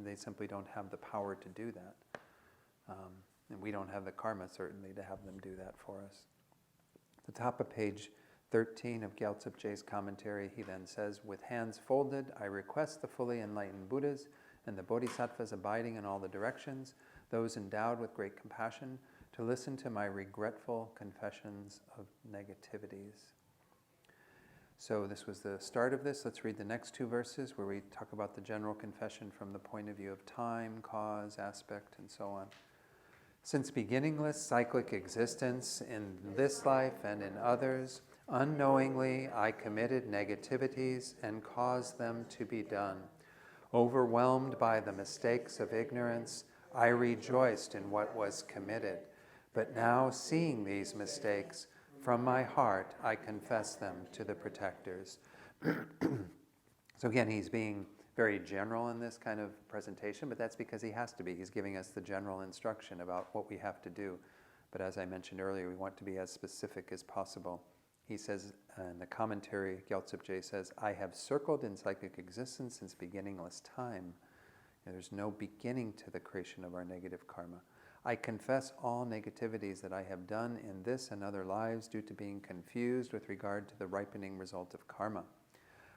They simply don't have the power to do that. And we don't have the karma, certainly, to have them do that for us. At the top of page 13 of Gyaltsab Je's commentary, he then says, with hands folded, I request the fully enlightened Buddhas and the Bodhisattvas abiding in all the directions, those endowed with great compassion, to listen to my regretful confessions of negativities. So this was the start of this. Let's read the next 2 verses where we talk about the general confession from the point of view of time, cause, aspect, and so on. Since beginningless cyclic existence in this life and in others, unknowingly I committed negativities and caused them to be done. Overwhelmed by the mistakes of ignorance, I rejoiced in what was committed. But now, seeing these mistakes, from my heart I confess them to the protectors. So again, he's being very general in this kind of presentation, but that's because he has to be. He's giving us the general instruction about what we have to do. But as I mentioned earlier, we want to be as specific as possible. He says in the commentary, Gyaltsab Je says, I have circled in cyclic existence since beginningless time. There's no beginning to the creation of our negative karma. I confess all negativities that I have done in this and other lives due to being confused with regard to the ripening result of karma.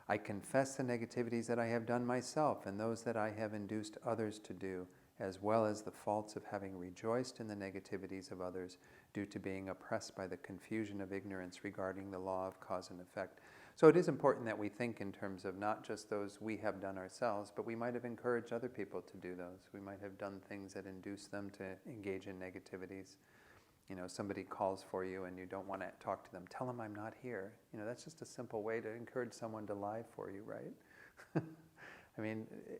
I confess the negativities that I have done myself and those that I have induced others to do, as well as the faults of having rejoiced in the negativities of others due to being oppressed by the confusion of ignorance regarding the law of cause and effect. So it is important that we think in terms of not just those we have done ourselves, but we might have encouraged other people to do those. We might have done things that induce them to engage in negativities. Somebody calls for you and you don't want to talk to them. Tell them I'm not here. That's just a simple way to encourage someone to lie for you, right?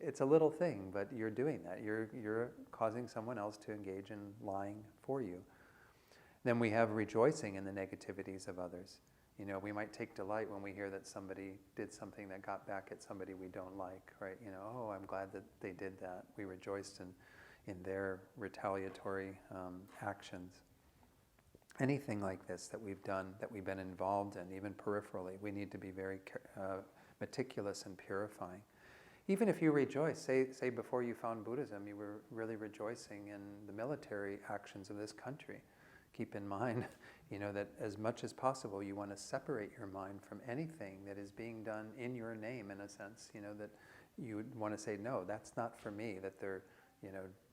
It's a little thing, but you're doing that. You're causing someone else to engage in lying for you. Then we have rejoicing in the negativities of others. We might take delight when we hear that somebody did something that got back at somebody we don't like, right? Oh, I'm glad that they did that. We rejoiced in their retaliatory actions. Anything like this that we've done, that we've been involved in, even peripherally, we need to be very meticulous and purifying. Even if you rejoice, say before you found Buddhism, you were really rejoicing in the military actions of this country. Keep in mind, that as much as possible, you want to separate your mind from anything that is being done in your name, in a sense, that you would want to say, no, that's not for me, that they're,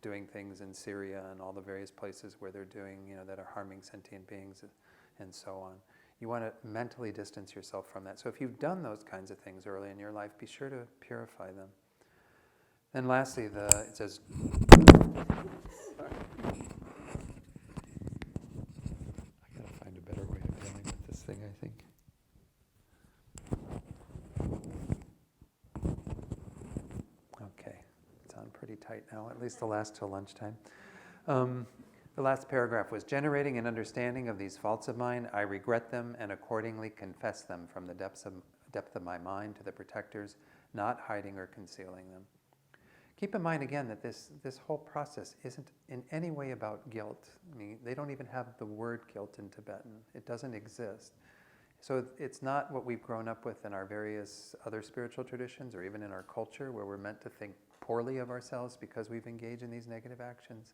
doing things in Syria and all the various places where they're doing, that are harming sentient beings and so on. You want to mentally distance yourself from that. So if you've done those kinds of things early in your life, be sure to purify them. Then lastly, it says, thing, I think. Okay, it's on pretty tight now, at least the last till lunchtime. The last paragraph was, generating an understanding of these faults of mine, I regret them and accordingly confess them from the depth of my mind to the protectors, not hiding or concealing them. Keep in mind again that this whole process isn't in any way about guilt. They don't even have the word guilt in Tibetan. It doesn't exist. So it's not what we've grown up with in our various other spiritual traditions or even in our culture where we're meant to think poorly of ourselves because we've engaged in these negative actions.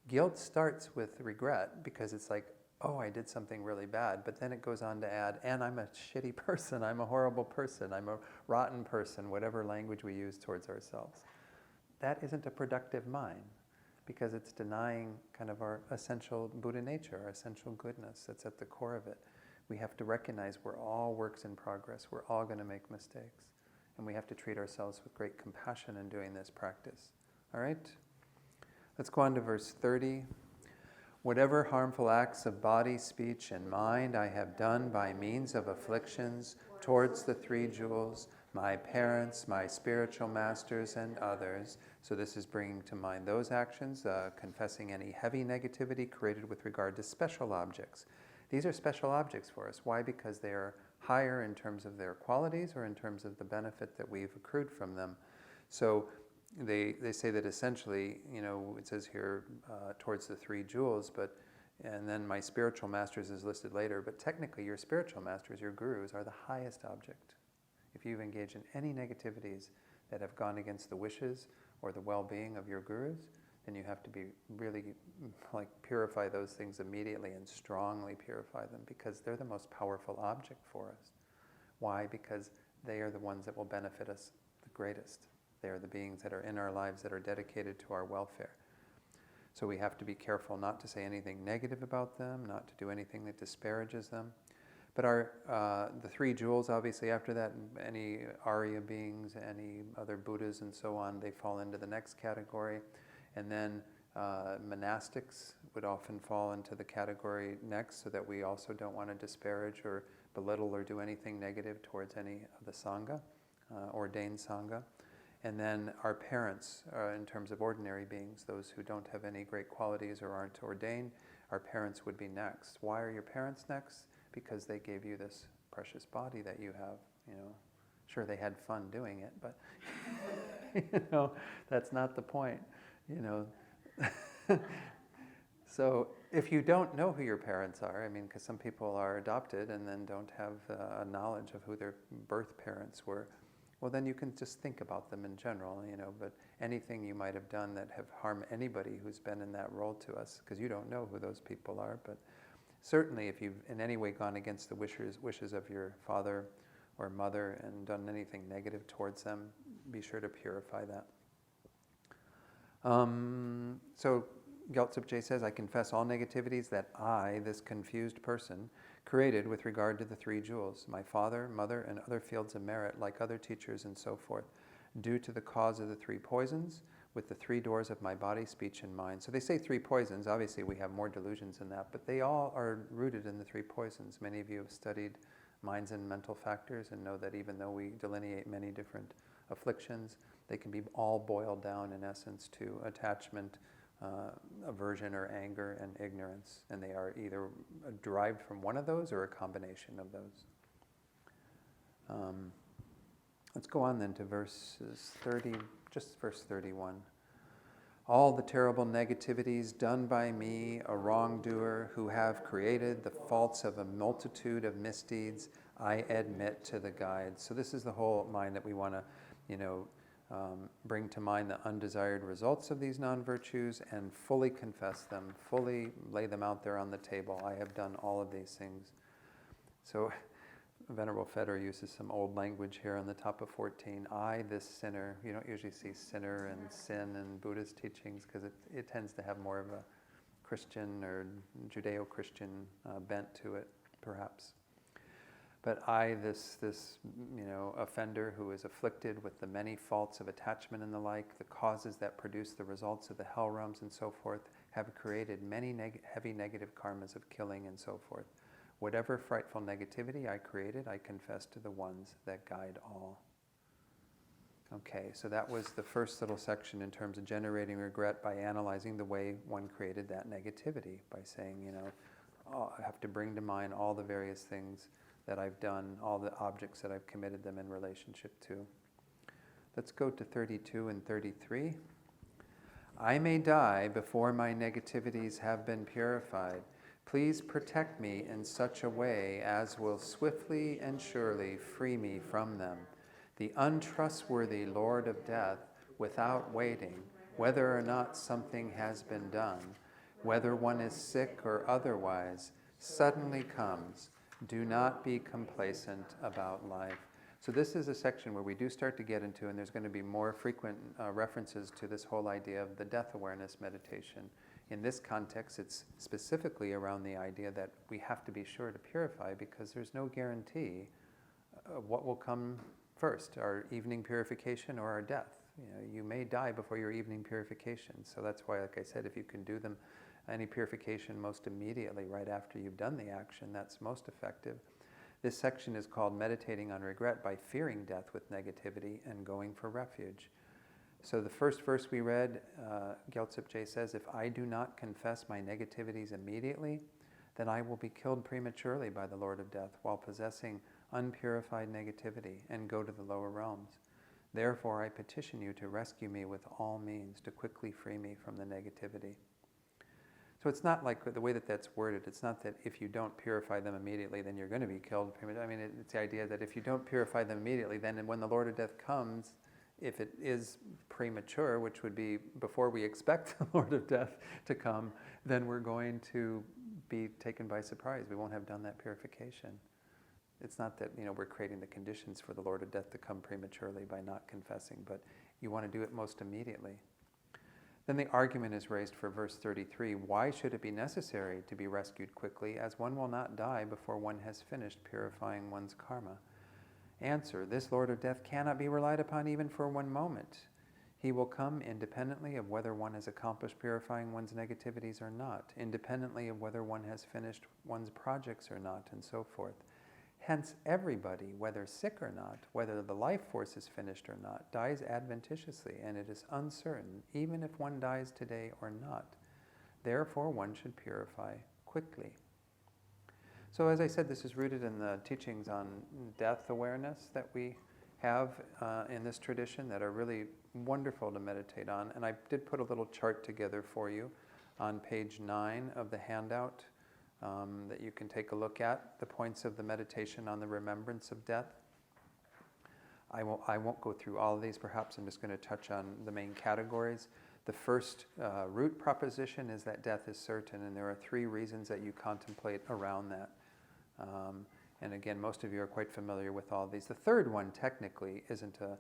Guilt starts with regret because it's like, oh, I did something really bad, but then it goes on to add, and I'm a shitty person, I'm a horrible person, I'm a rotten person, whatever language we use towards ourselves. That isn't a productive mind because it's denying kind of our essential Buddha nature, our essential goodness that's at the core of it. We have to recognize we're all works in progress. We're all going to make mistakes. And we have to treat ourselves with great compassion in doing this practice. All right? Let's go on to verse 30. Whatever harmful acts of body, speech, and mind I have done by means of afflictions towards the 3 jewels, my parents, my spiritual masters, and others. So this is bringing to mind those actions, confessing any heavy negativity created with regard to special objects. These are special objects for us. Why? Because they are higher in terms of their qualities or in terms of the benefit that we've accrued from them. So they say that essentially, it says here towards the 3 jewels, and then my spiritual masters is listed later, but technically your spiritual masters, your gurus, are the highest object. If you've engaged in any negativities that have gone against the wishes or the well-being of your gurus, then you have to be really purify those things immediately and strongly purify them, because they're the most powerful object for us. Why? Because they are the ones that will benefit us the greatest. They are the beings that are in our lives that are dedicated to our welfare. So we have to be careful not to say anything negative about them, not to do anything that disparages them. But the 3 jewels, obviously, after that, any Arya beings, any other Buddhas and so on, they fall into the next category. And then monastics would often fall into the category next, so that we also don't want to disparage or belittle or do anything negative towards any of the Sangha, ordained Sangha. And then our parents, in terms of ordinary beings, those who don't have any great qualities or aren't ordained, our parents would be next. Why are your parents next? Because they gave you this precious body that you have. Sure, they had fun doing it, but that's not the point. So if you don't know who your parents are, because some people are adopted and then don't have a knowledge of who their birth parents were, well, then you can just think about them in general, but anything you might have done that have harmed anybody who's been in that role to us, because you don't know who those people are, but certainly if you've in any way gone against the wishes of your father or mother and done anything negative towards them, be sure to purify that. So Gyaltsab says, I confess all negativities that I, this confused person, created with regard to the 3 jewels, my father, mother, and other fields of merit, like other teachers and so forth, due to the cause of the 3 poisons, with the 3 doors of my body, speech, and mind. So they say 3 poisons. Obviously, we have more delusions than that, but they all are rooted in the 3 poisons. Many of you have studied minds and mental factors and know that even though we delineate many different afflictions, they can be all boiled down, in essence, to attachment, aversion or anger, and ignorance. And they are either derived from one of those or a combination of those. Let's go on then to verses 30, just verse 31. All the terrible negativities done by me, a wrongdoer, who have created the faults of a multitude of misdeeds, I admit to the guides. So this is the whole mind that we want to, bring to mind the undesired results of these non-virtues and fully confess them, fully lay them out there on the table. I have done all of these things. So Venerable Feder uses some old language here on the top of 14. I, this sinner. You don't usually see sinner and sin in Buddhist teachings because it tends to have more of a Christian or Judeo-Christian bent to it, perhaps. But I, this offender who is afflicted with the many faults of attachment and the like, the causes that produce the results of the hell realms and so forth, have created many heavy negative karmas of killing and so forth. Whatever frightful negativity I created, I confess to the ones that guide all. Okay, so that was the first little section in terms of generating regret by analyzing the way one created that negativity, by saying, I have to bring to mind all the various things that I've done, all the objects that I've committed them in relationship to. Let's go to 32 and 33. I may die before my negativities have been purified. Please protect me in such a way as will swiftly and surely free me from them. The untrustworthy Lord of Death, without waiting, whether or not something has been done, whether one is sick or otherwise, suddenly comes. Do not be complacent about life. So this is a section where we do start to get into, and there's going to be more frequent references to this whole idea of the death awareness meditation. In this context, it's specifically around the idea that we have to be sure to purify because there's no guarantee of what will come first, our evening purification or our death. You may die before your evening purification. So that's why, like I said, if you can do them, any purification most immediately right after you've done the action, that's most effective. This section is called Meditating on Regret by Fearing Death with Negativity and Going for Refuge. So the first verse we read, Gyaltsab Je says, if I do not confess my negativities immediately, then I will be killed prematurely by the Lord of Death while possessing unpurified negativity and go to the lower realms. Therefore, I petition you to rescue me with all means, to quickly free me from the negativity. So it's not like the way that that's worded, it's not that if you don't purify them immediately, then you're going to be killed prematurely. I mean, it's the idea that if you don't purify them immediately, then when the Lord of Death comes, if it is premature, which would be before we expect the Lord of Death to come, then we're going to be taken by surprise. We won't have done that purification. It's not that, we're creating the conditions for the Lord of Death to come prematurely by not confessing, but you want to do it most immediately. Then the argument is raised for verse 33. Why should it be necessary to be rescued quickly, as one will not die before one has finished purifying one's karma? Answer, this Lord of Death cannot be relied upon even for one moment. He will come independently of whether one has accomplished purifying one's negativities or not, independently of whether one has finished one's projects or not, and so forth. Hence, everybody, whether sick or not, whether the life force is finished or not, dies adventitiously, and it is uncertain, even if one dies today or not. Therefore, one should purify quickly. So as I said, this is rooted in the teachings on death awareness that we have in this tradition that are really wonderful to meditate on. And I did put a little chart together for you on page 9 of the handout that you can take a look at, the points of the meditation on the remembrance of death. I won't go through all of these. Perhaps I'm just going to touch on the main categories. The first root proposition is that death is certain, and there are 3 reasons that you contemplate around that. And again, most of you are quite familiar with all these. The third one, technically, isn't a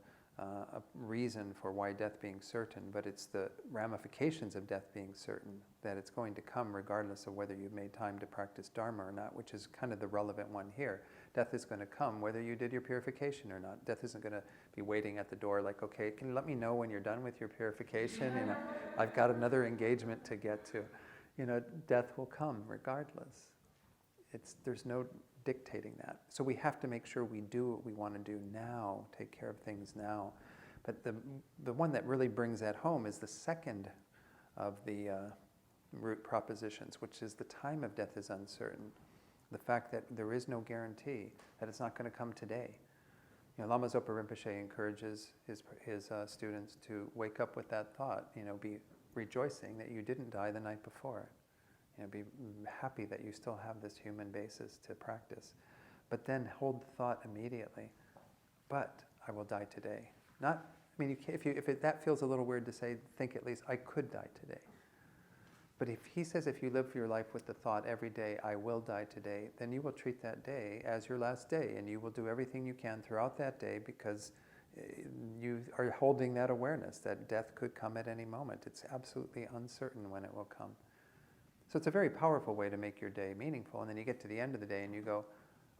reason for why death being certain, but it's the ramifications of death being certain, that it's going to come regardless of whether you've made time to practice Dharma or not, which is kind of the relevant one here. Death is going to come whether you did your purification or not. Death isn't going to be waiting at the door like, okay, can you let me know when you're done with your purification? I've got another engagement to get to. Death will come regardless. There's no dictating that. So we have to make sure we do what we want to do now, take care of things now. But the one that really brings that home is the second of the root propositions, which is the time of death is uncertain. The fact that there is no guarantee that it's not going to come today. Lama Zopa Rinpoche encourages his students to wake up with that thought, be rejoicing that you didn't die the night before. Be happy that you still have this human basis to practice. But then hold the thought immediately, but I will die today. That feels a little weird to say, think at least, I could die today. But if he says if you live your life with the thought every day, I will die today, then you will treat that day as your last day, and you will do everything you can throughout that day because you are holding that awareness that death could come at any moment. It's absolutely uncertain when it will come. So it's a very powerful way to make your day meaningful. And then you get to the end of the day and you go,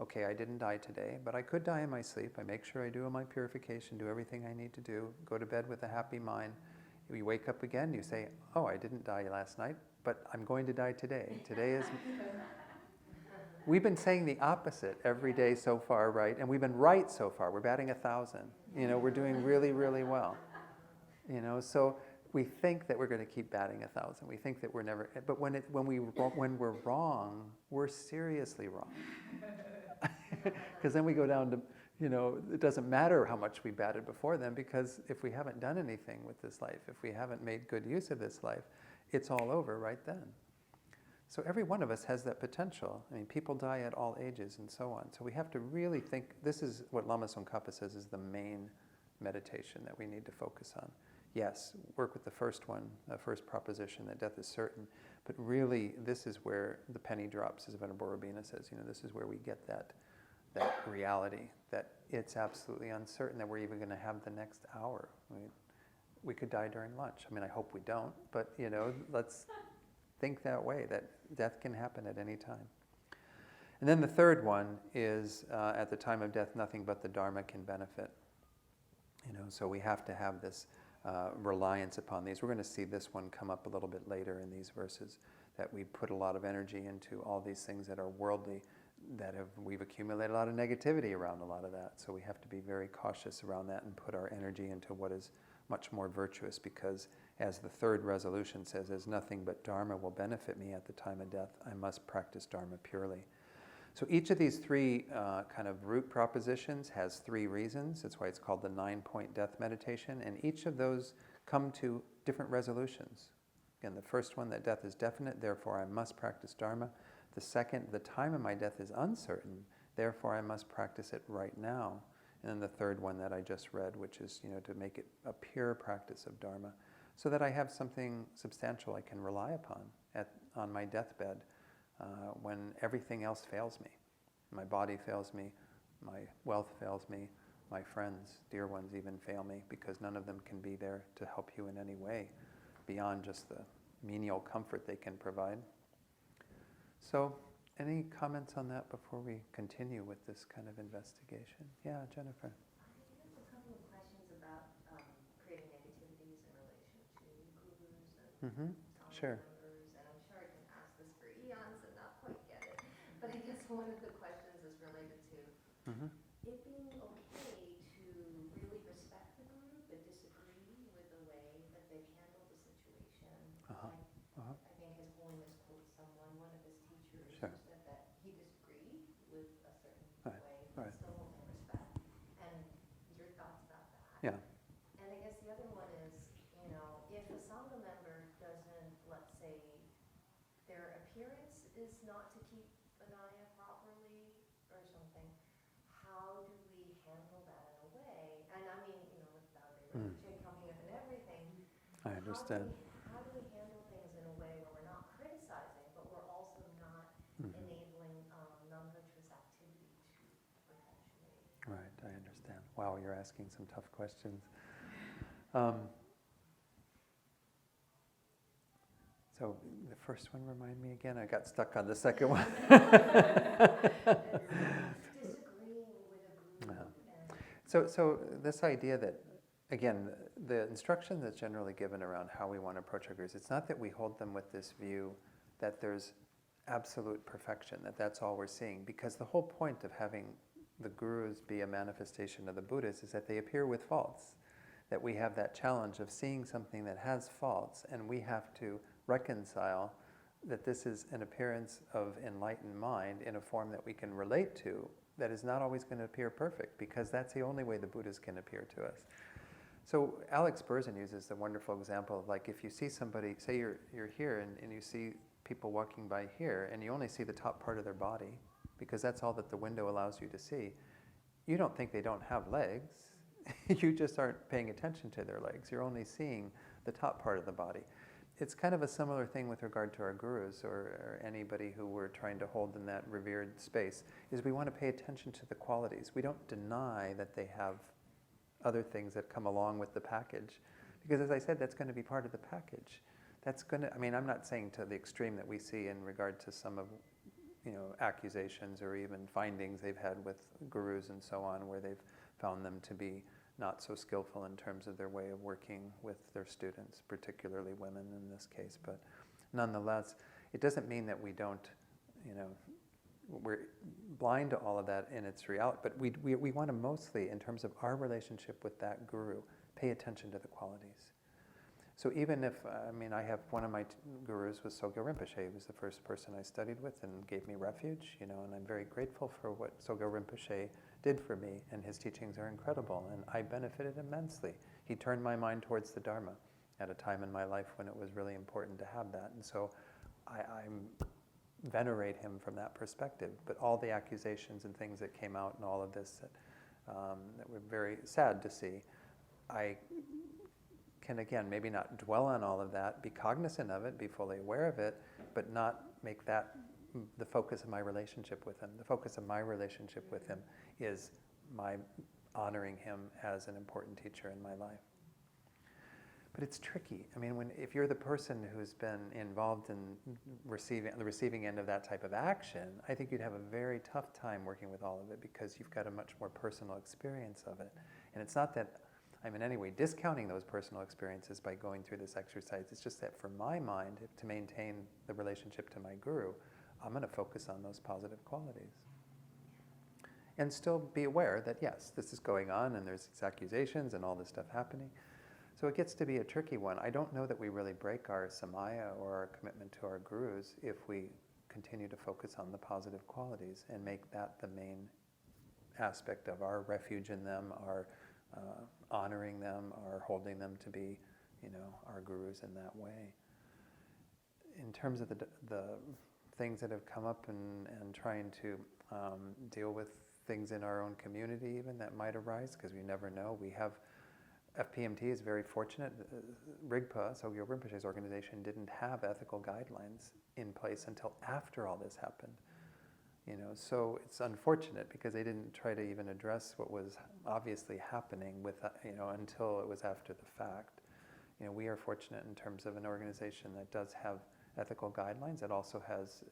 okay, I didn't die today, but I could die in my sleep. I make sure I do my purification, do everything I need to do, go to bed with a happy mind. You wake up again, you say, oh, I didn't die last night, but I'm going to die today. Today is... We've been saying the opposite every day so far, right? And we've been right so far. We're batting 1,000. We're doing really, really well. So we think that we're going to keep batting 1,000. We think that we're never... But when we're wrong, we're seriously wrong. Because then we go down to, it doesn't matter how much we batted before then, because if we haven't done anything with this life, if we haven't made good use of this life, it's all over right then. So every one of us has that potential. People die at all ages and so on. So we have to really think, this is what Lama Tsongkhapa says is the main meditation that we need to focus on. Yes, work with the first one, the first proposition that death is certain, but really this is where the penny drops, as Venerable Robina says. This is where we get that reality, that it's absolutely uncertain that we're even going to have the next hour. We could die during lunch. I hope we don't, but let's think that way, that death can happen at any time. And then the third one is, at the time of death, nothing but the Dharma can benefit. So we have to have this reliance upon these. We're going to see this one come up a little bit later in these verses, that we put a lot of energy into all these things that are worldly. we've accumulated a lot of negativity around a lot of that. So we have to be very cautious around that and put our energy into what is much more virtuous, because as the third resolution says, as nothing but Dharma will benefit me at the time of death, I must practice Dharma purely. So each of these three kind of root propositions has 3 reasons. That's why it's called the 9-point death meditation. And each of those come to different resolutions. Again, the first one, that death is definite, therefore I must practice Dharma. The second, the time of my death is uncertain, therefore I must practice it right now. And then the third one that I just read, which is, to make it a pure practice of Dharma, so that I have something substantial I can rely upon on my deathbed when everything else fails me. My body fails me, my wealth fails me, my friends, dear ones even fail me, because none of them can be there to help you in any way beyond just the menial comfort they can provide. So, any comments on that before we continue with this kind of investigation? Yeah, Jennifer. I have a couple of questions about creating negativities in relation to gurus and Sure. members, and I'm sure I can ask this for eons and not quite get it. But I guess one of the questions is related to it being okay to really respect the guru but disagree with the way that they've handled the situation. I think His Holiness quotes one of his teachers Sure. who said that he disagreed with a certain Right, way, right. but still in respect. And your thoughts about that? Yeah. And I guess the other one is, if a Sangha member doesn't, let's say, their appearance is not to keep an eye properly or something, how do we handle that in a way? And I mean, without a religion coming up and everything, I understand. how do we handle things in a way where we're not criticizing, but we're also not enabling non-virtuous activity to perpetuate? Right, I understand. Wow, you're asking some tough questions. So the first one, remind me again? I got stuck on the second one. Disagreeing with a guru. So this idea that, again, the instruction that's generally given around how we want to approach our gurus, it's not that we hold them with this view that there's absolute perfection, that that's all we're seeing, because the whole point of having the gurus be a manifestation of the Buddhas is that they appear with faults, that we have that challenge of seeing something that has faults, and we have to reconcile that this is an appearance of enlightened mind in a form that we can relate to, that is not always going to appear perfect, because that's the only way the Buddhas can appear to us. So Alex Berzin uses the wonderful example of, like, if you see somebody, say you're here and you see people walking by here and you only see the top part of their body, because that's all that the window allows you to see, you don't think they don't have legs. You just aren't paying attention to their legs. You're only seeing the top part of the body. It's kind of a similar thing with regard to our gurus or anybody who we're trying to hold in that revered space, is we want to pay attention to the qualities. We don't deny that they have other things that come along with the package, because as I said, that's going to be part of the package. That's going to, I'm not saying to the extreme that we see in regard to some of, accusations or even findings they've had with gurus and so on, where they've found them to be not so skillful in terms of their way of working with their students, particularly women in this case. But nonetheless, it doesn't mean that we don't, we're blind to all of that in its reality. But we want to mostly, in terms of our relationship with that guru, pay attention to the qualities. So even if, I have one of my gurus was Sogyal Rinpoche. He was the first person I studied with and gave me refuge, and I'm very grateful for what Sogyal Rinpoche did for me, and his teachings are incredible, and I benefited immensely. He turned my mind towards the Dharma at a time in my life when it was really important to have that, and so I venerate him from that perspective. But all the accusations and things that came out and all of this that were very sad to see, I can, again, maybe not dwell on all of that, be cognizant of it, be fully aware of it, but not make that the focus of my relationship with him. The focus of my relationship with him is my honoring him as an important teacher in my life. But it's tricky. If you're the person who's been involved in the receiving end of that type of action, I think you'd have a very tough time working with all of it, because you've got a much more personal experience of it. And it's not that I'm in any way discounting those personal experiences by going through this exercise. It's just that for my mind, to maintain the relationship to my guru, I'm going to focus on those positive qualities. and still be aware that yes, this is going on and there's these accusations and all this stuff happening. So it gets to be a tricky one. I don't know that we really break our samaya or our commitment to our gurus if we continue to focus on the positive qualities and make that the main aspect of our refuge in them, our honoring them, our holding them to be, our gurus in that way. In terms of the things that have come up and trying to deal with things in our own community even that might arise, because we never know. We have, FPMT is very fortunate. Rigpa, Sogyal Rinpoche's organization, didn't have ethical guidelines in place until after all this happened. So it's unfortunate because they didn't try to even address what was obviously happening with, until it was after the fact. We are fortunate in terms of an organization that does have ethical guidelines. It also has,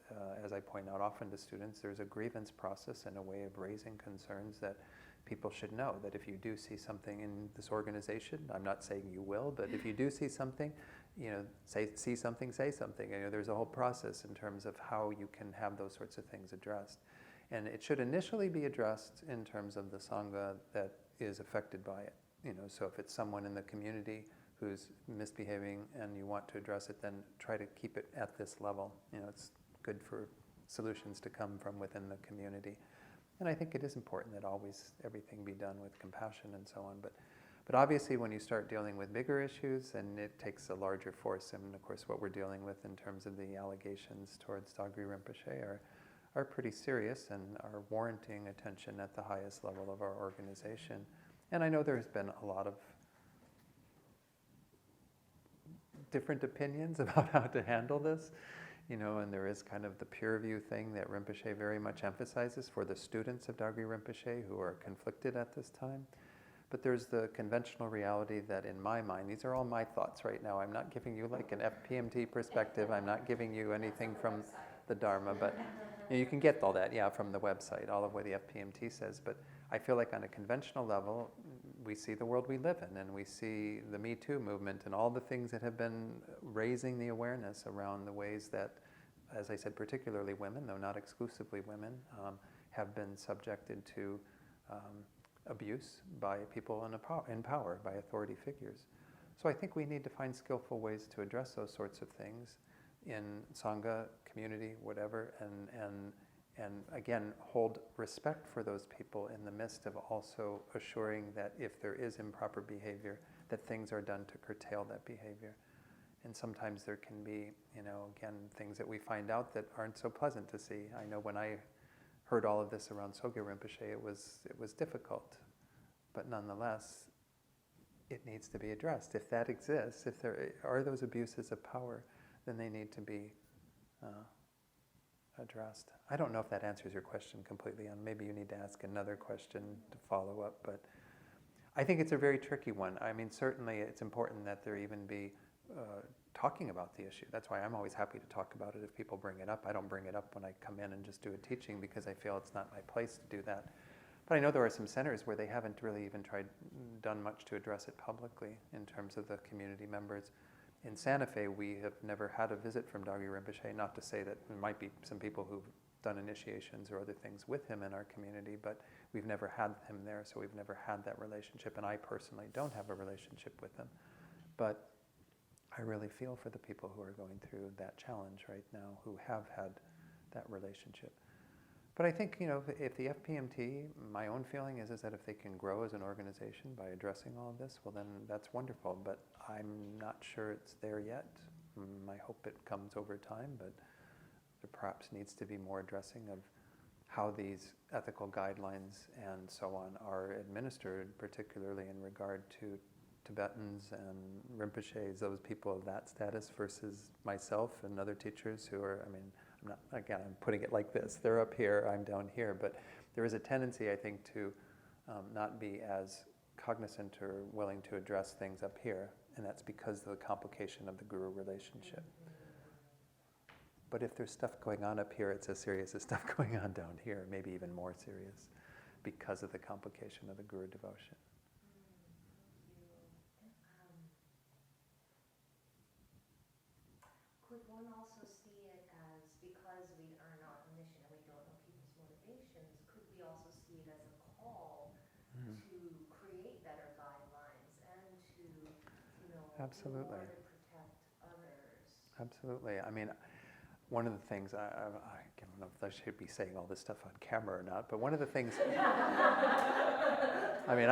as I point out often to students, there's a grievance process and a way of raising concerns that people should know, that if you do see something in this organization, I'm not saying you will, but if you do see something, say something. There's a whole process in terms of how you can have those sorts of things addressed. And it should initially be addressed in terms of the Sangha that is affected by it. So if it's someone in the community who's misbehaving and you want to address it, then try to keep it at this level. It's good for solutions to come from within the community. And I think it is important that always everything be done with compassion and so on. But obviously when you start dealing with bigger issues, then it takes a larger force. And of course what we're dealing with in terms of the allegations towards Dagri Rinpoche are pretty serious and are warranting attention at the highest level of our organization. And I know there's been a lot of different opinions about how to handle this, and there is kind of the peer review thing that Rinpoche very much emphasizes for the students of Dagri Rinpoche who are conflicted at this time. But there's the conventional reality that in my mind, these are all my thoughts right now. I'm not giving you like an FPMT perspective. I'm not giving you anything from the Dharma, but you can get all that, from the website, all of what the FPMT says. But I feel like on a conventional level, we see the world we live in, and we see the Me Too movement and all the things that have been raising the awareness around the ways that, as I said, particularly women, though not exclusively women, have been subjected to abuse by people in power, by authority figures. So I think we need to find skillful ways to address those sorts of things in Sangha, community, whatever, and again, hold respect for those people in the midst of also assuring that if there is improper behavior, that things are done to curtail that behavior. And sometimes there can be, again, things that we find out that aren't so pleasant to see. I know when I heard all of this around Sogyal Rinpoche, it was difficult. But nonetheless, it needs to be addressed. If that exists, if there are those abuses of power, then they need to be addressed. I don't know if that answers your question completely, and maybe you need to ask another question to follow up, but I think it's a very tricky one. I mean, certainly it's important that there even be talking about the issue. That's why I'm always happy to talk about it if people bring it up. I don't bring it up when I come in and just do a teaching because I feel it's not my place to do that. But I know there are some centers where they haven't really even done much to address it publicly in terms of the community members. In Santa Fe, we have never had a visit from Dagri Rinpoche, not to say that there might be some people who've done initiations or other things with him in our community, but we've never had him there, so we've never had that relationship, and I personally don't have a relationship with him. But I really feel for the people who are going through that challenge right now, who have had that relationship. But I think, if the FPMT, my own feeling is that if they can grow as an organization by addressing all of this, well then that's wonderful, but I'm not sure it's there yet. I hope it comes over time, but there perhaps needs to be more addressing of how these ethical guidelines and so on are administered, particularly in regard to Tibetans and Rinpoches, those people of that status versus myself and other teachers who are, I'm putting it like this. They're up here, I'm down here. But there is a tendency, I think, to not be as cognizant or willing to address things up here. And that's because of the complication of the guru relationship. But if there's stuff going on up here, it's as serious as stuff going on down here, maybe even more serious because of the complication of the guru devotion. Could one also see it as, because we are not omniscient and we don't know people's motivations, could we we also see it as a call to create better guidelines and to, Absolutely. do more to protect others. Absolutely. I mean, one of the things, I don't know if I should be saying all this stuff on camera or not, but one of the things, I mean,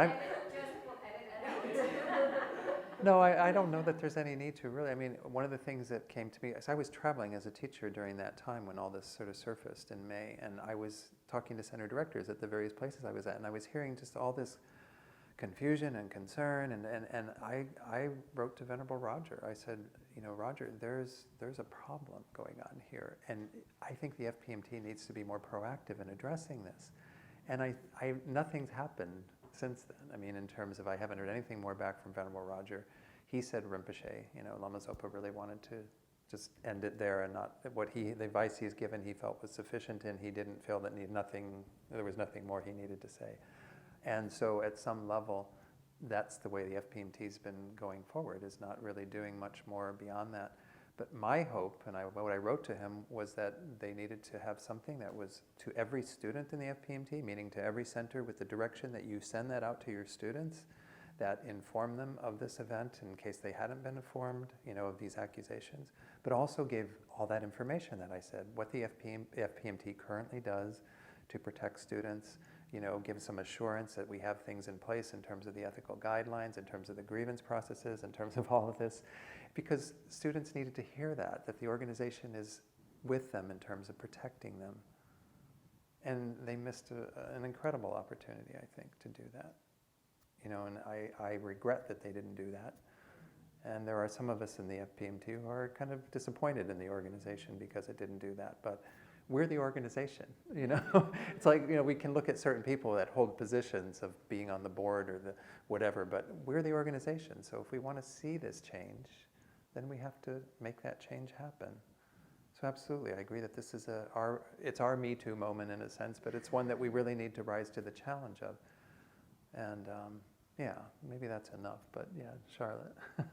no, I don't know that there's any need to, really. I mean, one of the things that came to me, is I was traveling as a teacher during that time when all this sort of surfaced in May, and I was talking to center directors at the various places I was at, and I was hearing just all this confusion and concern, and I wrote to Venerable Roger. I said, Roger, there's a problem going on here, and I think the FPMT needs to be more proactive in addressing this. And nothing's happened since then. I mean, in terms of, I haven't heard anything more back from Venerable Roger. He said Rinpoche, Lama Zopa really wanted to just end it there, and not the advice he's given he felt was sufficient, and he didn't feel that there was nothing more he needed to say. And so at some level, that's the way the FPMT's been going forward, is not really doing much more beyond that. But my hope, and what I wrote to him, was that they needed to have something that was to every student in the FPMT, meaning to every center, with the direction that you send that out to your students, that inform them of this event in case they hadn't been informed, of these accusations, but also gave all that information that I said, what the FPMT currently does to protect students, give some assurance that we have things in place in terms of the ethical guidelines, in terms of the grievance processes, in terms of all of this, because students needed to hear that the organization is with them in terms of protecting them. And they missed an incredible opportunity, I think, to do that. And I regret that they didn't do that. And there are some of us in the FPMT who are kind of disappointed in the organization because it didn't do that. But we're the organization, It's like, we can look at certain people that hold positions of being on the board or the whatever, but we're the organization. So if we want to see this change, then we have to make that change happen. So absolutely, I agree that this is it's our Me Too moment in a sense, but it's one that we really need to rise to the challenge of. And maybe that's enough, but yeah, Charlotte. I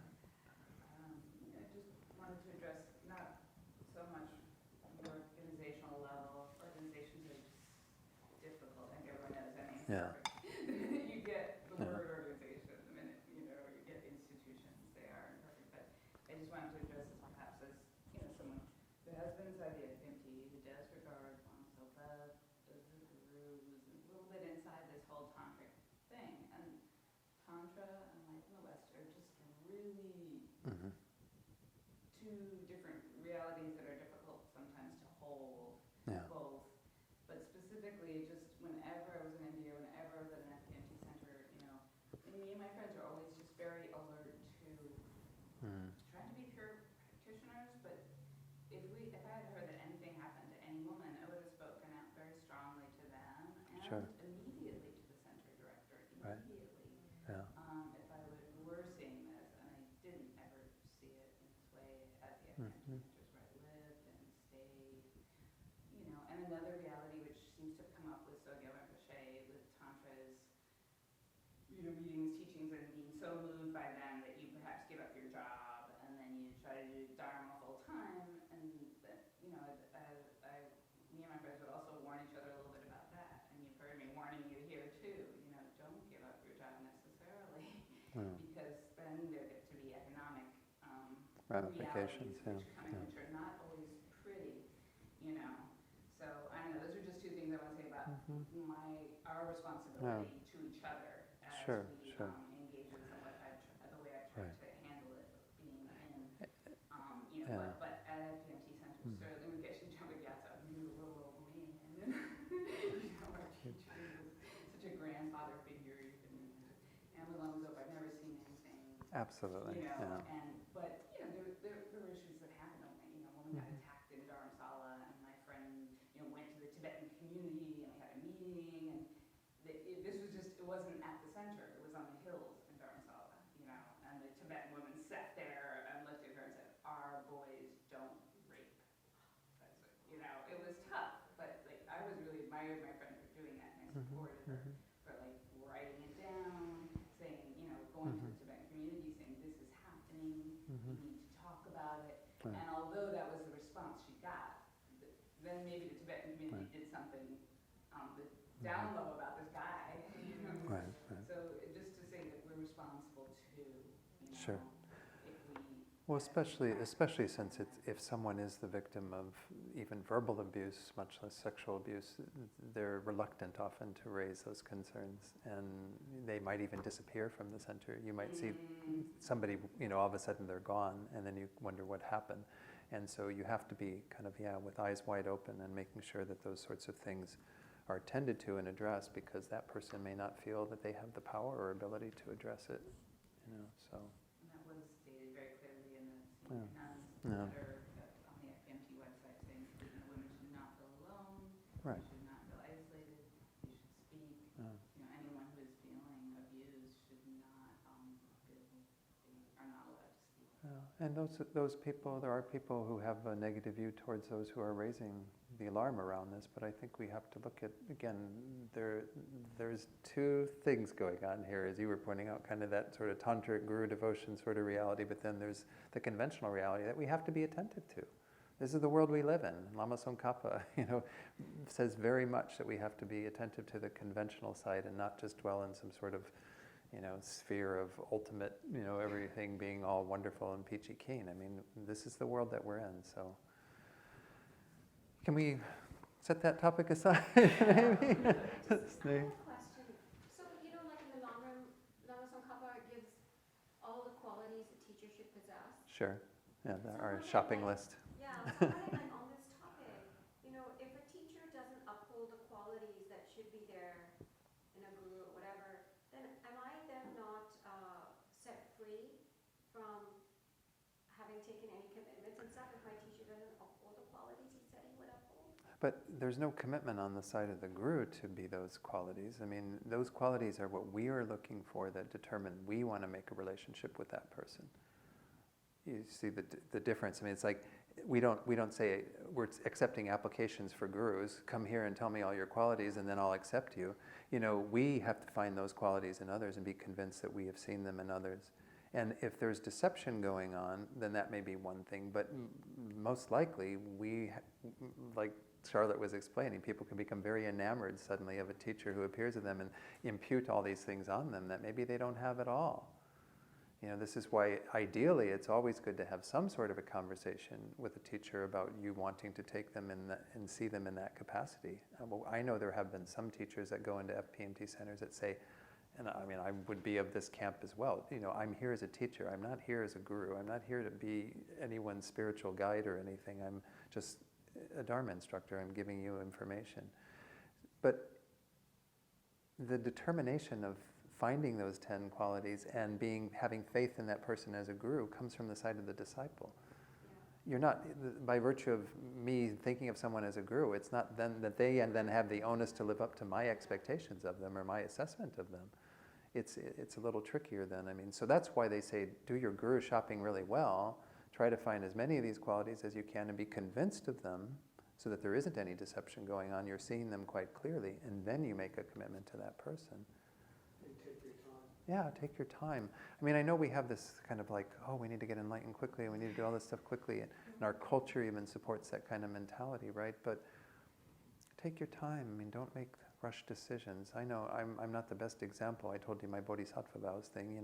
just wanted to address not so much the organizational level. Organizations are just difficult. I think everyone knows. Yeah. You get the word organization the minute you get institutions. They are imperfect. But I just wanted to address this perhaps as someone who has been inside the FPMT, who does regard oneself as a guru, who's a little bit inside this whole tantric thing. And Tantra and life in the West are just really two different realities that are difficult sometimes to hold both. But specifically, just whenever I was in India, whenever I was at an FPMT center, me and my friends are always just very alert to trying to be pure practitioners. But if I had heard that anything happened to any woman, I would have spoken out very strongly to them and immediately to the center director. Immediately. Yeah. If I were seeing this, and I didn't ever see it in this way at the FPMT centers where I lived and stayed. And another reality which seems to have come up with Sogyo Rinpoche with Tantra's, readings, teachings, and being so moved by them that you perhaps give up your job and then you try to do Dharma full time. And that, me and my friends would also warn each other a little bit about that. And you've heard me warning you here too. Don't give up your job necessarily, because then there get to be economic ramifications, realities which come in, which are not always pretty. So I don't know. Those are just two things I want to say about our responsibility to each other as we engage in somewhat the way I've tried to handle it, being in, but at FPMT centers, certainly we get Shantideva knew a little of me, and then our teacher was such a grandfather figure. And with Lama Zopa, I've never seen anything. Absolutely. But there were issues that happened. A woman got attacked in Dharamsala, and my friend went to the Tibetan community, and we had a meeting, and it wasn't at the center, it was on the hills in Dharamsala, and the Tibetan woman sat there and looked at her and said, "Our boys don't rape." It was tough, but I was really admired my friend for doing that, and I supported her for writing it down, saying, going to the Tibetan community, saying this is happening, we need to talk about it. And although that was the response she got, then maybe the Tibetan community did something down low about this guy. Right, right. So just to say that we're responsible too, Sure. if we. Well, especially since if someone is the victim of even verbal abuse, much less sexual abuse, they're reluctant often to raise those concerns, and they might even disappear from the center. You might see somebody, all of a sudden they're gone, and then you wonder what happened. And so you have to be kind of, with eyes wide open and making sure that those sorts of things are attended to and addressed, because that person may not feel that they have the power or ability to address it, so. And that was stated very clearly in the Yeah. letter on the FPMT website, saying that women should not feel alone, Right. you should not feel isolated, you should speak. Anyone who is feeling abused should not they are not allowed to speak. And those people, there are people who have a negative view towards those who are raising the alarm around this, but I think we have to look at, again, there's two things going on here, as you were pointing out, kind of that sort of tantric guru devotion sort of reality, but then there's the conventional reality that we have to be attentive to. This is the world we live in. Lama Tsongkhapa, says very much that we have to be attentive to the conventional side and not just dwell in some sort of sphere of ultimate, everything being all wonderful and peachy keen. I mean, this is the world that we're in, so. Can we set that topic aside, maybe? I have a question. So, like in the Lama Tsongkhapa gives all the qualities a teacher should possess. Sure. Yeah, So our when shopping I- list. Yeah, so when on this topic, if a teacher doesn't uphold the qualities that should be there in a guru or whatever, then am I then not set free from having taken any commitments and stuff if my teacher doesn't uphold the qualities he said he would uphold? But there's no commitment on the side of the guru to be those qualities. I mean, those qualities are what we are looking for that determine we want to make a relationship with that person. You see the difference. I mean, it's like we don't say we're accepting applications for gurus. Come here and tell me all your qualities, and then I'll accept you. We have to find those qualities in others and be convinced that we have seen them in others. And if there's deception going on, then that may be one thing. But most likely, like Charlotte was explaining, people can become very enamored suddenly of a teacher who appears to them and impute all these things on them that maybe they don't have at all. This is why ideally it's always good to have some sort of a conversation with a teacher about you wanting to take them and see them in that capacity. I know there have been some teachers that go into FPMT centers that say, and I mean, I would be of this camp as well. I'm here as a teacher. I'm not here as a guru. I'm not here to be anyone's spiritual guide or anything. I'm just a Dharma instructor. I'm giving you information. But the determination of finding those 10 qualities and having faith in that person as a guru comes from the side of the disciple. You're not, by virtue of me thinking of someone as a guru, it's not then that they then have the onus to live up to my expectations of them or my assessment of them. It's a little trickier then. I mean, so that's why they say do your guru shopping really well, try to find as many of these qualities as you can and be convinced of them so that there isn't any deception going on. You're seeing them quite clearly, and then you make a commitment to that person. And take your time. Yeah, take your time. I mean, I know we have this kind of like, we need to get enlightened quickly, and we need to do all this stuff quickly, and our culture even supports that kind of mentality, right? But take your time. I mean, don't make rush decisions. I know I'm not the best example. I told you my Bodhisattva vows thing.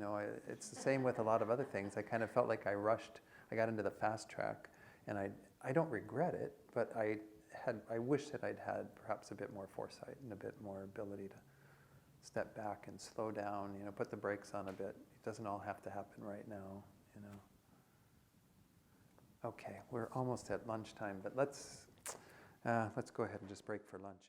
It's the same with a lot of other things. I kind of felt like I rushed. I got into the fast track, and I don't regret it, but I wish that I'd had perhaps a bit more foresight and a bit more ability to step back and slow down, put the brakes on a bit. It doesn't all have to happen right now, Okay, we're almost at lunchtime, but let's go ahead and just break for lunch.